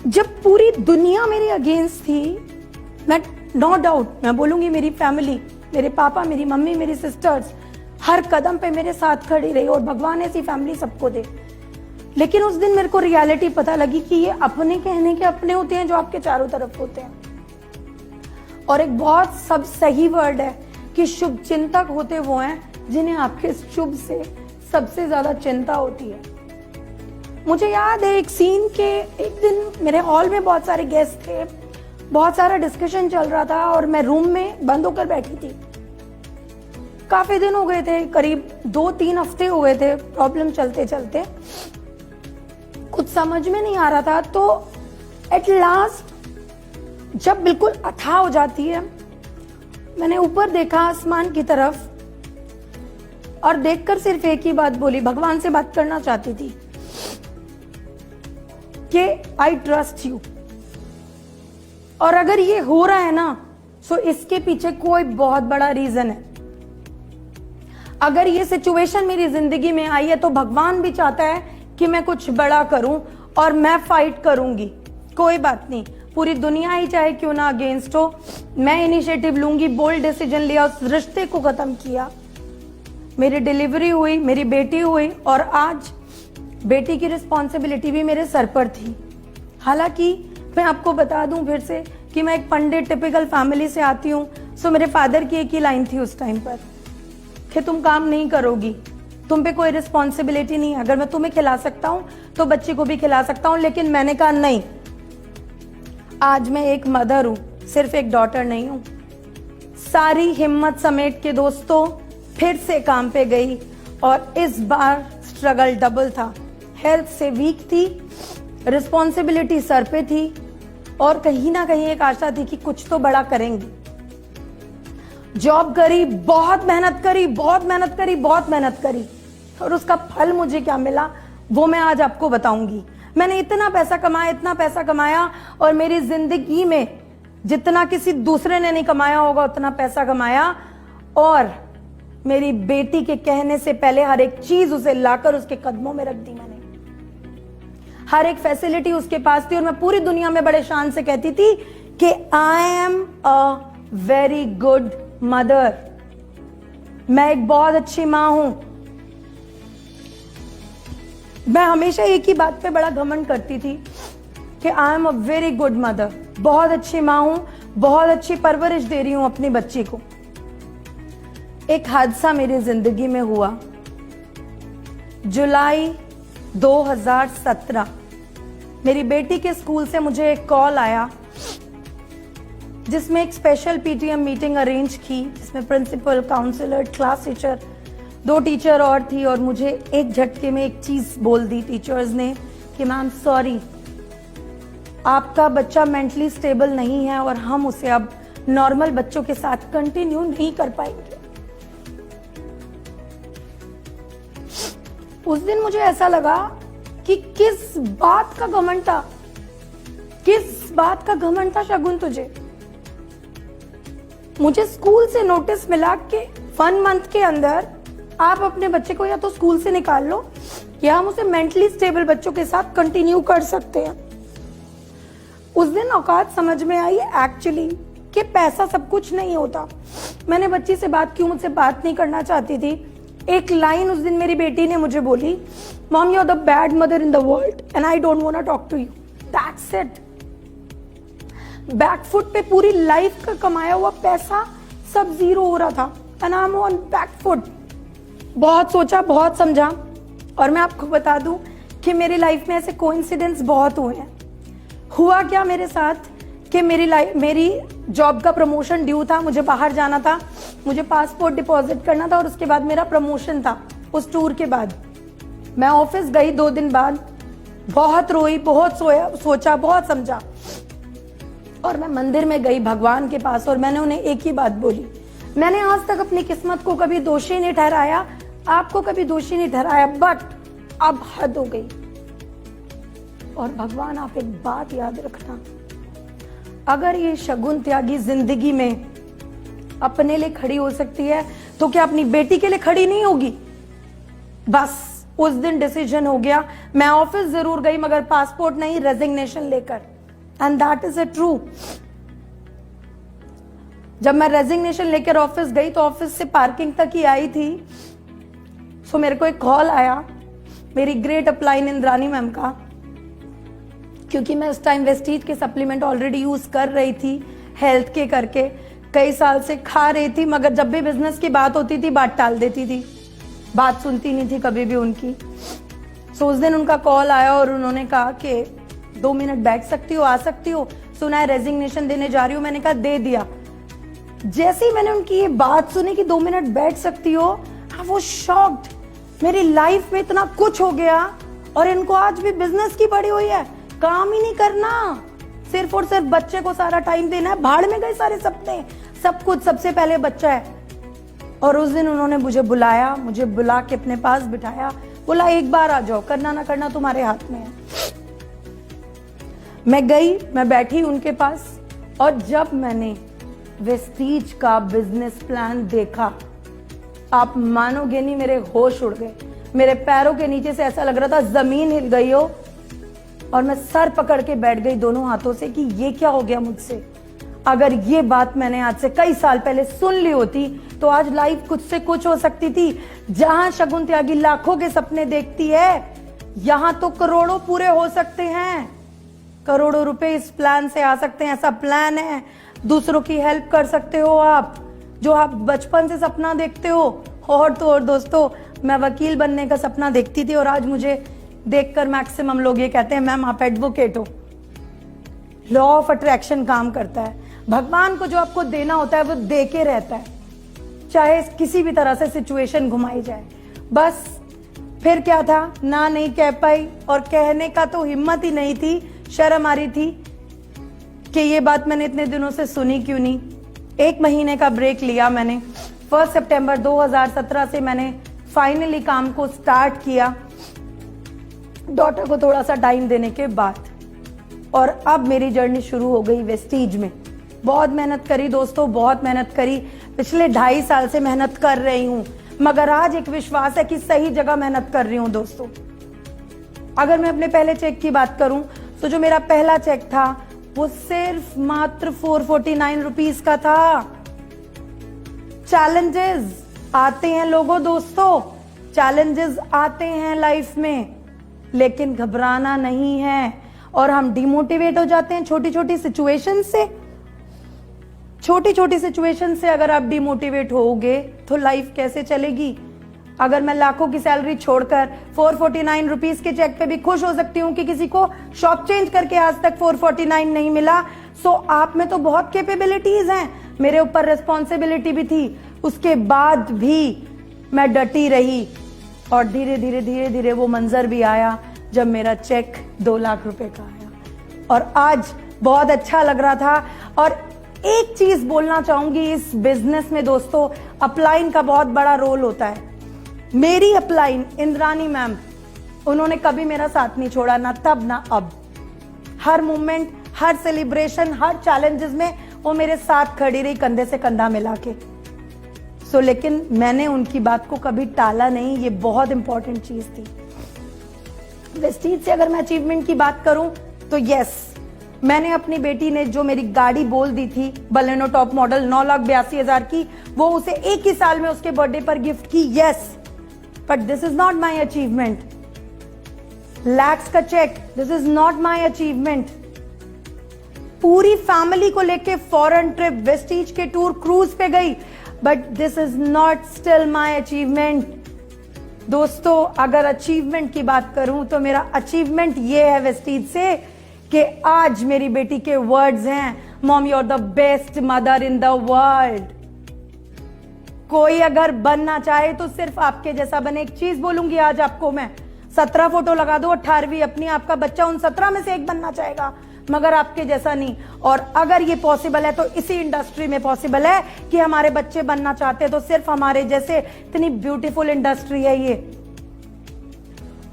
जब पूरी दुनिया मेरे अगेंस्ट थी, मैं नो डाउट मैं बोलूंगी मेरी फैमिली, मेरे पापा, मेरी मम्मी, मेरी सिस्टर्स हर कदम पे मेरे साथ खड़ी रही, और भगवान ऐसी फैमिली सबको दे। लेकिन उस दिन मेरे को रियलिटी पता लगी कि ये अपने कहने के अपने होते हैं जो आपके चारों तरफ होते हैं। और एक बहुत सब सही वर्ड है कि शुभ चिंतक होते वो हैं जिन्हें आपके शुभ से सबसे ज्यादा चिंता होती है। मुझे याद है एक सीन के, एक दिन मेरे हॉल में बहुत सारे गेस्ट थे, बहुत सारा डिस्कशन चल रहा था और मैं रूम में बंद होकर बैठी थी। काफी दिन हो गए थे, करीब 2-3 हफ्ते हो गए थे प्रॉब्लम चलते चलते, कुछ समझ में नहीं आ रहा था। तो एट लास्ट जब बिल्कुल अथाह हो जाती है, मैंने ऊपर देखा आसमान की तरफ और देखकर सिर्फ एक ही बात बोली, भगवान से बात करना चाहती थी कि आई ट्रस्ट यू। और अगर ये हो रहा है ना, तो इसके पीछे कोई बहुत बड़ा रीजन है। अगर ये सिचुएशन मेरी जिंदगी में आई है तो भगवान भी चाहता है कि मैं कुछ बड़ा करूं और मैं फाइट करूंगी। कोई बात नहीं, पूरी दुनिया ही चाहे क्यों ना अगेंस्ट हो, मैं इनिशिएटिव लूंगी, बोल्ड डिसीजन लिया, उस रिश्ते को खत्म किया। मेरी डिलीवरी हुई, मेरी बेटी हुई, और आज बेटी की रिस्पॉन्सिबिलिटी भी मेरे सर पर थी। हालांकि मैं आपको बता दूं फिर से कि मैं एक पंडित टिपिकल फैमिली से आती हूँ, सो मेरे फादर की एक ही लाइन थी उस टाइम पर कि तुम काम नहीं करोगी, तुम पे कोई रिस्पॉन्सिबिलिटी नहीं है, अगर मैं तुम्हें खिला सकता हूं तो बच्चे को भी खिला सकता हूं। लेकिन मैंने कहा नहीं, आज मैं एक मदर हूं, सिर्फ एक डॉटर नहीं हूं। सारी हिम्मत समेट के दोस्तों फिर से काम पे गई, और इस बार स्ट्रगल डबल था। हेल्थ से वीक थी, रिस्पॉन्सिबिलिटी सर पे थी, और कहीं ना कहीं एक आशा थी कि कुछ तो बड़ा करेंगी। जॉब करी, बहुत मेहनत करी, बहुत मेहनत करी, बहुत मेहनत करी, और उसका फल मुझे क्या मिला वो मैं आज आपको बताऊंगी। मैंने इतना पैसा कमाया, इतना पैसा कमाया, और मेरी जिंदगी में जितना किसी दूसरे ने नहीं कमाया होगा उतना पैसा कमाया। और मेरी बेटी के कहने से पहले हर एक चीज उसे लाकर उसके कदमों में रख दी मैंने। हर एक फैसिलिटी उसके पास थी, और मैं पूरी दुनिया में बड़े शान से कहती थी कि I am a very good mother, मैं एक बहुत अच्छी मां हूं। मैं हमेशा एक ही बात पे बड़ा घमंड करती थी कि I am a very good mother, बहुत अच्छी मां हूं, बहुत अच्छी परवरिश दे रही हूं अपनी बच्ची को। एक हादसा मेरी जिंदगी में हुआ जुलाई 2017। मेरी बेटी के स्कूल से मुझे एक कॉल आया जिसमें एक स्पेशल पीटीएम मीटिंग अरेंज की, जिसमें principal, counsellor, class teacher, 2 teacher और थी। और मुझे एक झटके में एक चीज बोल दी टीचर्स ने कि मैम सॉरी, आपका बच्चा मेंटली स्टेबल नहीं है और हम उसे अब नॉर्मल बच्चों के साथ कंटिन्यू नहीं कर पाएंगे। उस दिन मुझे ऐसा लगा कि किस बात का घमंड था, किस बात का घमंड था शगुन तुझे। मुझे स्कूल से नोटिस मिला कि 1 मंथ के अंदर आप अपने बच्चे को या तो स्कूल से निकाल लो या हम उसे मेंटली स्टेबल बच्चों के साथ कंटिन्यू कर सकते हैं। उस दिन औकात समझ में आई एक्चुअली कि पैसा सब कुछ नहीं होता। मैंने बच्ची से बात की, मुझसे बात नहीं करना चाहती थी। एक लाइन उस दिन मेरी बेटी ने मुझे बोली, mom you are the bad mother in the world and I don't want to talk to you, that's it. Back foot पे, पूरी लाइफ का कमाया हुआ पैसा सब जीरो हो रहा था and I am on back foot. बहुत सोचा, बहुत समझा, और मैं आपको बता दूं कि मेरी लाइफ में ऐसे कोइंसिडेंस बहुत हुए हैं। हुआ क्या मेरे साथ कि मेरी जॉब का प्रमोशन ड्यू था, मुझे बाहर जाना था, मुझे पासपोर्ट डिपॉजिट करना था और उसके बाद मेरा प्रमोशन था। उस टूर के बाद मैं ऑफिस गई 2 दिन बाद, बहुत रोई, बहुत सोचा, बहुत समझा, और मैं मंदिर में गई भगवान के पास और मैंने उन्हें एक ही बात बोली। मैंने आज तक अपनी किस्मत को कभी दोषी नहीं ठहराया, आपको कभी दोषी नहीं ठहराया, बट अब हद हो गई। और भगवान, आप एक बात याद रखना, अगर ये शगुन त्यागी जिंदगी में अपने लिए खड़ी हो सकती है तो क्या अपनी बेटी के लिए खड़ी नहीं होगी? बस उस दिन डिसीजन हो गया। मैं ऑफिस जरूर गई मगर पासपोर्ट नहीं, रेजिग्नेशन लेकर, and that is a true. जब मैं रेजिग्नेशन लेकर ऑफिस गई तो ऑफिस से पार्किंग तक ही आई थी, सो मेरे को एक कॉल आया मेरी ग्रेट अपलाइन इंद्रानी मैम का, क्योंकि मैं उस टाइम वेस्टीज के सप्लीमेंट ऑलरेडी यूज कर रही थी, हेल्थ के करके कई साल से खा रही थी, मगर जब भी बिजनेस की बात होती थी बात टाल देती थी, बात सुनती नहीं थी कभी भी उनकी। सो उस दिन उनका कॉल आया और उन्होंने कहा कि 2 मिनट बैठ सकती हो, आ सकती हो, सुना है रेजिग्नेशन देने जा रही हूँ। मैंने कहा दे दिया। जैसे ही मैंने उनकी ये बात सुनी कि 2 मिनट बैठ सकती हो, आई वाज शॉक्ड। मेरी लाइफ में इतना कुछ हो गया और इनको आज भी बिजनेस की पड़ी हुई है, काम ही नहीं करना, सिर्फ और सिर्फ बच्चे को सारा टाइम देना है। भाड़ में गए सारे सपने, सब कुछ, सबसे पहले बच्चा है। और उस दिन उन्होंने मुझे बुलाया, मुझे बुला के अपने पास बिठाया, बोला एक बार आ जाओ, करना ना करना तुम्हारे हाथ में है। मैं गई, मैं बैठी उनके पास, और जब मैंने वेस्टीज का बिजनेस प्लान देखा, आप मानोगे नहीं, मेरे होश उड़ गए। मेरे पैरों के नीचे से ऐसा लग रहा था जमीन हिल गई हो, और मैं सर पकड़ के बैठ गई दोनों हाथों से कि ये क्या हो गया मुझसे। अगर ये बात मैंने आज से कई साल पहले सुन ली होती तो आज लाइफ कुछ से कुछ हो सकती थी। जहां शगुन त्यागी लाखों के सपने देखती है, यहां तो करोड़ों पूरे हो सकते हैं, करोड़ों रुपए इस प्लान से आ सकते हैं। ऐसा प्लान है, दूसरों की हेल्प कर सकते हो आप, जो आप बचपन से सपना देखते हो। और तो और दोस्तों, मैं वकील बनने का सपना देखती थी और आज मुझे देखकर मैक्सिमम लोग ये कहते हैं मैम आप एडवोकेट हो। लॉ ऑफ अट्रैक्शन काम करता है। भगवान को जो आपको देना होता है वो दे के रहता है, चाहे किसी भी तरह से सिचुएशन घुमाई जाए। बस फिर क्या था, ना नहीं कह पाई, और कहने का तो हिम्मत ही नहीं थी, शर्म आ रही थी कि ये बात मैंने इतने दिनों से सुनी क्यों नहीं। 1 महीने का ब्रेक लिया मैंने। 1 सितंबर 2017 से मैंने फाइनली काम को स्टार्ट किया, डॉटर को थोड़ा सा टाइम देने के बाद, और अब मेरी जर्नी शुरू हो गई वेस्टीज में। बहुत मेहनत करी दोस्तों, बहुत मेहनत करी, पिछले 2.5 साल से मेहनत कर रही हूं, मगर आज एक विश्वास है कि सही जगह मेहनत कर रही हूं दोस्तों। अगर मैं अपने पहले चेक की बात करूं तो जो मेरा पहला चेक था वो सिर्फ मात्र 449 रुपीज का था। चैलेंजेस आते हैं लोगों, दोस्तों, चैलेंजेस आते हैं लाइफ में, लेकिन घबराना नहीं है। और हम डिमोटिवेट हो जाते हैं छोटी छोटी सिचुएशन से। छोटी छोटी सिचुएशन से अगर आप डिमोटिवेट होगे तो लाइफ कैसे चलेगी। अगर मैं लाखों की सैलरी छोड़कर 449 रुपीज के चेक पे भी खुश हो सकती हूँ कि किसी को शॉप चेंज करके आज तक 449 नहीं मिला, सो आप में तो बहुत कैपेबिलिटीज हैं। मेरे ऊपर रिस्पॉन्सिबिलिटी भी थी, उसके बाद भी मैं डटी रही, और धीरे धीरे धीरे धीरे वो मंजर भी आया जब मेरा चेक 2 लाख रुपए का आया, और आज बहुत अच्छा लग रहा था। और एक चीज बोलना चाहूंगी इस बिजनेस में दोस्तों, अपलाइन का बहुत बड़ा रोल होता है। मेरी अपलाइन इंद्रानी मैम, उन्होंने कभी मेरा साथ नहीं छोड़ा, ना तब ना अब। हर मोमेंट, हर सेलिब्रेशन, हर चैलेंजेस में वो मेरे साथ खड़ी रही, कंधे से कंधा मिला के। सो लेकिन मैंने उनकी बात को कभी टाला नहीं, ये बहुत इंपॉर्टेंट चीज थी। वेस्टीज से अगर मैं अचीवमेंट की बात करूं तो यस, मैंने अपनी बेटी ने जो मेरी गाड़ी बोल दी थी, बलेनो टॉप मॉडल 9,82,000 की, वो उसे एक ही साल में उसके बर्थडे पर गिफ्ट की। Yes, but this is not my achievement. Lakhs का check, this is not my achievement. पूरी फैमिली को लेके फॉरेन ट्रिप, वेस्टीज के टूर, क्रूज पे गई, but this is not still my achievement. दोस्तों, अगर अचीवमेंट की बात करूं तो मेरा अचीवमेंट ये है वेस्टीज से कि आज मेरी बेटी के वर्ड्स हैं, mom you are the best mother in the world. कोई अगर बनना चाहे तो सिर्फ आपके जैसा बने। एक चीज बोलूंगी आज आपको मैं, 17 फोटो लगा दो 18वीं अपनी, आपका बच्चा उन 17 में से एक बनना चाहेगा, मगर आपके जैसा नहीं। और अगर ये पॉसिबल है तो इसी इंडस्ट्री में पॉसिबल है कि हमारे बच्चे बनना चाहते हैं तो सिर्फ हमारे जैसे। इतनी ब्यूटीफुल इंडस्ट्री है ये।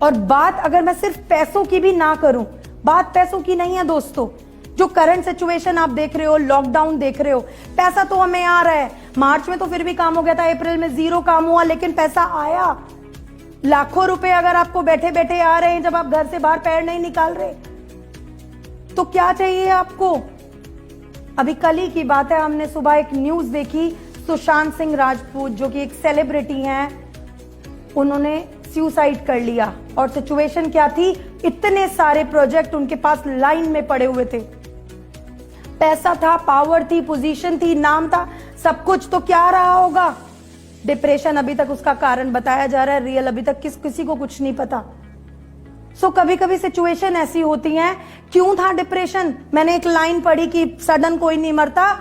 और बात अगर मैं सिर्फ पैसों की भी ना करूं, बात पैसों की नहीं है दोस्तों। जो करंट सिचुएशन आप देख रहे हो, लॉकडाउन देख रहे हो, पैसा तो हमें आ रहा है। मार्च में तो फिर भी काम हो गया था, अप्रैल में 0 काम हुआ, लेकिन पैसा आया। लाखों रुपए अगर आपको बैठे बैठे आ रहे हैं जब आप घर से बाहर पैर नहीं निकाल रहे, तो क्या चाहिए आपको। अभी कल ही की बात है, हमने सुबह एक न्यूज देखी, सुशांत सिंह राजपूत जो कि एक सेलिब्रिटी हैं, उन्होंने सुसाइड कर लिया। और सिचुएशन क्या थी, इतने सारे प्रोजेक्ट उनके पास लाइन में पड़े हुए थे, पैसा था, पावर थी, पोजीशन थी, नाम था, सब कुछ। तो क्या रहा होगा, डिप्रेशन अभी तक उसका कारण बताया जा रहा है, रियल अभी तक किसी को कुछ नहीं पता। सो कभी कभी सिचुएशन ऐसी होती है। क्यों था डिप्रेशन, मैंने एक लाइन पढ़ी कि सडन कोई नहीं मरता,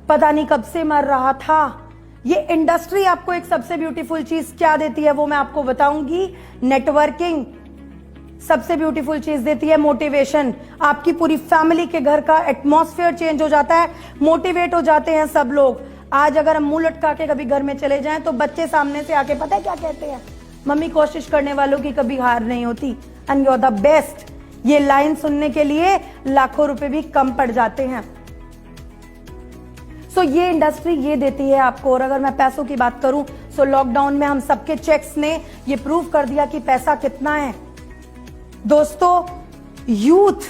पता नहीं कब से मर रहा था। ये इंडस्ट्री आपको एक सबसे ब्यूटीफुल चीज क्या देती है वो मैं आपको बताऊंगी, नेटवर्किंग। सबसे ब्यूटीफुल चीज देती है मोटिवेशन। आपकी पूरी फैमिली के घर का एटमॉस्फेयर चेंज हो जाता है, मोटिवेट हो जाते हैं सब लोग। आज अगर हम मुंह लटका के कभी घर में चले जाएं तो बच्चे सामने से आके पता है क्या कहते हैं, मम्मी कोशिश करने वालों की कभी हार नहीं होती, and you are the best. ये लाइन सुनने के लिए लाखों रुपए भी कम पड़ जाते हैं। सो ये इंडस्ट्री ये देती है आपको। और अगर मैं पैसों की बात करूं, सो लॉकडाउन में हम सबके चेक्स ने ये प्रूव कर दिया कि पैसा कितना है। दोस्तों, यूथ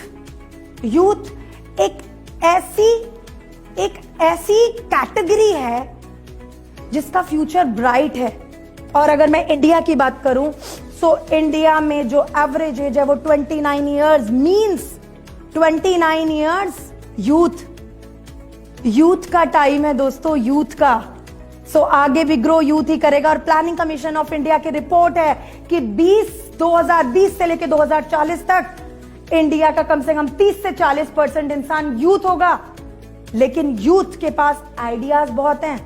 एक ऐसी कैटेगरी है जिसका फ्यूचर ब्राइट है। और अगर मैं इंडिया की बात करूं, सो इंडिया में जो एवरेज एज है वो 29 ईयर्स, मींस 29 ईयर्स यूथ का टाइम है दोस्तों, यूथ का। सो आगे भी ग्रो यूथ ही करेगा। और प्लानिंग कमीशन ऑफ इंडिया की रिपोर्ट है कि 2020 से लेकर 2040 तक इंडिया का कम से कम 30 से 40% इंसान यूथ होगा। लेकिन यूथ के पास आइडियाज बहुत हैं,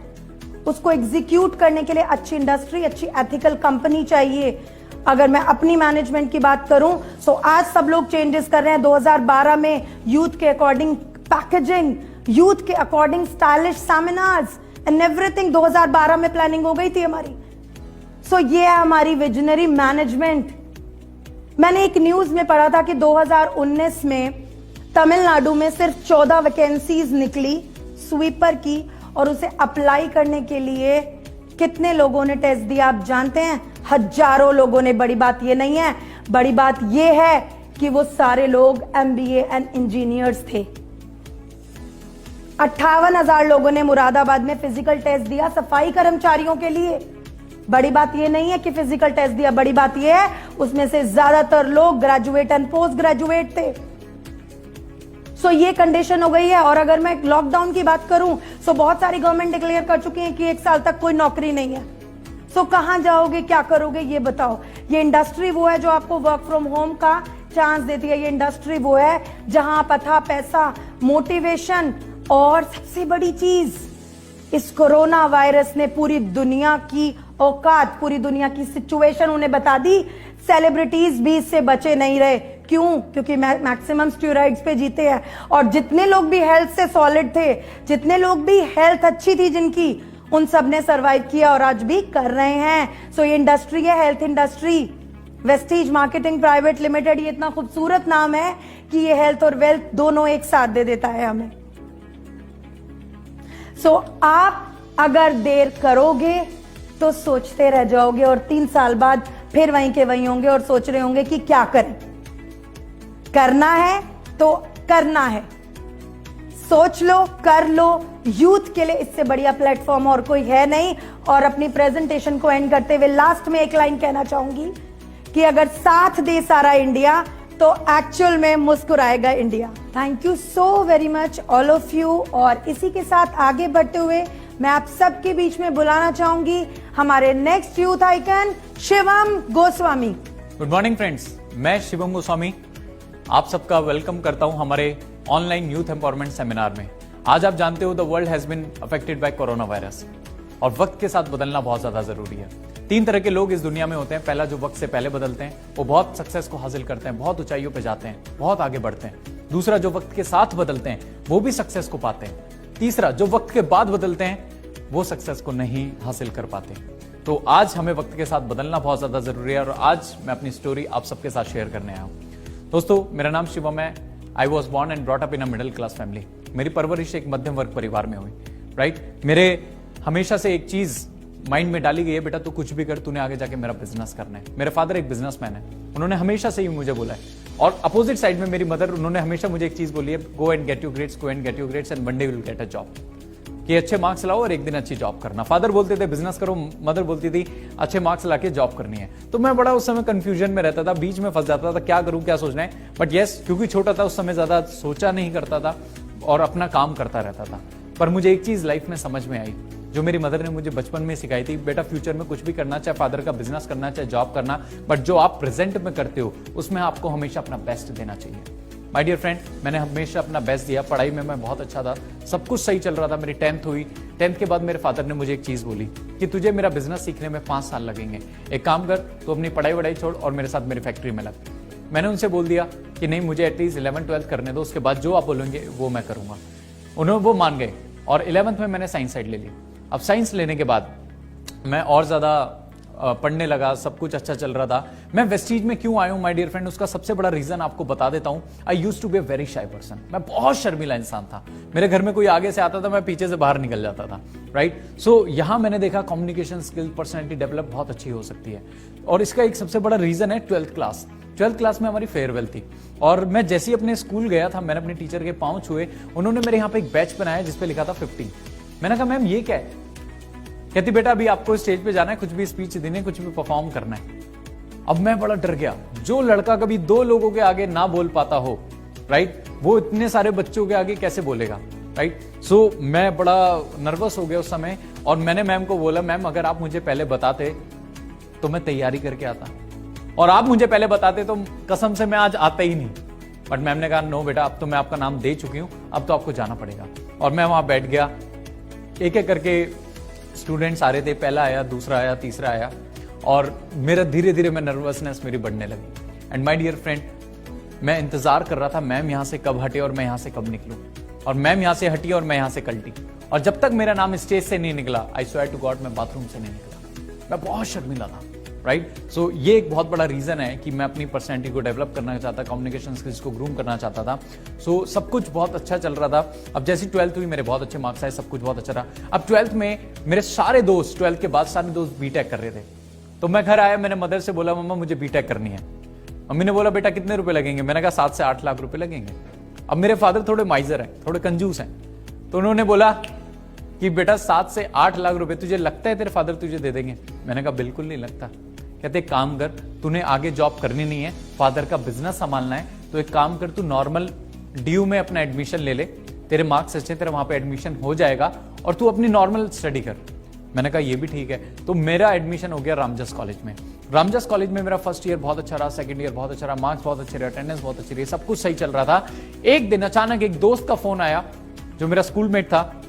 उसको एग्जीक्यूट करने के लिए अच्छी इंडस्ट्री, अच्छी एथिकल कंपनी चाहिए। अगर मैं अपनी मैनेजमेंट की बात करूं, सो आज सब लोग चेंजेस कर रहे हैं। 2012 में यूथ के अकॉर्डिंग पैकेजिंग, यूथ के according stylish seminars and everything 2012 में प्लानिंग हो गई थी हमारी। सो ये है हमारी विजनरी मैनेजमेंट। मैंने एक न्यूज में पढ़ा था कि 2019 में तमिलनाडु में सिर्फ 14 वैकेंसीज निकली स्वीपर की, और उसे अप्लाई करने के लिए कितने लोगों ने टेस्ट दिया आप जानते हैं? हजारों लोगों ने। बड़ी बात ये नहीं है, बड़ी बात ये है कि वो सारे लोग MBA एंड इंजीनियर्स थे। 58,000 लोगों ने मुरादाबाद में फिजिकल टेस्ट दिया सफाई कर्मचारियों के लिए। बड़ी बात ये नहीं है कि फिजिकल टेस्ट दिया, बड़ी बात ये है उसमें से ज्यादातर लोग ग्रेजुएट एंड पोस्ट ग्रेजुएट थे। सो ये कंडीशन हो गई है। और अगर मैं लॉकडाउन की बात करूं, सो बहुत सारी गवर्नमेंट डिक्लेयर कर चुकी है कि 1 साल तक कोई नौकरी नहीं है। सो कहां जाओगे, क्या करोगे, ये बताओ। ये इंडस्ट्री वो है जो आपको वर्क फ्रॉम होम का चांस देती है। ये इंडस्ट्री वो है जहां आप अथाह पैसा, मोटिवेशन, और सबसे बड़ी चीज, इस कोरोना वायरस ने पूरी दुनिया की औकात, पूरी दुनिया की सिचुएशन उन्हें बता दी। सेलिब्रिटीज भी इससे बचे नहीं रहे। क्यों? क्योंकि मैक्सिमम स्टेरॉइड्स पे जीते हैं। और जितने लोग भी हेल्थ से सॉलिड थे, जितने लोग भी हेल्थ अच्छी थी जिनकी, उन सब ने सर्वाइव किया और आज भी कर रहे हैं। सो ये इंडस्ट्री है, health industry. Vestige marketing private limited, ये इतना खूबसूरत नाम है कि ये हेल्थ और वेल्थ दोनों एक साथ दे देता है हमें। सो आप अगर देर करोगे तो सोचते रह जाओगे और 3 साल बाद फिर वहीं के वहीं होंगे और सोच रहे होंगे कि क्या करें। करना है तो करना है, सोच लो, कर लो। यूथ के लिए इससे बढ़िया प्लेटफॉर्म और कोई है नहीं। और अपनी प्रेजेंटेशन को एंड करते हुए लास्ट में एक लाइन कहना चाहूंगी कि अगर साथ दे सारा इंडिया तो एक्चुअल में मुस्कुराएगा India. Thank you so very much all of you. और इसी के साथ आगे बढ़ते हुए मैं आप सबके बीच में बुलाना चाहूंगी हमारे next youth icon Shivam Goswami. Good morning friends, मैं शिवम गोस्वामी आप सबका वेलकम करता हूं हमारे ऑनलाइन यूथ एम्पावरमेंट सेमिनार में। आज आप जानते हो the world has been affected by corona virus और वक्त के साथ बदलना बहुत ज्यादा जरूरी है। 3 तरह के लोग इस दुनिया में होते हैं। पहला, जो वक्त से पहले बदलते हैं, वो बहुत सक्सेस को हासिल करते हैं, बहुत ऊंचाइयों पे जाते हैं, बहुत आगे बढ़ते हैं। दूसरा, जो वक्त के साथ बदलते हैं, वो भी सक्सेस को पाते हैं। तीसरा, जो वक्त के बाद बदलते हैं, वो सक्सेस को नहीं हासिल कर पाते। तो आज हमें वक्त के साथ बदलना बहुत ज्यादा जरूरी है और आज मैं अपनी स्टोरी आप सबके साथ शेयर करने आया हूं। दोस्तों, मेरा नाम शिवम है। I was born and brought up in a middle class family. मेरी परवरिश एक मध्यम वर्ग परिवार में हुई, राइट। मेरे हमेशा से एक चीज माइंड में डाली गई है, बेटा तू कुछ भी कर, तूने आगे जाके मेरा बिजनेस करना है। मेरे फादर एक बिजनेसमैन है, उन्होंने हमेशा से ही मुझे बोला है। और अपोजिट साइड में मेरी मदर, उन्होंने हमेशा मुझे एक चीज बोली है, go and get your grades, go and get your grades and one day will get a job. कि अच्छे मार्क्स लाओ और एक दिन अच्छी जॉब करना। फादर बोलते थे बिजनेस करो, मदर बोलती थी अच्छे मार्क्स लाके जॉब करनी है। तो मैं बड़ा उस समय कंफ्यूजन में रहता था, बीच में फंस जाता था, क्या करूं क्या सोचना है। बट यस, क्योंकि छोटा था उस समय ज्यादा सोचा नहीं करता था और अपना काम करता रहता था। पर मुझे एक चीज लाइफ में समझ में आई, जो मेरी मदर ने मुझे बचपन में सिखाई थी, बेटा फ्यूचर में कुछ भी करना, चाहे फादर का बिजनेस करना, चाहे जॉब करना, बट जो आप प्रेजेंट में करते हो उसमें आपको हमेशा अपना बेस्ट देना चाहिए। माय डियर फ्रेंड, मैंने हमेशा अपना बेस्ट दिया। पढ़ाई में मैं बहुत अच्छा था, सब कुछ सही चल रहा था। मेरी 10th हुई। 10th के बाद मेरे फादर ने मुझे एक चीज बोली कि तुझे मेरा बिजनेस सीखने में 5 साल लगेंगे, एक काम कर, तू अपनी पढ़ाई वढ़ाई छोड़ और मेरे साथ मेरी फैक्ट्री में लग। मैंने उनसे बोल दिया कि नहीं, मुझे एटलीस्ट 11th 12th करने दो, उसके बाद जो आप बोलेंगे वो मैं करूंगा। उन्होंने वो मान गए और 11th में मैंने साइंस साइड ले ली। अब साइंस लेने के बाद मैं और ज्यादा पढ़ने लगा, सब कुछ अच्छा चल रहा था। मैं वेस्टीज में क्यों आया हूं माय डियर फ्रेंड, उसका सबसे बड़ा रीजन आपको बता देता हूं। I used to be a very shy person. मैं बहुत शर्मीला इंसान था। मेरे घर में कोई आगे से आता था, मैं पीछे से बाहर निकल जाता था, राइट। सो यहां मैंने देखा कम्युनिकेशन स्किल, पर्सनैलिटी डेवलप बहुत अच्छी हो सकती है। और इसका एक सबसे बड़ा रीजन है 12th क्लास। 12th क्लास में हमारी फेयरवेल थी और मैं जैसे ही अपने स्कूल गया था, मैंने अपने टीचर के पांव छुए। उन्होंने मेरे यहाँ पे एक बैच बनाया जिसपे लिखा था 50। मैंने कहा मैम ये क्या है? कहती बेटा अभी आपको स्टेज पे जाना है, कुछ भी स्पीच देनी है, कुछ भी परफॉर्म करना है। अब मैं बड़ा डर गया। जो लड़का कभी 2 लोगों के आगे ना बोल पाता हो, राइट, वो इतने सारे बच्चों के आगे कैसे बोलेगा, राइट। सो मैं बड़ा नर्वस हो गया उस समय और मैंने मैम को बोला, मैम अगर आप मुझे पहले बताते तो मैं तैयारी करके आता, और आप मुझे पहले बताते तो कसम से मैं आज आता ही नहीं। बट मैम ने कहा नो बेटा, अब तो मैं आपका नाम दे चुकी हूं, अब तो आपको जाना पड़ेगा। और मैं वहां बैठ गया। एक एक करके स्टूडेंट्स आ रहे थे, पहला आया, दूसरा आया, तीसरा आया और मेरा धीरे धीरे मैं नर्वसनेस मेरी बढ़ने लगी। एंड माय डियर फ्रेंड, मैं इंतजार कर रहा था मैम यहां से कब हटे और मैं यहां से कब निकलूं। और मैम यहां से हटी और मैं यहां से कल्टी। और जब तक मेरा नाम स्टेज से नहीं निकला, आई स्वेयर टू गॉड, मैं बाथरूम से नहीं निकला। मैं बहुत शर्मिला था, राइट। सो ये एक बहुत बड़ा रीजन है कि मैं अपनी पर्सनैलिटी को डेवलप करना चाहता, कम्युनिकेशन स्किल्स को ग्रूम करना चाहता था। सो सब कुछ बहुत अच्छा चल रहा था। अब जैसी 12th हुई, मेरे बहुत अच्छे मार्क्स आए, सब कुछ बहुत अच्छा रहा। अब 12th में मेरे सारे दोस्त, 12th के बाद सारे दोस्त बीटेक कर रहे थे। तो मैं घर आया, मैंने मदर से बोला मम्मा मुझे बीटेक करनी है। मम्मी ने बोला बेटा कितने रुपए लगेंगे? मैंने कहा 7 से 8 लाख रुपए लगेंगे। अब मेरे फादर थोड़े माइजर हैं, थोड़े कंजूस हैं, तो उन्होंने बोला कि बेटा 7 से 8 लाख रुपए तुझे लगता है तेरे फादर तुझे दे देंगे? मैंने कहा बिल्कुल नहीं लगता। कहते काम कर, तूने आगे जॉब करनी नहीं है, फादर का बिजनेस संभालना है, तो एक काम कर, तू नॉर्मल DU में अपना एडमिशन ले ले, तेरे मार्क्स अच्छे, तेरा वहां पे एडमिशन हो जाएगा और तू अपनी नॉर्मल स्टडी कर। मैंने कहा ये भी ठीक है। तो मेरा एडमिशन हो गया रामजस कॉलेज में। रामजस कॉलेज में मेरा फर्स्ट ईयर बहुत अच्छा रहा, सेकंड ईयर बहुत अच्छा रहा, मार्क्स बहुत अच्छे रहे, अटेंडेंस बहुत अच्छी रही, सब कुछ सही चल रहा था। एक दिन अचानक एक दोस्त का फोन आया जो मेरा स्कूलमेट था,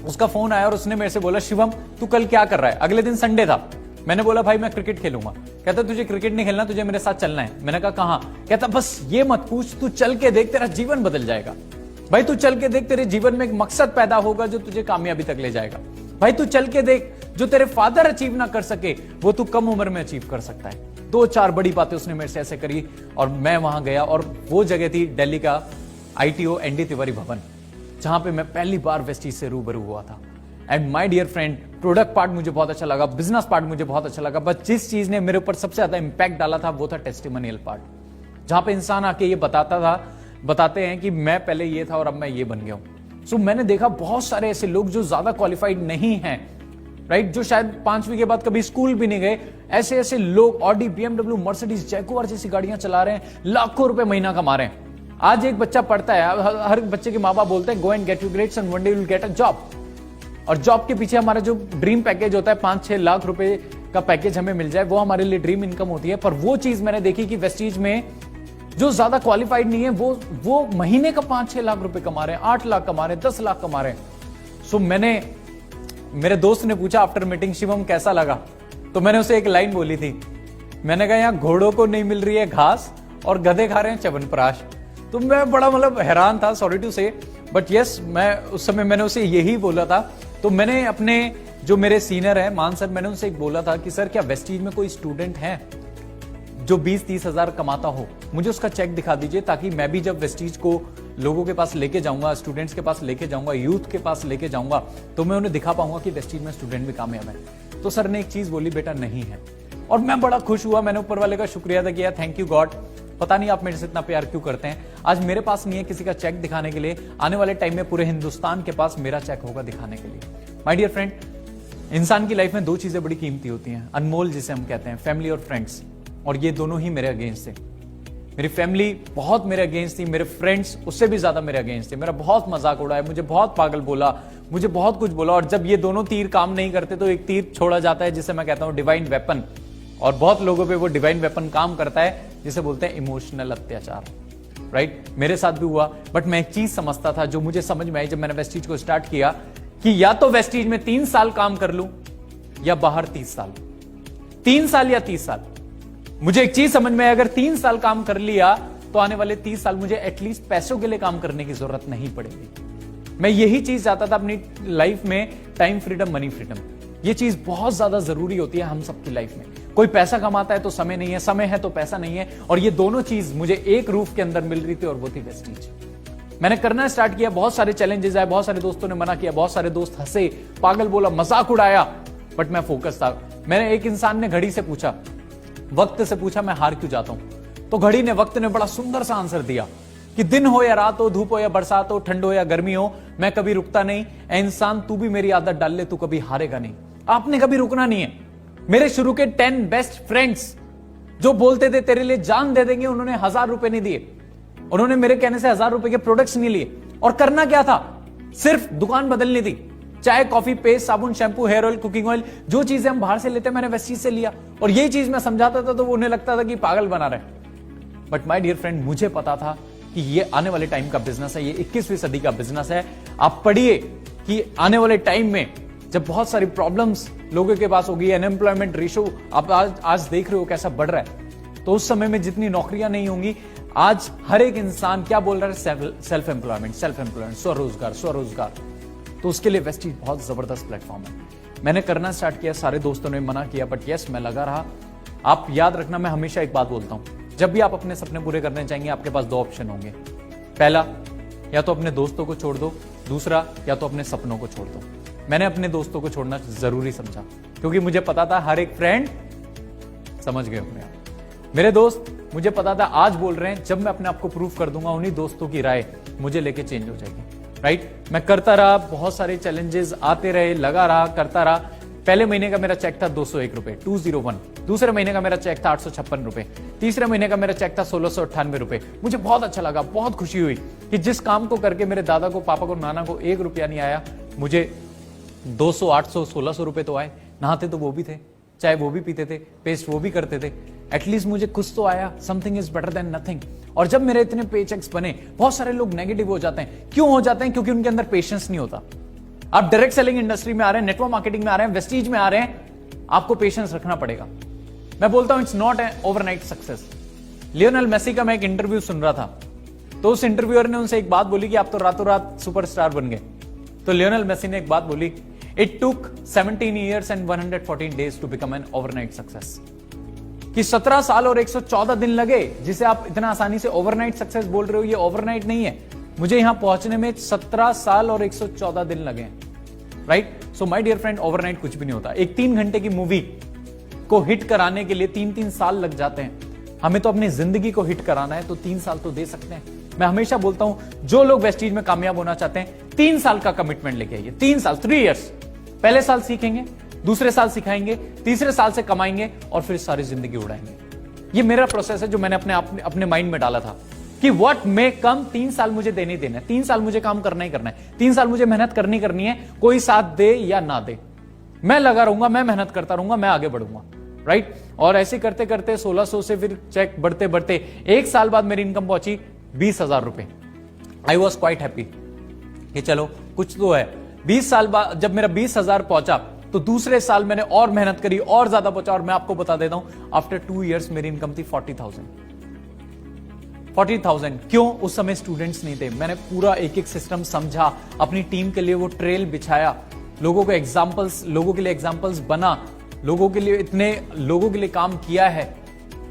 उसका फोन आया और उसने मेरे से बोला शिवम तू कल क्या कर रहा है? अगले दिन संडे था। मैंने बोला भाई मैं क्रिकेट खेलूंगा। कहता तुझे क्रिकेट नहीं खेलना, तुझे मेरे साथ चलना है। मैंने कहा कहां? कहता बस ये मत पूछ, तू चल के देख, तेरा जीवन बदल जाएगा। भाई तू चल के देख, तेरे जीवन में एक मकसद पैदा होगा जो तुझे कामयाबी तक ले जाएगा। भाई तू चल के देख, जो तेरे फादर अचीव ना कर सके वो तू कम उम्र में अचीव कर सकता है। 2-4 बड़ी बातें उसने मेरे से ऐसे करी और मैं वहां गया और वो जगह थी दिल्ली का ITO ND तिवारी भवन, जहां पे मैं पहली बार वेस्टीज से रूबरू हुआ था। And my dear friend, product part मुझे बहुत अच्छा लगा, बिजनेस पार्ट मुझे बहुत अच्छा लगा, बस जिस चीज ने मेरे ऊपर सबसे ज्यादा इंपैक्ट डाला था वो था टेस्टिमोनियल पार्ट, जहां पे इंसान आके ये बताते हैं कि मैं पहले ये था और अब मैं ये बन गया हूं। सो मैंने देखा बहुत सारे ऐसे लोग जो ज्यादा क्वालिफाइड नहीं हैं, राइट, जो शायद 5वीं के बाद कभी स्कूल भी नहीं गए, ऐसे लोग ऑडी, BMW, मर्सिडीज, जैगुआर जैसी गाड़ियां चला रहे हैं, लाखों रुपए महीना कमा रहे हैं। आज एक बच्चा पढ़ता है, हर बच्चे के माँ बाप बोलते हैं go and get you grades and one day you will get a job. और जॉब के पीछे हमारा जो ड्रीम पैकेज होता है 5-6 लाख रुपए का पैकेज हमें मिल जाए, वो हमारे लिए ड्रीम इनकम होती है। पर वो चीज मैंने देखी कि वेस्टीज में जो ज्यादा क्वालिफाइड नहीं है वो महीने का 5-6 लाख रुपए कमा रहे हैं, 8 लाख कमा रहे हैं, 10 लाख कमा रहे हैं। सो मेरे दोस्त ने पूछा आफ्टर मीटिंग, शिवम कैसा लगा? तो मैंने उसे एक लाइन बोली थी, मैंने कहा यहाँ घोड़ों को नहीं मिल रही है घास और गधे खा रहे हैं च्यवनप्राश। तो मैं बड़ा मतलब हैरान था, सॉरी टू से, बट यस, मैं उस समय मैंने उसे यही बोला था। तो मैंने अपने जो मेरे सीनियर है मान सर, मैंने उनसे एक बोला था कि सर क्या वेस्टीज में कोई स्टूडेंट है जो 20-30 हजार कमाता हो, मुझे उसका चेक दिखा दीजिए, ताकि मैं भी जब वेस्टीज को लोगों के पास लेके जाऊंगा, स्टूडेंट्स के पास लेके जाऊंगा, यूथ के पास लेके जाऊंगा, तो मैं उन्हें दिखा पाऊंगा कि वेस्टीज में स्टूडेंट भी कामयाब है। तो सर ने एक चीज बोली, बेटा नहीं है। और मैं बड़ा खुश हुआ, मैंने ऊपर वाले का शुक्रिया अदा किया, थैंक यू गॉड, पता नहीं आप मेरे से इतना प्यार क्यों करते हैं। आज मेरे पास नहीं है किसी का चेक दिखाने के लिए, आने वाले टाइम में पूरे हिंदुस्तान के पास मेरा चेक होगा दिखाने के लिए। माय डियर फ्रेंड, इंसान की लाइफ में 2 चीजें बड़ी कीमती होती हैं, अनमोल जिसे हम कहते हैं, फैमिली और फ्रेंड्स। और ये दोनों ही मेरे अगेंस्ट थे। मेरी फैमिली बहुत मेरे अगेंस्ट थी, मेरे फ्रेंड्स उससे भी ज्यादा मेरे अगेंस्ट थे। मेरा बहुत मजाक उड़ाया, मुझे बहुत पागल बोला, मुझे बहुत कुछ बोला। और जब ये दोनों तीर काम नहीं करते तो एक तीर छोड़ा जाता है जिसे मैं कहता हूं डिवाइन वेपन। और बहुत लोगों पे वो डिवाइन वेपन काम करता है जिसे बोलते हैं इमोशनल अत्याचार, राइट? मेरे साथ भी हुआ। बट मैं एक चीज समझता था जो मुझे समझ में आई जब मैंने वेस्टीज को स्टार्ट किया, कि या तो वेस्टीज में 3 साल काम कर लूं या बाहर 30 साल, 3 साल या 30 साल। मुझे एक चीज समझ में आई, अगर 3 साल काम कर लिया तो आने वाले 30 साल मुझे एटलीस्ट पैसों के लिए काम करने की जरूरत नहीं पड़ेगी। मैं यही चीज चाहता था अपनी लाइफ में, टाइम फ्रीडम, मनी फ्रीडम। ये चीज बहुत ज्यादा जरूरी होती है हम सबकी लाइफ में। कोई पैसा कमाता है तो समय नहीं है, समय है तो पैसा नहीं है। और ये दोनों चीज मुझे एक रूफ के अंदर मिल रही थी और वो थी वेस्टीज। मैंने करना स्टार्ट किया, बहुत सारे चैलेंजेस आए, बहुत सारे दोस्तों ने मना किया, बहुत सारे दोस्त हंसे, पागल बोला, मजाक उड़ाया, बट मैं फोकस था। मैंने एक इंसान ने घड़ी से पूछा, वक्त से पूछा, मैं हार क्यों जाता हूं? तो घड़ी ने, वक्त ने बड़ा सुंदर सा आंसर दिया कि दिन हो या रात हो, धूप हो या बरसात हो, ठंड हो या गर्मी हो, मैं कभी रुकता नहीं। ए इंसान, तू भी मेरी आदत डाल ले, तू कभी हारेगा नहीं। आपने कभी रुकना नहीं है। मेरे शुरू के 10 बेस्ट फ्रेंड्स जो बोलते थे तेरे लिए जान दे देंगे, उन्होंने 1000 रुपए नहीं दिए। उन्होंने मेरे कहने से 1000 रुपए के प्रोडक्ट्स नहीं लिए। और करना क्या था? सिर्फ दुकान बदलनी थी। चाय, कॉफी, पेस्ट, साबुन, shampoo, hair oil, cooking oil, जो चीजें हम बाहर से लेते हैं मैंने वेस्टीज से लिया। और यही चीज मैं समझाता था तो उन्हें लगता था कि पागल बना रहे। बट माय डियर फ्रेंड, मुझे पता था कि ये आने वाले टाइम का बिजनेस है, ये 21वीं सदी का बिजनेस है। आप पढ़िए कि आने वाले टाइम में जब बहुत सारी प्रॉब्लम्स लोगों के पास होगी, अनएम्प्लॉयमेंट रेशो आप आज देख रहे हो कैसा बढ़ रहा है, तो उस समय में जितनी नौकरियां नहीं होंगी, आज हर एक इंसान क्या बोल रहा है? सेल्फ एम्प्लॉयमेंट, स्वरोजगार, स्वरोजगार। तो उसके लिए वेस्टीज बहुत जबरदस्त प्लेटफॉर्म है। मैंने करना स्टार्ट किया, सारे दोस्तों ने मना किया, बट यस, मैं लगा रहा। आप याद रखना, मैं हमेशा एक बात बोलता हूं, जब भी आप अपने सपने पूरे करने चाहेंगे, आपके पास 2 ऑप्शन होंगे। पहला, या तो अपने दोस्तों को छोड़ दो, दूसरा, या तो अपने सपनों को छोड़ दो। मैंने अपने दोस्तों को छोड़ना जरूरी समझा, क्योंकि मुझे पता था हर एक फ्रेंड, समझ गए होंगे आप, मेरे दोस्त, मुझे पता था आज बोल रहे हैं, जब मैं अपने आप को प्रूव कर दूंगा, उन्हीं दोस्तों की राय मुझे लेके चेंज हो जाएगी, राइट? मैं करता रहा, बहुत सारे चैलेंजेस आते रहे, लगा रहा, करता रहा। पहले महीने का मेरा चेक था 201 रुपए, 201। दूसरे महीने का मेरा चेक था 856 रुपए। तीसरे महीने का मेरा चेक था 1698 रुपए। मुझे बहुत अच्छा लगा, बहुत खुशी हुई कि जिस काम को करके मेरे दादा को, पापा को, नाना को 1 रुपया नहीं आया, मुझे 200, 800, 1600 रुपए तो आए। नहाते तो वो भी थे, चाय वो भी पीते थे, पेस्ट वो भी करते थे। एटलीस्ट मुझे कुछ तो आया। Something is better than nothing. और जब मेरे इतने पे चेक्स बने, बहुत सारे लोग नेगेटिव हो जाते हैं। क्यों हो जाते हैं? क्योंकि उनके अंदर पेशेंस नहीं होता। आप डायरेक्ट सेलिंग इंडस्ट्री में आ रहे हैं, नेटवर्क मार्केटिंग में आ रहे हैं, वेस्टीज में आ रहे हैं, आपको पेशेंस रखना पड़ेगा। मैं बोलता हूं it's not an overnight success. Lionel Messi का मैं एक इंटरव्यू सुन रहा था, तो उस इंटरव्यूअर ने उनसे एक बात बोली कि आप तो रातों रात सुपरस्टार बन गए। तो लियोनेल मेसी ने एक बात बोली, it took 17 years and 114 days to become an overnight success। कि 17 साल और 114 दिन लगे, जिसे आप इतना आसानी से ओवरनाइट सक्सेस बोल रहे हो, ये ओवरनाइट नहीं है। मुझे यहां पहुंचने में 17 साल और 114 दिन लगे, right? So my dear friend, overnight कुछ भी नहीं होता। एक 3 घंटे की मूवी को हिट कराने के लिए 3-3 साल लग जाते हैं। हमें तो अपनी जिंदगी को हिट कराना है, तो 3 साल तो दे सकते हैं। मैं हमेशा बोलता हूं, जो लोग वेस्टीज में कामयाब होना चाहते हैं, 3 साल का कमिटमेंट लेके आइए। 3 साल, 3 years। पहले साल सीखेंगे, दूसरे साल सिखाएंगे, तीसरे साल से कमाएंगे और फिर सारी जिंदगी उड़ाएंगे। ये मेरा प्रोसेस है जो मैंने अपने माइंड में डाला था। कि व्हाट मे कम 3 साल मुझे देने ही देना है, 3 साल मुझे काम करना ही करना है, 3 साल मुझे मेहनत करनी है, कोई साथ दे या ना दे, मैं लगा रहूंगा, मैं मेहनत करता रहूंगा, मैं आगे बढ़ूंगा, राइट। और ऐसे करते करते 1600 से फिर चेक बढ़ते बढ़ते 1 साल बाद मेरी इनकम पहुंची 20,000 रुपए। आई वॉज क्वाइट हैप्पी कि चलो कुछ तो है। 20 साल बाद जब मेरा 20,000 पहुंचा तो दूसरे साल मैंने और मेहनत करी, और ज्यादा पहुंचा, और मैं आपको बता देता हूं आफ्टर 2 इयर्स मेरी इनकम थी 40,000। क्यों? उस समय स्टूडेंट्स नहीं थे, मैंने पूरा एक एक सिस्टम समझा, अपनी टीम के लिए वो ट्रेल बिछाया, लोगों के लिए एग्जांपल्स बना, लोगों के लिए इतने लोगों के लिए काम किया है,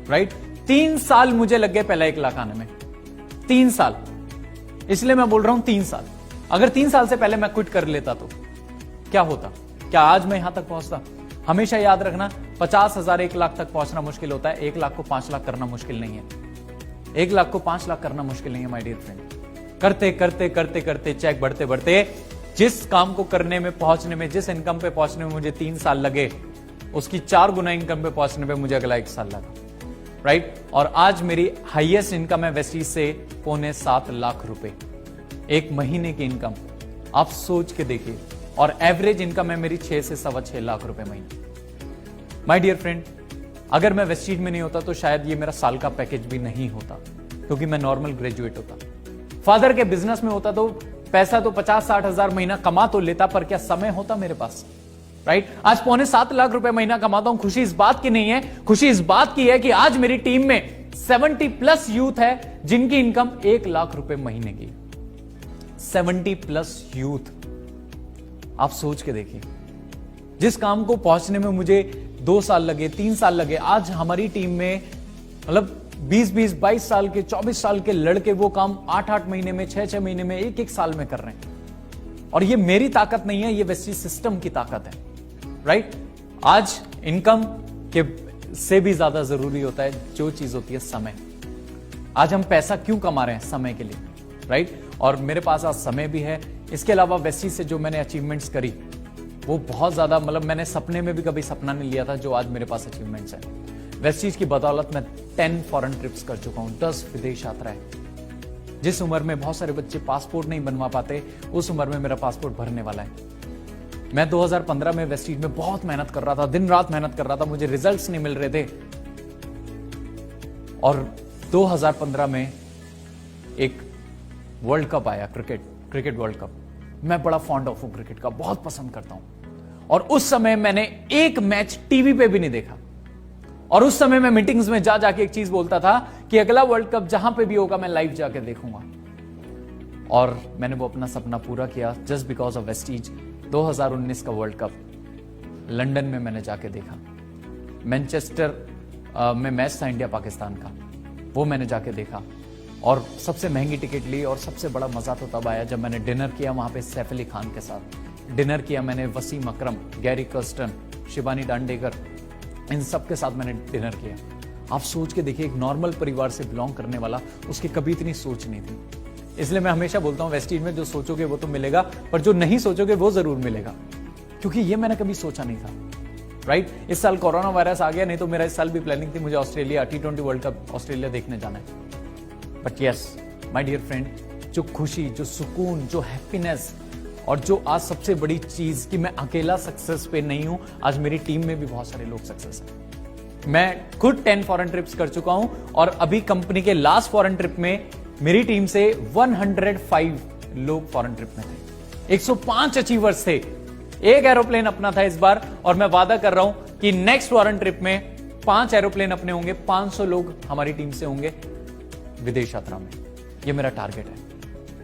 राइट। 3 साल मुझे लग गए पहला 1 लाख आने में, 3 साल। इसलिए मैं बोल रहा हूं 3 साल। अगर 3 साल से पहले मैं क्विट कर लेता तो क्या होता? क्या आज मैं यहां तक पहुंचता? हमेशा याद रखना, 50,000 1 लाख तक पहुंचना मुश्किल होता है, 1 लाख को 5 लाख करना मुश्किल नहीं है। 1 लाख को 5 लाख करना मुश्किल नहीं है माय डियर फ्रेंड। करते करते करते करते चेक बढ़ते बढ़ते जिस काम को करने में, पहुंचने में, जिस इनकम पे पहुंचने में मुझे 3 साल लगे, उसकी 4 गुना इनकम पे पहुंचने पे मुझे अगला 1 साल लगा, राइट। और आज मेरी हाईएस्ट इनकम है वेस्टीज से 6.25 लाख रुपए एक महीने की इनकम, आप सोच के देखिए। और एवरेज इनकम है मेरी 6 से 6.25 लाख रुपए महीने। माय डियर फ्रेंड, अगर मैं वेस्टीज में नहीं होता तो शायद ये मेरा साल का पैकेज भी नहीं होता, क्योंकि मैं नॉर्मल ग्रेजुएट होता। फादर के बिजनेस में होता तो पैसा तो 50-60 हजार महीना कमा तो लेता, पर क्या समय होता मेरे पास, राइट। आज 6.25 लाख रुपए महीना कमाता हूं। खुशी इस बात की नहीं है, खुशी इस बात की है कि आज मेरी टीम में 70+ यूथ है जिनकी इनकम 1 लाख रुपए महीने की। 70+ यूथ, आप सोच के देखिए। जिस काम को पहुंचने में मुझे 2 साल लगे, 3 साल लगे, आज हमारी टीम में मतलब 20-20, 22 साल के, 24 साल के लड़के वो काम 8-8 महीने में, 6-6 महीने में, 1-1 साल में कर रहे हैं। और ये मेरी ताकत नहीं है, ये वेस्टीज सिस्टम की ताकत है, राइट। आज इनकम के से भी ज्यादा जरूरी होता है जो चीज होती है समय। आज हम पैसा क्यों कमा रहे हैं? समय के लिए, राइट। और मेरे पास आज समय भी है। इसके अलावा वेस्टीज से जो मैंने अचीवमेंट्स करी वो बहुत ज्यादा, मतलब मैंने सपने में भी कभी सपना नहीं लिया था जो आज मेरे पास अचीवमेंट्स है। वेस्टीज की बदौलत मैं 10 फॉरेन ट्रिप्स कर चुका हूं, 10 विदेश यात्राएं। जिस उम्र में बहुत सारे बच्चे पासपोर्ट नहीं बनवा पाते, उस उम्र में मेरा पासपोर्ट भरने वाला है। मैं 2015 में वेस्टीज में बहुत मेहनत कर रहा था, दिन रात मेहनत कर रहा था, मुझे रिजल्ट्स नहीं मिल रहे थे। और 2015 में एक वर्ल्ड कप आया, क्रिकेट वर्ल्ड कप। मैं बड़ा फॉन्ड ऑफ हूं क्रिकेट का, बहुत पसंद करता हूं। और उस समय मैंने एक मैच टीवी पे भी नहीं देखा। और उस समय मैं मीटिंग्स में जा जाके एक चीज बोलता था कि अगला वर्ल्ड कप जहां पे भी होगा मैं लाइव जाके देखूंगा। और मैंने वो अपना सपना पूरा किया जस्ट बिकॉज ऑफ वेस्टीज। 2019 का वर्ल्ड कप लंदन में मैंने जाके देखा। मैनचेस्टर में मैच था इंडिया पाकिस्तान का, वो मैंने जाके देखा। और सबसे महंगी टिकट ली। और सबसे बड़ा मजा तो तब आया जब मैंने डिनर किया वहां पे सैफ अली खान के साथ। डिनर किया मैंने वसीम अकरम, गैरी कर्स्टन, शिबानी डांडेकर, इन सब के साथ मैंने डिनर किया। आप सोच के देखिए, एक नॉर्मल परिवार से बिलोंग करने वाला, उसकी कभी इतनी सोच नहीं थी। इसलिए मैं हमेशा बोलता हूं वेस्टीज में जो सोचोगे वो तो मिलेगा, पर जो नहीं सोचोगे वो जरूर मिलेगा, क्योंकि ये मैंने कभी सोचा नहीं था, राइट। इस साल कोरोना वायरस आ गया, नहीं तो मेरा इस साल भी प्लानिंग थी मुझे Australia T20 world cup Australia देखने जाना है। But yes my dear friend, जो खुशी, जो सुकून, जो हैप्पीनेस, और जो आज सबसे बड़ी चीज कि मैं अकेला सक्सेस पे नहीं हूं, आज मेरी टीम में भी बहुत सारे लोग सक्सेस हैं। मैं खुद 10 फॉरेन ट्रिप्स कर चुका हूं। और अभी कंपनी के लास्ट फॉरेन ट्रिप में मेरी टीम से 105 लोग फॉरेन ट्रिप में थे। 105 अचीवर्स थे। एक एरोप्लेन अपना था इस बार। और मैं वादा कर रहा हूं कि नेक्स्ट फॉरेन ट्रिप में 5 एरोप्लेन अपने होंगे, 500 लोग हमारी टीम से होंगे विदेश यात्रा में। यह मेरा टारगेट है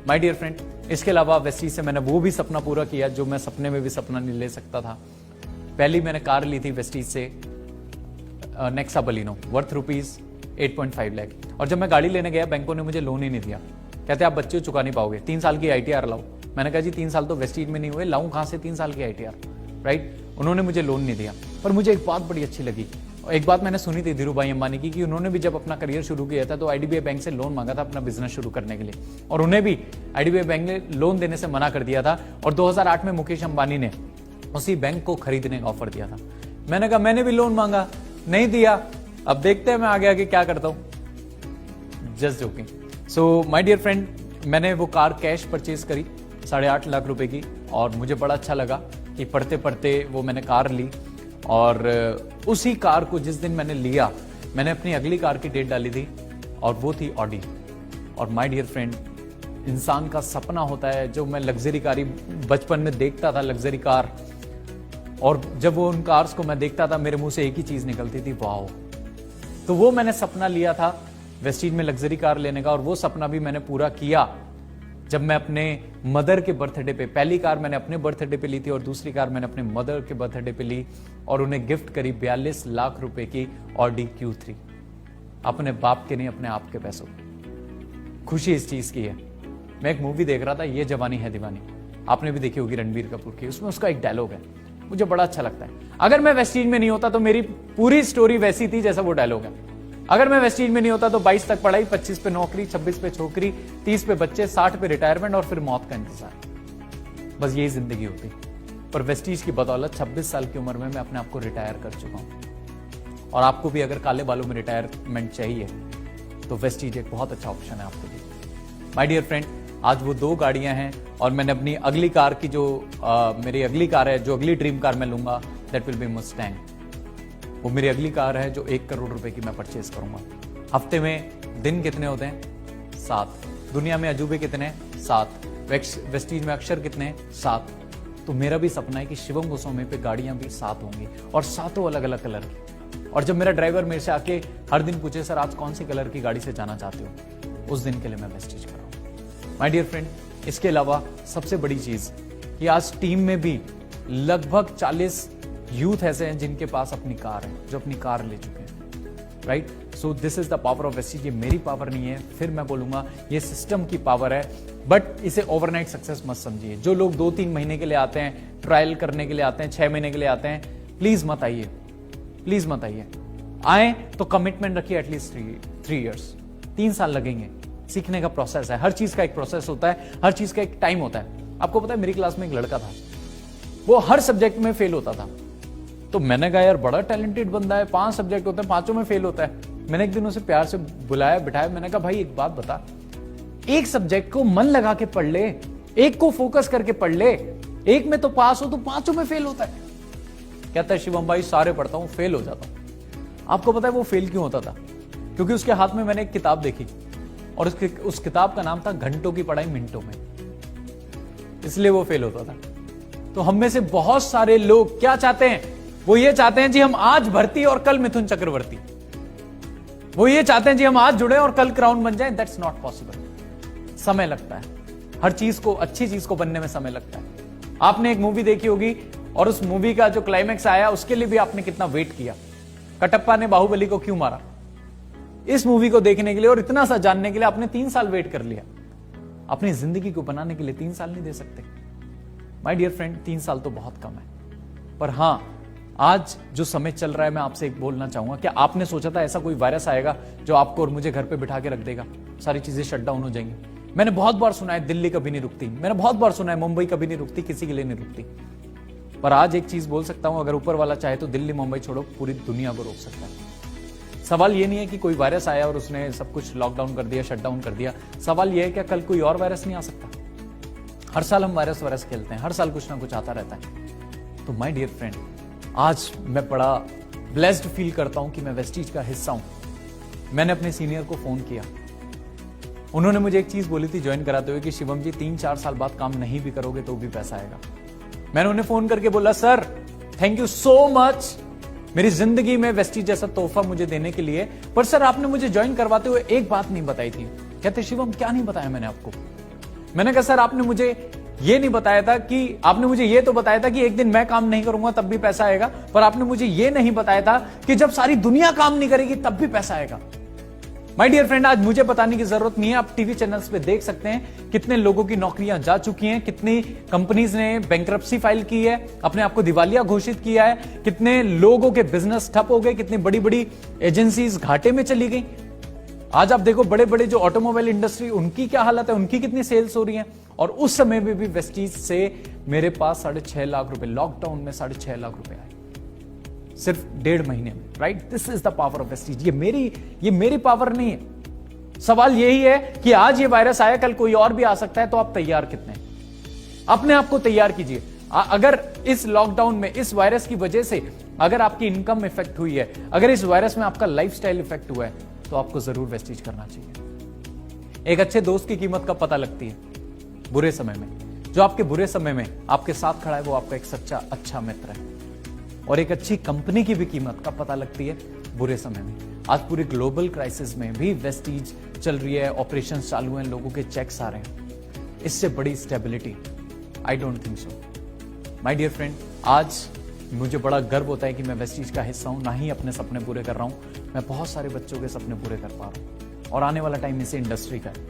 माय डियर फ्रेंड। इसके अलावा वेस्टीज से मैंने वो भी सपना पूरा किया जो मैं सपने में भी सपना नहीं ले सकता था। पहली मैंने कार ली थी वेस्टीज से, नेक्सा बलिनो, वर्थ ₹8.5 लाख। और जब मैं गाड़ी लेने गया, बैंकों ने मुझे लोन ही नहीं दिया। कहते आप बच्चे चुका नहीं पाओगे, 3 साल की ITR लाओ। मैंने कहा जी 3 साल तो वेस्टीज में नहीं हुए, लाऊं कहां से 3 साल की ITR, राइट। उन्होंने मुझे लोन नहीं दिया। पर मुझे एक बात बड़ी अच्छी लगी, एक बात मैंने सुनी थी धीरू भाई अंबानी की, कि उन्होंने भी जब अपना करियर शुरू किया था तो IDBI बैंक से लोन मांगा था अपना बिजनेस शुरू करने के लिए, और उन्हें भी IDBI बैंक ने लोन देने से मना कर दिया था। और 2008 में मुकेश अंबानी ने उसी बैंक को खरीदने का ऑफर दिया था। मैंने कहा मैंने भी लोन मांगा, नहीं दिया। अब देखते हैं मैं आगे आगे क्या करता हूं। Just joking. So my dear friend, मैंने वो कार कैश परचेज करी 8.5 लाख रुपए की, और मुझे बड़ा अच्छा लगा कि पढ़ते पढ़ते वो मैंने कार ली। और उसी कार को जिस दिन मैंने लिया, मैंने अपनी अगली कार की डेट डाली थी, और वो थी ऑडी। और माय डियर फ्रेंड, इंसान का सपना होता है, जो मैं लग्जरी कार ही बचपन में देखता था, लग्जरी कार, और जब वो उन कार्स को मैं देखता था मेरे मुंह से एक ही चीज निकलती थी, वाओ। तो वो मैंने सपना लिया था वेस्टीज में लग्जरी कार लेने का, और वो सपना भी मैंने पूरा किया जब मैं अपने मदर के बर्थडे पे, पहली कार मैंने अपने बर्थडे पे ली थी और दूसरी कार मैंने अपने मदर के बर्थडे पे ली, और उन्हें गिफ्ट करी 42 लाख रुपए की ऑडी Q3, अपने बाप के नहीं, अपने आप के पैसों। खुशी इस चीज की है। मैं एक मूवी देख रहा था, ये जवानी है दीवानी, आपने भी देखी होगी, रणबीर कपूर की। उसमें उसका एक डायलॉग है, मुझे बड़ा अच्छा लगता है। अगर मैं वेस्टीज में नहीं होता तो मेरी पूरी स्टोरी वैसी थी जैसा वो डायलॉग है। अगर मैं वेस्टीज में नहीं होता तो 22 तक पढ़ाई, 25 पे नौकरी, 26 पे छोकरी, 30 पे बच्चे, 60 पे रिटायरमेंट, और फिर मौत का इंतजार। बस यही जिंदगी होती। पर वेस्टीज की बदौलत 26 साल की उम्र में मैं अपने आप को रिटायर कर चुका हूं। और आपको भी अगर काले बालों में रिटायरमेंट चाहिए तो वेस्टीज एक बहुत अच्छा ऑप्शन है आपके लिए। माय डियर फ्रेंड, आज वो 2 गाड़ियां हैं, और मैंने अपनी अगली कार की जो मेरी अगली कार है, जो अगली ड्रीम कार मैं लूंगा, दैट विल बी मस्टैंग। वो मेरी अगली कार है जो 1 करोड़ रुपए की मैं परचेज करूंगा। हफ्ते में दिन कितने होते हैं? 7। दुनिया में अजूबे कितने? 7। वेस्टीज में अक्षर कितने? 7। तो मेरा भी सपना है कि शिवम गोस्वामी पे गाड़ियां भी 7 होंगी, और 7 अलग अलग कलर की। और जब मेरा ड्राइवर मेरे से आके हर दिन पूछे, सर आज कौन सी कलर की गाड़ी से जाना चाहते हो, उस दिन के लिए मैं वेस्टीज कर रहा हूं। माय डियर फ्रेंड, इसके अलावा सबसे बड़ी चीज कि आज टीम में भी लगभग 40 यूथ ऐसे हैं जिनके पास अपनी कार है, जो अपनी कार ले चुके हैं, right. So this is the power of Vestige. ये मेरी पावर नहीं है, फिर मैं बोलूंगा ये सिस्टम की पावर है, बट इसे ओवरनाइट सक्सेस मत समझिए। जो लोग 2-3 महीने के लिए आते हैं, ट्रायल करने के लिए आते हैं, 6 महीने के लिए आते हैं, प्लीज मत आइए, प्लीज मत आइए। आए तो कमिटमेंट रखिए, एटलीस्ट 3 इयर्स, 3 साल लगेंगे। सीखने का प्रोसेस है, हर चीज का एक प्रोसेस होता है, हर चीज का एक टाइम होता है। आपको पता है, मेरी क्लास में एक लड़का था, वो हर सब्जेक्ट में फेल होता था। तो मैंने कहा यार बड़ा टैलेंटेड बंदा है, 5 सब्जेक्ट होते हैं, 5 में फेल होता है। मैंने एक दिन उसे प्यार से बुलाया, बिठाया, मैंने कहा भाई एक बात बता, एक सब्जेक्ट को मन लगा के पढ़ ले, एक को फोकस करके पढ़ ले, एक में तो पास हो, तो 5 में फेल होता है। कहता है शिवम भाई सारे पढ़ता हूं, फेल हो जाता हूं। आपको पता है वो फेल क्यों होता था? क्योंकि उसके हाथ में मैंने एक किताब देखी, और उस किताब का नाम था घंटों की पढ़ाई मिनटों में, इसलिए वो फेल होता था। तो हम में से बहुत सारे लोग क्या चाहते हैं? वो ये चाहते हैं जी हम आज भर्ती और कल मिथुन चक्रवर्ती। वो ये चाहते हैं जी हम आज जुड़े और कल क्राउन बन जाए। That's not possible. समय लगता है, हर चीज को, अच्छी चीज को बनने में समय लगता है। आपने एक मूवी देखी होगी, और उस मूवी का जो क्लाइमैक्स आया उसके लिए भी आपने कितना वेट किया। कटप्पा ने बाहुबली को क्यों मारा? इस मूवी को देखने के लिए और इतना सा जानने के लिए आपने 3 साल वेट कर लिया। अपनी जिंदगी को बनाने के लिए 3 साल नहीं दे सकते? माय डियर फ्रेंड, 3 साल तो बहुत कम है। पर हां, आज जो समय चल रहा है, मैं आपसे एक बोलना चाहूंगा, क्या आपने सोचा था ऐसा कोई वायरस आएगा जो आपको और मुझे घर पे बिठा के रख देगा, सारी चीजें शट डाउन हो जाएंगी? मैंने बहुत बार सुना है दिल्ली कभी नहीं रुकती, मैंने बहुत बार सुना है मुंबई कभी नहीं रुकती, किसी के लिए नहीं रुकती। पर आज एक चीज बोल सकता हूं, अगर ऊपर वाला चाहे तो दिल्ली मुंबई छोड़ो पूरी दुनिया को रोक सकता है। सवाल ये नहीं है कि कोई वायरस आया और उसने सब कुछ लॉकडाउन कर दिया, शट डाउन कर दिया। सवाल यह है क्या कल कोई और वायरस नहीं आ सकता? हर साल हम वायरस खेलते हैं, हर साल कुछ ना कुछ आता रहता है। तो माय डियर फ्रेंड, आज मैं बड़ा ब्लेस्ड फील करता हूं कि मैं वेस्टीज का हिस्सा हूं। मैंने अपने सीनियर को फोन किया, उन्होंने मुझे एक चीज बोली थी ज्वाइन कराते हुए कि शिवम जी 3-4 साल बाद काम नहीं भी करोगे तो भी पैसा आएगा। मैंने उन्हें फोन करके बोला sir thank you so much मेरी जिंदगी में वेस्टीज जैसा तोहफा मुझे देने के लिए, पर सर आपने मुझे ज्वाइन करवाते हुए एक बात नहीं बताई थी। कहते शिवम क्या नहीं बताया मैंने आपको? मैंने कहा सर आपने मुझे ये नहीं बताया था कि, आपने मुझे ये तो बताया था कि एक दिन मैं काम नहीं करूंगा तब भी पैसा आएगा, पर आपने मुझे ये नहीं बताया था कि जब सारी दुनिया काम नहीं करेगी तब भी पैसा आएगा। माय डियर फ्रेंड, आज मुझे बताने की जरूरत नहीं है, आप टीवी चैनल्स पे देख सकते हैं कितने लोगों की नौकरियां जा चुकी हैं, कितनी कंपनीज ने बैंकरप्सी फाइल की है, अपने आप को दिवालिया घोषित किया है, कितने लोगों के बिजनेस ठप हो गए, कितनी बड़ी बड़ी एजेंसीज घाटे में चली गई। आज आप देखो बड़े बड़े जो ऑटोमोबाइल इंडस्ट्री, उनकी क्या हालत है, उनकी कितनी सेल्स हो रही है। और उस समय में भी वेस्टीज से मेरे पास 6.5 लाख रुपए, लॉकडाउन में 6.5 लाख रुपए आए सिर्फ 1.5 महीने में, right. This is the power of Vestige. ये मेरी पावर नहीं है। सवाल यही है कि आज ये वायरस आया, कल कोई और भी आ सकता है, तो आप तैयार कितने? अपने आप को तैयार कीजिए। अगर इस लॉकडाउन में इस वायरस की वजह से अगर आपकी इनकम इफेक्ट हुई है, अगर इस वायरस में आपका लाइफस्टाइल इफेक्ट हुआ है, तो आपको जरूर वेस्टीज करना चाहिए। एक अच्छे दोस्त की कीमत कब पता लगती है? बुरे समय में। जो आपके बुरे समय में आपके साथ खड़ा है, वो आपका एक सच्चा अच्छा मित्र है। और एक अच्छी कंपनी की भी कीमत कब पता लगती है? बुरे समय में। आज पूरी ग्लोबल क्राइसिस में भी वेस्टीज चल रही है, ऑपरेशंस चालू हैं, लोगों के चेक्स आ रहे हैं। इससे बड़ी stability I don't think so. My dear friend, आज मुझे बड़ा गर्व होता है कि मैं वेस्टीज का हिस्सा हूं। ना ही अपने सपने पूरे कर रहा हूं, मैं बहुत सारे बच्चों के सपने पूरे कर पा रहा हूं। और आने वाला टाइम इसे इंडस्ट्री का है।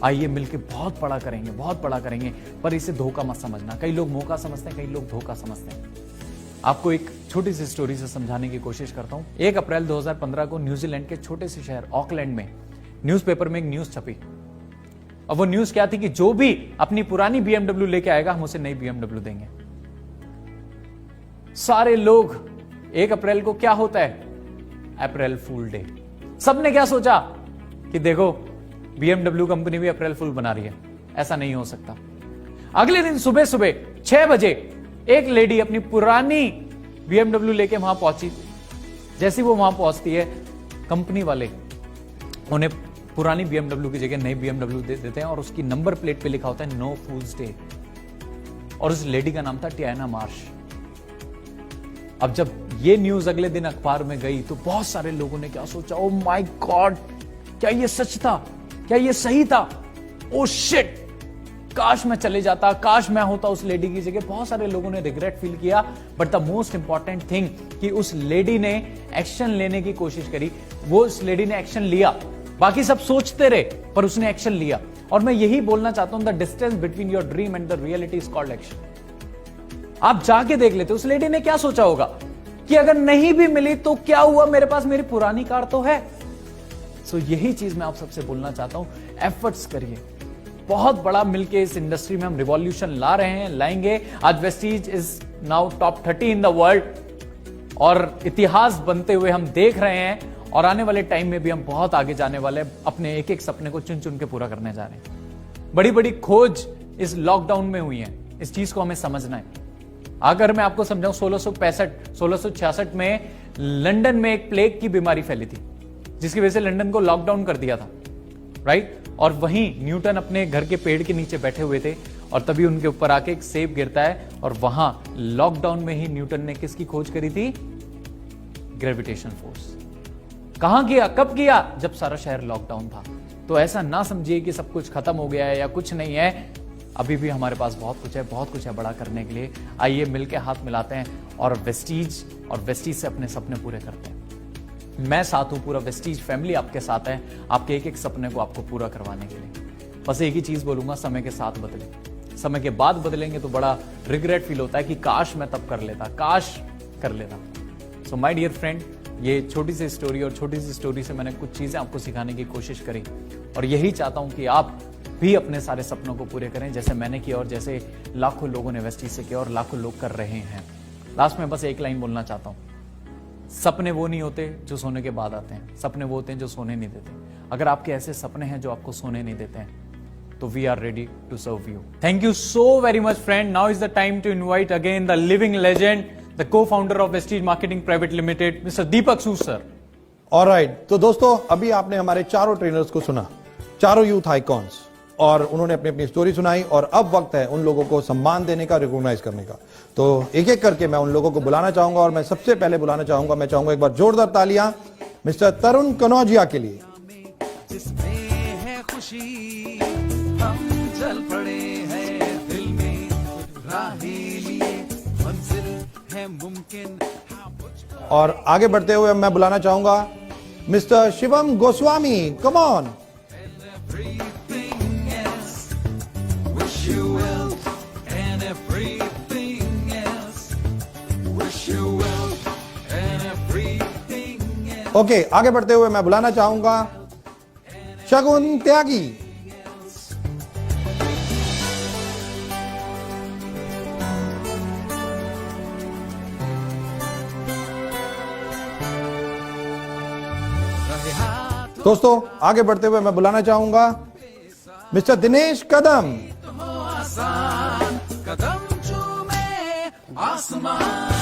आइए मिलके बहुत बड़ा करेंगे, बहुत बड़ा करेंगे। पर इसे धोखा मत समझना। कई लोग मौका समझते हैं, कई लोग धोखा समझते हैं। आपको एक छोटी सी स्टोरी से समझाने की कोशिश करता हूं। 1 अप्रैल 2015 को न्यूजीलैंड के छोटे से शहर ऑकलैंड में न्यूज़पेपर में एक न्यूज छपी। और वो न्यूज क्या थी कि जो भी अपनी पुरानी BMW लेके आएगा, हम उसे नई BMW देंगे। सारे लोग 1 अप्रैल को क्या होता है? अप्रैल फूल डे। सबने क्या सोचा कि देखो BMW कंपनी भी अप्रैल फूल बना रही है, ऐसा नहीं हो सकता। अगले दिन सुबह सुबह 6 बजे एक लेडी अपनी पुरानी BMW लेके वहां पहुंची। जैसी वो वहां पहुंचती है, कंपनी वाले उन्हें पुरानी BMW की जगह नई BMW दे देते हैं और उसकी नंबर प्लेट पे लिखा होता है नो फूल्स डे। और उस लेडी का नाम था टियाना मार्श। अब जब ये न्यूज अगले दिन अखबार में गई तो बहुत सारे लोगों ने क्या सोचा, ओ माय गॉड, क्या ये सच था? क्या ये सही था? ओ शिट, काश मैं चले जाता, काश मैं होता उस लेडी की जगह। बहुत सारे लोगों ने रिग्रेट फील किया। But the most important thing कि उस लेडी ने एक्शन लेने की कोशिश करी। वो उस लेडी ने एक्शन लिया। बाकी सब सोचते रहे, पर उसने एक्शन लिया। और मैं यही बोलना चाहता हूं, the distance between your dream and the reality is called action. आप जाके देख लेते, उस लेडी ने क्या सोचा होगा कि अगर नहीं भी मिली तो क्या हुआ, मेरे पास मेरी पुरानी कार तो है। सो यही चीज मैं आप सबसे बोलना चाहता हूं, एफर्ट्स करिए। बहुत बड़ा मिलके इस इंडस्ट्री में हम रिवॉल्यूशन ला रहे हैं, लाएंगे। आज Vestige is now top 30 in the world और इतिहास बनते हुए हम देख रहे हैं। और आने वाले टाइम में भी हम बहुत आगे जाने वाले हैं। अपने एक एक सपने को चुन चुन के पूरा करने जा रहे हैं। बड़ी बड़ी खोज इस लॉकडाउन में हुई है, इस चीज को हमें समझना है। अगर मैं आपको समझाऊं, 1666 में लंदन में एक प्लेग की बीमारी फैली थी, जिसकी वजह से लंदन को लॉकडाउन कर दिया था, राइट? और वहीं न्यूटन अपने घर के पेड़ के नीचे बैठे हुए थे और तभी उनके ऊपर आके एक सेब गिरता है और वहां लॉकडाउन में ही न्यूटन ने किसकी खोज करी थी? Gravitation force. कहां किया, कब किया? जब सारा शहर लॉकडाउन था। तो ऐसा ना समझिए कि सब कुछ खत्म हो गया है या कुछ नहीं है। अभी भी हमारे पास बहुत कुछ है, बहुत कुछ है बड़ा करने के लिए। आइए मिलके हाथ मिलाते हैं और वेस्टीज से अपने सपने पूरे करते हैं। मैं साथ हूं, पूरा वेस्टीज फैमिली आपके साथ है, आपके एक एक सपने को आपको पूरा करवाने के लिए। बस एक ही चीज बोलूंगा, समय के साथ बदले। समय के बाद बदलेंगे तो बड़ा रिग्रेट फील होता है कि काश मैं तब कर लेता, काश कर लेता। सो माय डियर फ्रेंड, ये छोटी सी स्टोरी और छोटी सी स्टोरी से मैंने कुछ चीजें आपको सिखाने की कोशिश करी और यही चाहता हूं कि आप भी अपने सारे सपनों को पूरे करें, जैसे मैंने किया और जैसे लाखों लोगों ने वेस्टीज से किया और लाखों लोग कर रहे हैं। लास्ट में बस एक लाइन बोलना चाहता हूं, सपने वो नहीं होते जो सोने के बाद आते हैं, सपने वो होते हैं जो सोने नहीं देते। अगर आपके ऐसे सपने हैं जो आपको सोने नहीं देते हैं, तो we are ready to serve you. Thank you so very much friend. Now is the time to invite again the living legend, the co-founder of Vestige Marketing Private Limited, Mr. Deepak Sood sir. Alright, तो दोस्तों अभी आपने हमारे चारों trainers को सुना, चारों youth icons, और उन्होंने अपनी अपनी स्टोरी सुनाई। और अब वक्त है उन लोगों को सम्मान देने का, रिकॉग्नाइज करने का। तो एक एक करके मैं उन लोगों को बुलाना चाहूंगा और मैं सबसे पहले बुलाना चाहूंगा, मैं चाहूंगा एक बार जोरदार तालियां मिस्टर तरुण कनौजिया के लिए। और आगे बढ़ते हुए मैं बुलाना चाहूंगा mister Shivam Goswami. Come on. Okay, आगे बढ़ते हुए मैं बुलाना चाहूंगा शगुन त्यागी। दोस्तों आगे बढ़ते हुए मैं बुलाना चाहूंगा मिस्टर दिनेश कदम। कदम चूमे आसमान